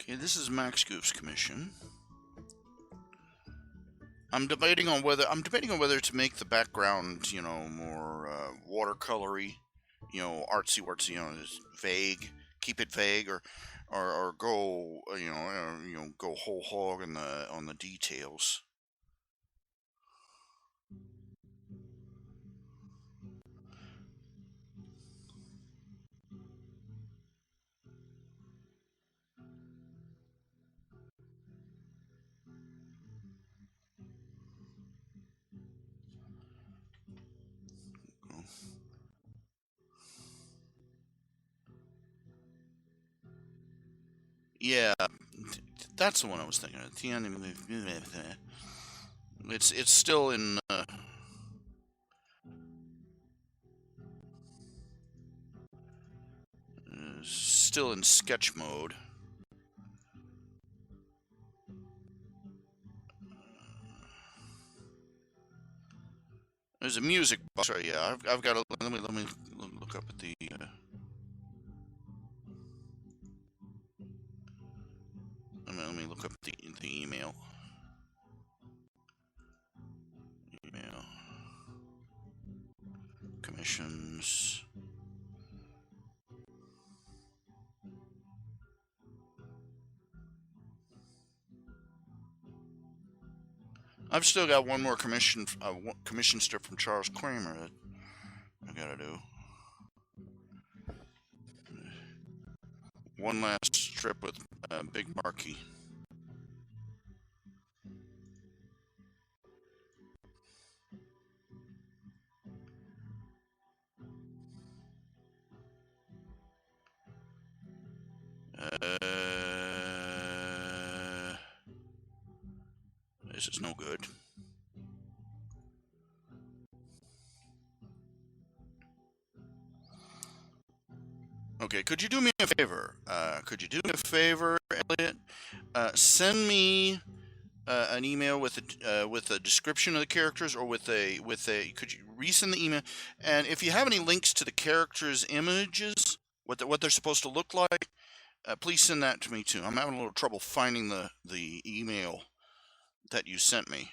Okay, this is Max Goof's commission. I'm debating on whether to make the background, more watercolory, artsy wartsy, just vague. Keep it vague, or go, go whole hog on the details. Yeah, that's the one I was thinking of. It's still in sketch mode. There's a music box right. Yeah, I've got to let me look up at the. Let me look up the email. Email commissions. I've still got one more commission strip from Charles Kramer that I gotta do. One last strip with Big Marky. This is no good. Okay, could you do me a favor? Elliot? Send me an email with a description of the characters, or with a. Could you resend the email? And if you have any links to the characters' images, what they're supposed to look like, please send that to me too. I'm having a little trouble finding the email that you sent me.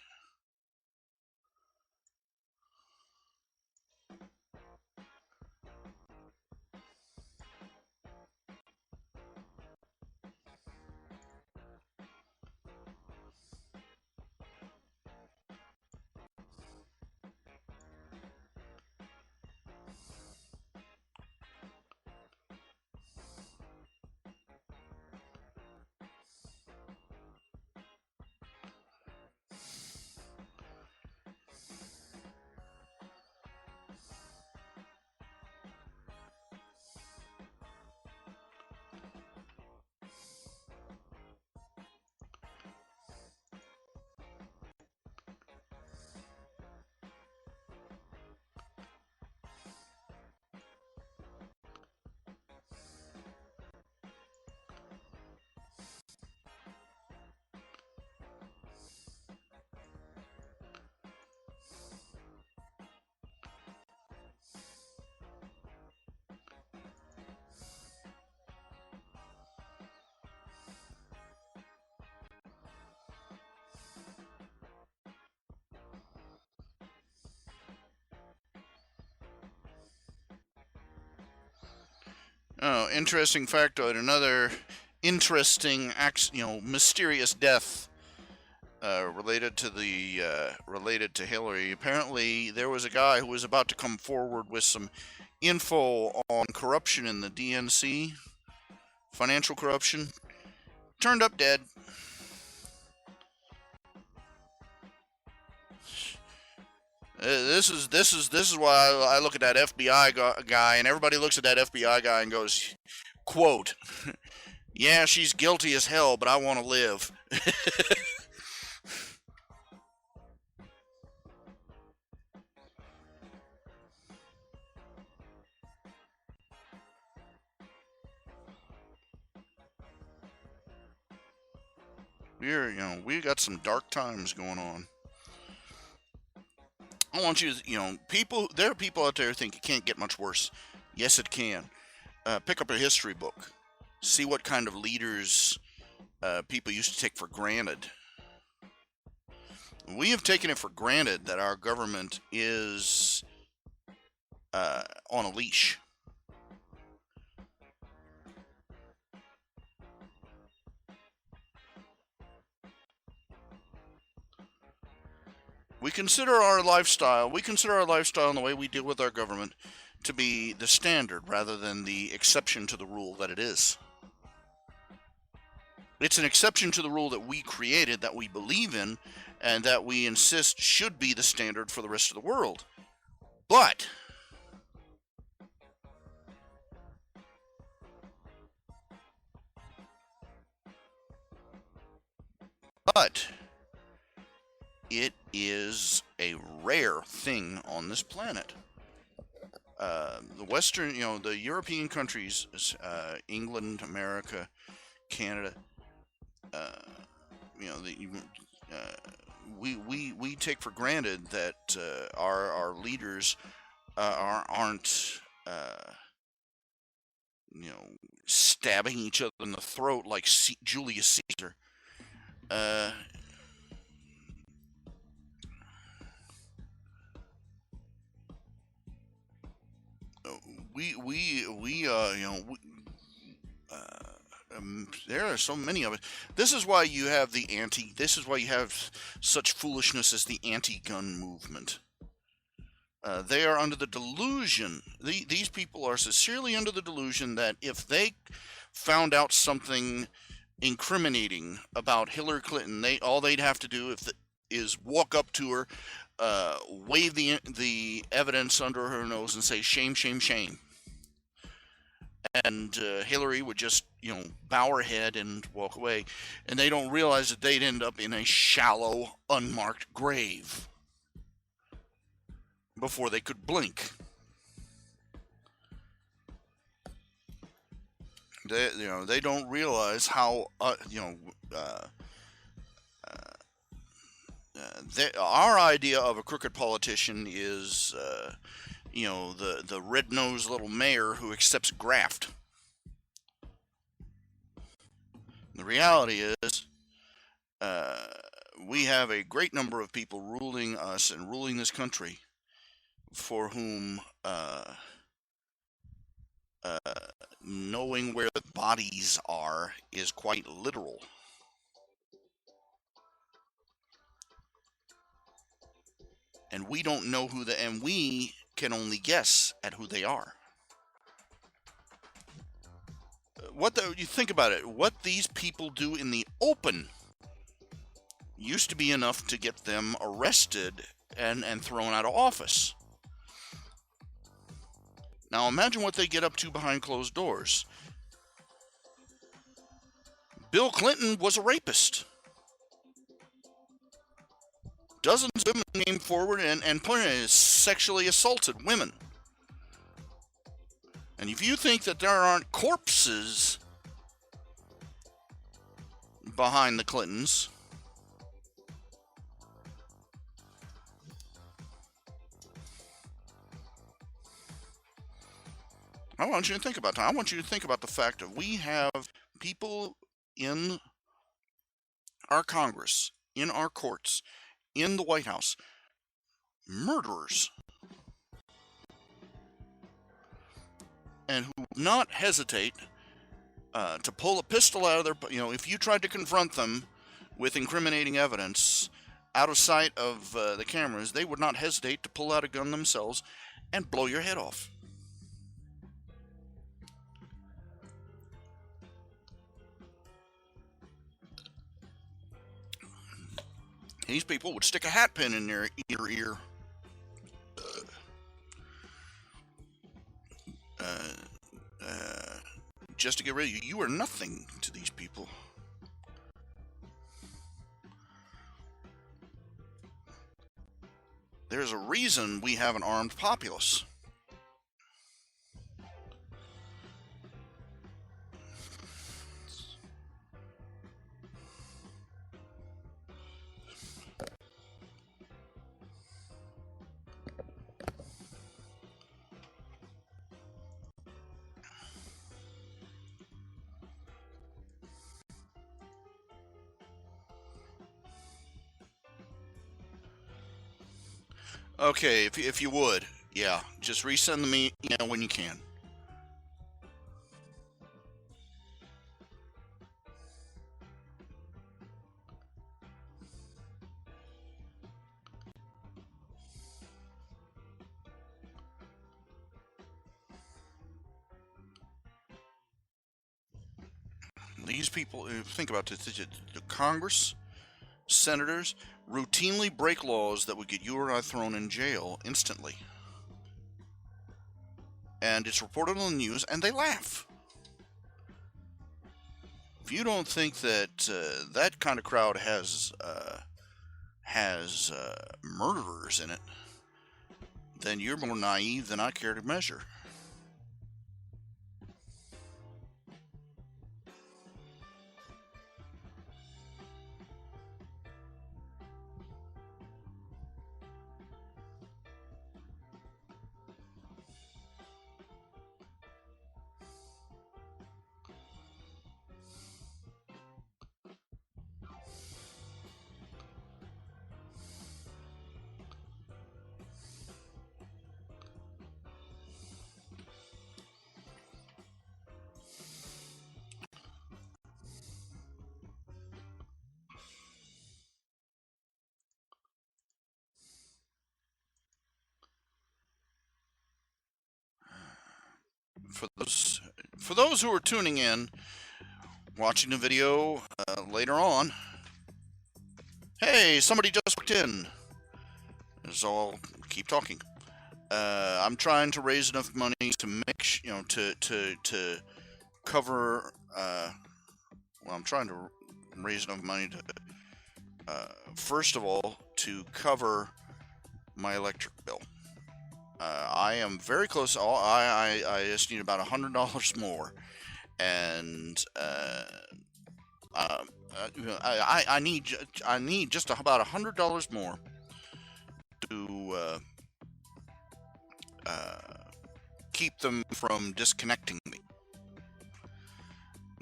Oh, interesting factoid. Another interesting, mysterious death related to Hillary. Apparently, there was a guy who was about to come forward with some info on corruption in the DNC, financial corruption. Turned up dead. This is why I look at that FBI guy, and everybody looks at that FBI guy and goes, quote, "Yeah, she's guilty as hell, but I want to live." We got some dark times going on. I want you to, there are people out there who think it can't get much worse. Yes, it can. Pick up a history book. See what kind of leaders people used to take for granted. We have taken it for granted that our government is on a leash. We consider our lifestyle and the way we deal with our government to be the standard rather than the exception to the rule that it is. It's an exception to the rule that we created, that we believe in, and that we insist should be the standard for the rest of the world. But it is a rare thing on this planet. The Western, the European countries, England, America, Canada, we take for granted that our leaders aren't stabbing each other in the throat like Julius Caesar. There are so many of it. This is why you have this is why you have such foolishness as the anti-gun movement. They are under the delusion, these people are sincerely under the delusion that if they found out something incriminating about Hillary Clinton, all they'd have to do is walk up to her, wave the evidence under her nose and say, shame, shame, shame. And Hillary would just, bow her head and walk away. And they don't realize that they'd end up in a shallow, unmarked grave before they could blink. They don't realize how, our idea of a crooked politician is, the red-nosed little mayor who accepts graft. The reality is, we have a great number of people ruling us and ruling this country for whom knowing where the bodies are is quite literal. And we don't know and we can only guess at who they are. You think about it, what these people do in the open used to be enough to get them arrested and thrown out of office. Now imagine what they get up to behind closed doors. Bill Clinton was a rapist. Dozens of women came forward and sexually assaulted women. And if you think that there aren't corpses behind the Clintons, I want you to think about that. I want you to think about the fact that we have people in our Congress, in our courts, in the White House, murderers, and who will not hesitate to pull a pistol out of their, if you tried to confront them with incriminating evidence out of sight of the cameras, they would not hesitate to pull out a gun themselves and blow your head off. These people would stick a hat pin in their ear. Just to get rid of you. You are nothing to these people. There's a reason we have an armed populace. Okay, if you would, yeah, just resend me, when you can. These people, think about this: the Congress, senators routinely break laws that would get you or I thrown in jail instantly, and it's reported on the news, and they laugh. If you don't think that that kind of crowd has murderers in it, then you're more naive than I care to measure. For those who are tuning in, watching the video later on, hey, somebody just walked in. So I'll keep talking. I'm trying to raise enough money to make to cover. Well, I'm trying to raise enough money to first of all to cover my electric bill. I am very close. I just need about $100 more, and I need just about $100 more to keep them from disconnecting me.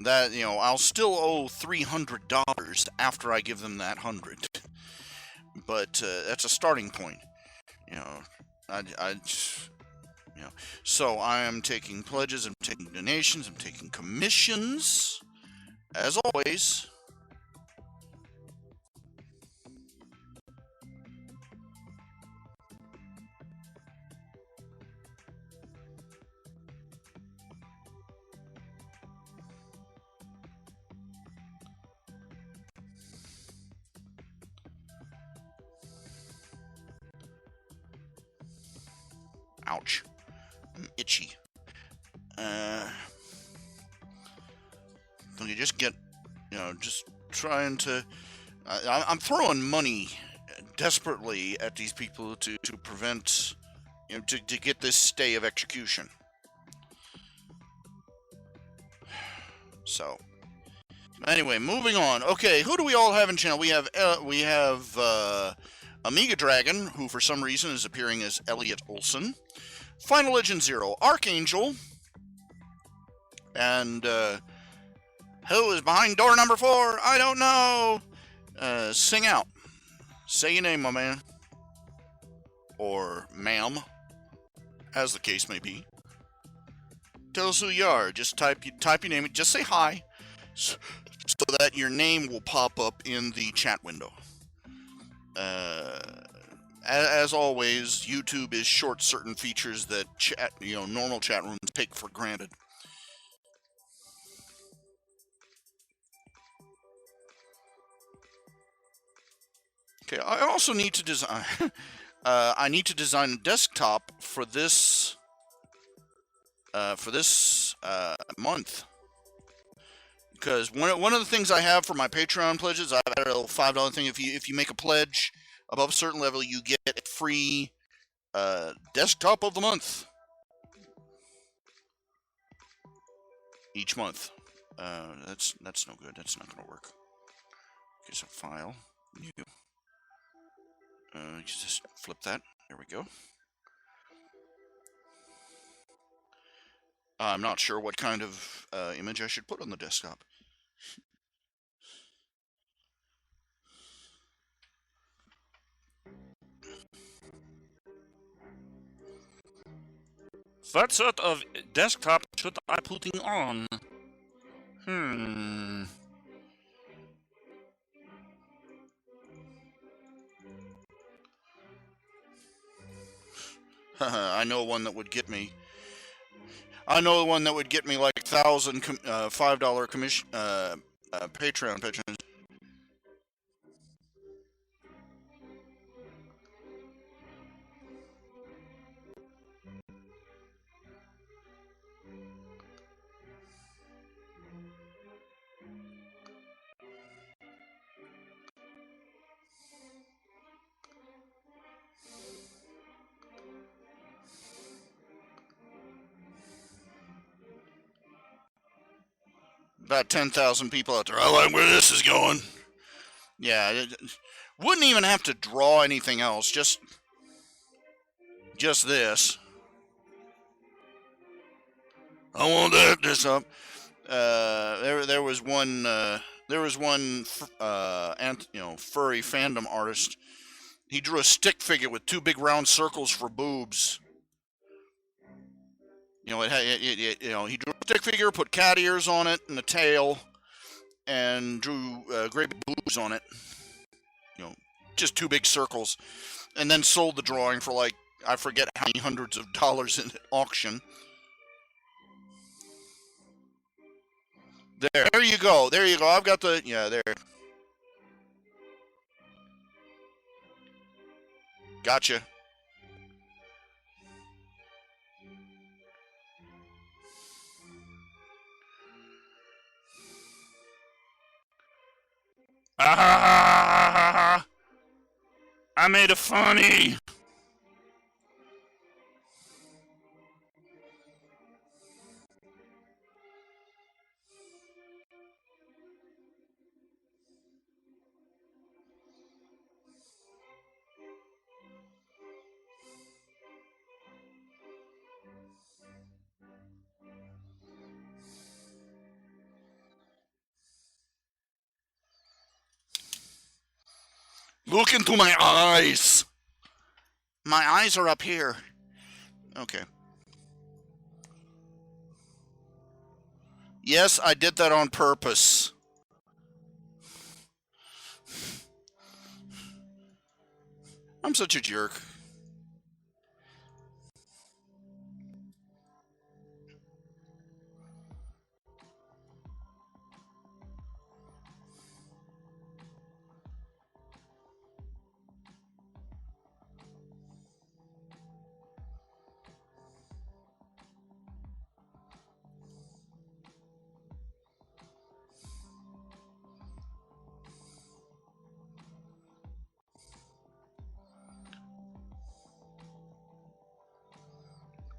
That I'll still owe $300 after I give them that 100, but that's a starting point. I so I am taking pledges, I'm taking donations, I'm taking commissions, as always. Ouch. I'm itchy. You just get, just trying to. I'm throwing money desperately at these people to prevent, to get this stay of execution. So, anyway, moving on. Okay, who do we all have in channel? We have Amiga Dragon, who for some reason is appearing as Elliot Olsen. Final Legend Zero, Archangel, and who is behind door number 4? I don't know. Sing out. Say your name, my man. Or ma'am, as the case may be. Tell us who you are. Just type your name. Just say hi, so that your name will pop up in the chat window. As always, YouTube is short certain features that normal chat rooms take for granted. Okay, I also need to design. I need to design a desktop for this month, because one of the things I have for my Patreon pledges, I've had a little $5 thing. If you make a pledge above a certain level, you get a free desktop of the month each month. That's no good. That's not going to work. Okay, so file, new. Just flip that. There we go. I'm not sure what kind of image I should put on the desktop. What sort of desktop should I putting on? I know one that would get me. I know one that would get me like $1,000 $5 commission Patreon patrons. About 10,000 people out there. I like where this is going. Yeah, wouldn't even have to draw anything else. Just this. I want this up. There was one furry fandom artist. He drew a stick figure with two big round circles for boobs. He drew a stick figure, put cat ears on it and a tail, and drew great big boobs on it. Just two big circles, and then sold the drawing for like I forget how many hundreds of dollars in auction. There you go. I've got the there. Gotcha. I made it funny. Look into my eyes. My eyes are up here. Okay. Yes, I did that on purpose. I'm such a jerk.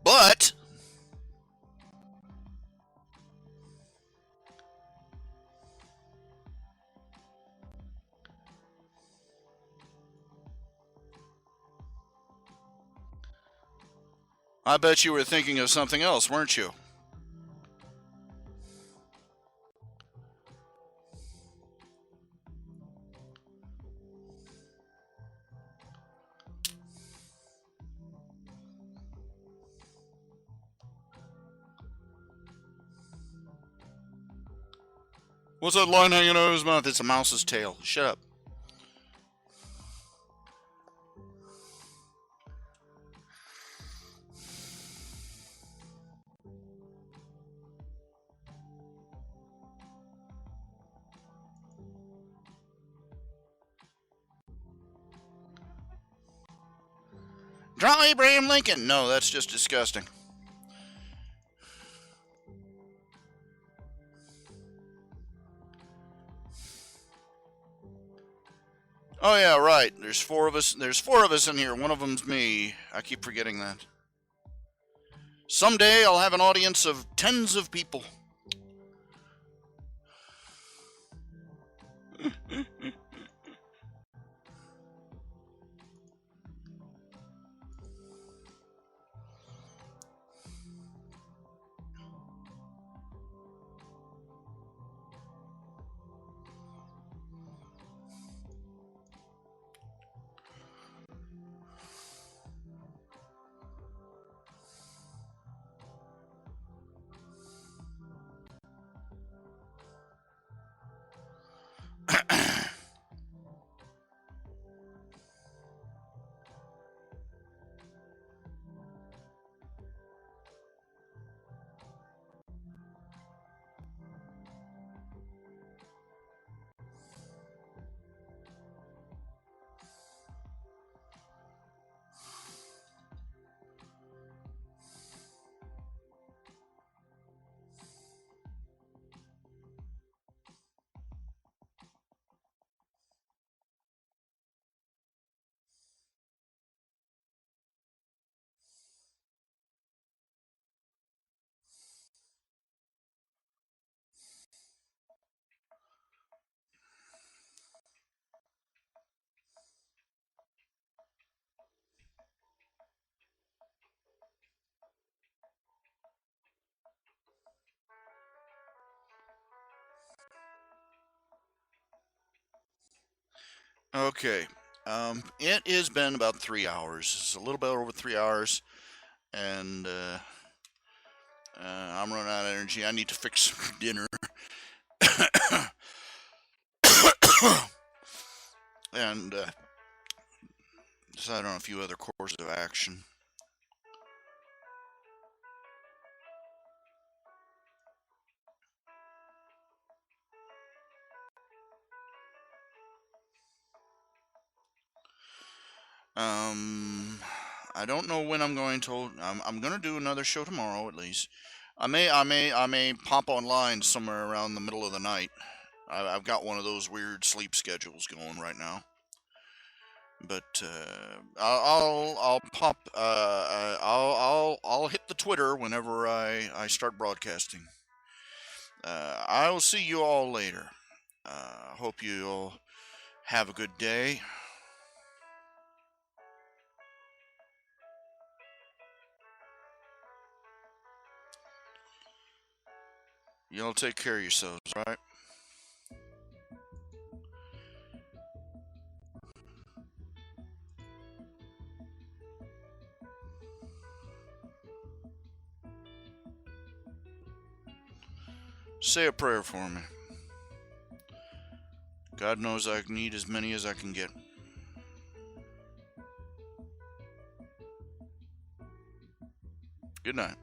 But I bet you were thinking of something else, weren't you? What's that line hanging out of his mouth? It's a mouse's tail. Shut up. Draw Abraham Lincoln. No, that's just disgusting. Oh yeah, right. There's four of us. There's four of us in here. One of them's me. I keep forgetting that. Someday I'll have an audience of tens of people. Okay. It has been about 3 hours. It's a little bit over 3 hours, and I'm running out of energy. I need to fix dinner and decide on a few other courses of action. I don't know when I'm going to. I'm going to do another show tomorrow at least. I may pop online somewhere around the middle of the night. I've got one of those weird sleep schedules going right now. But I'll pop. I'll hit the Twitter whenever I start broadcasting. I will see you all later. Hope you all have a good day. Y'all take care of yourselves, right? Say a prayer for me. God knows I need as many as I can get. Good night.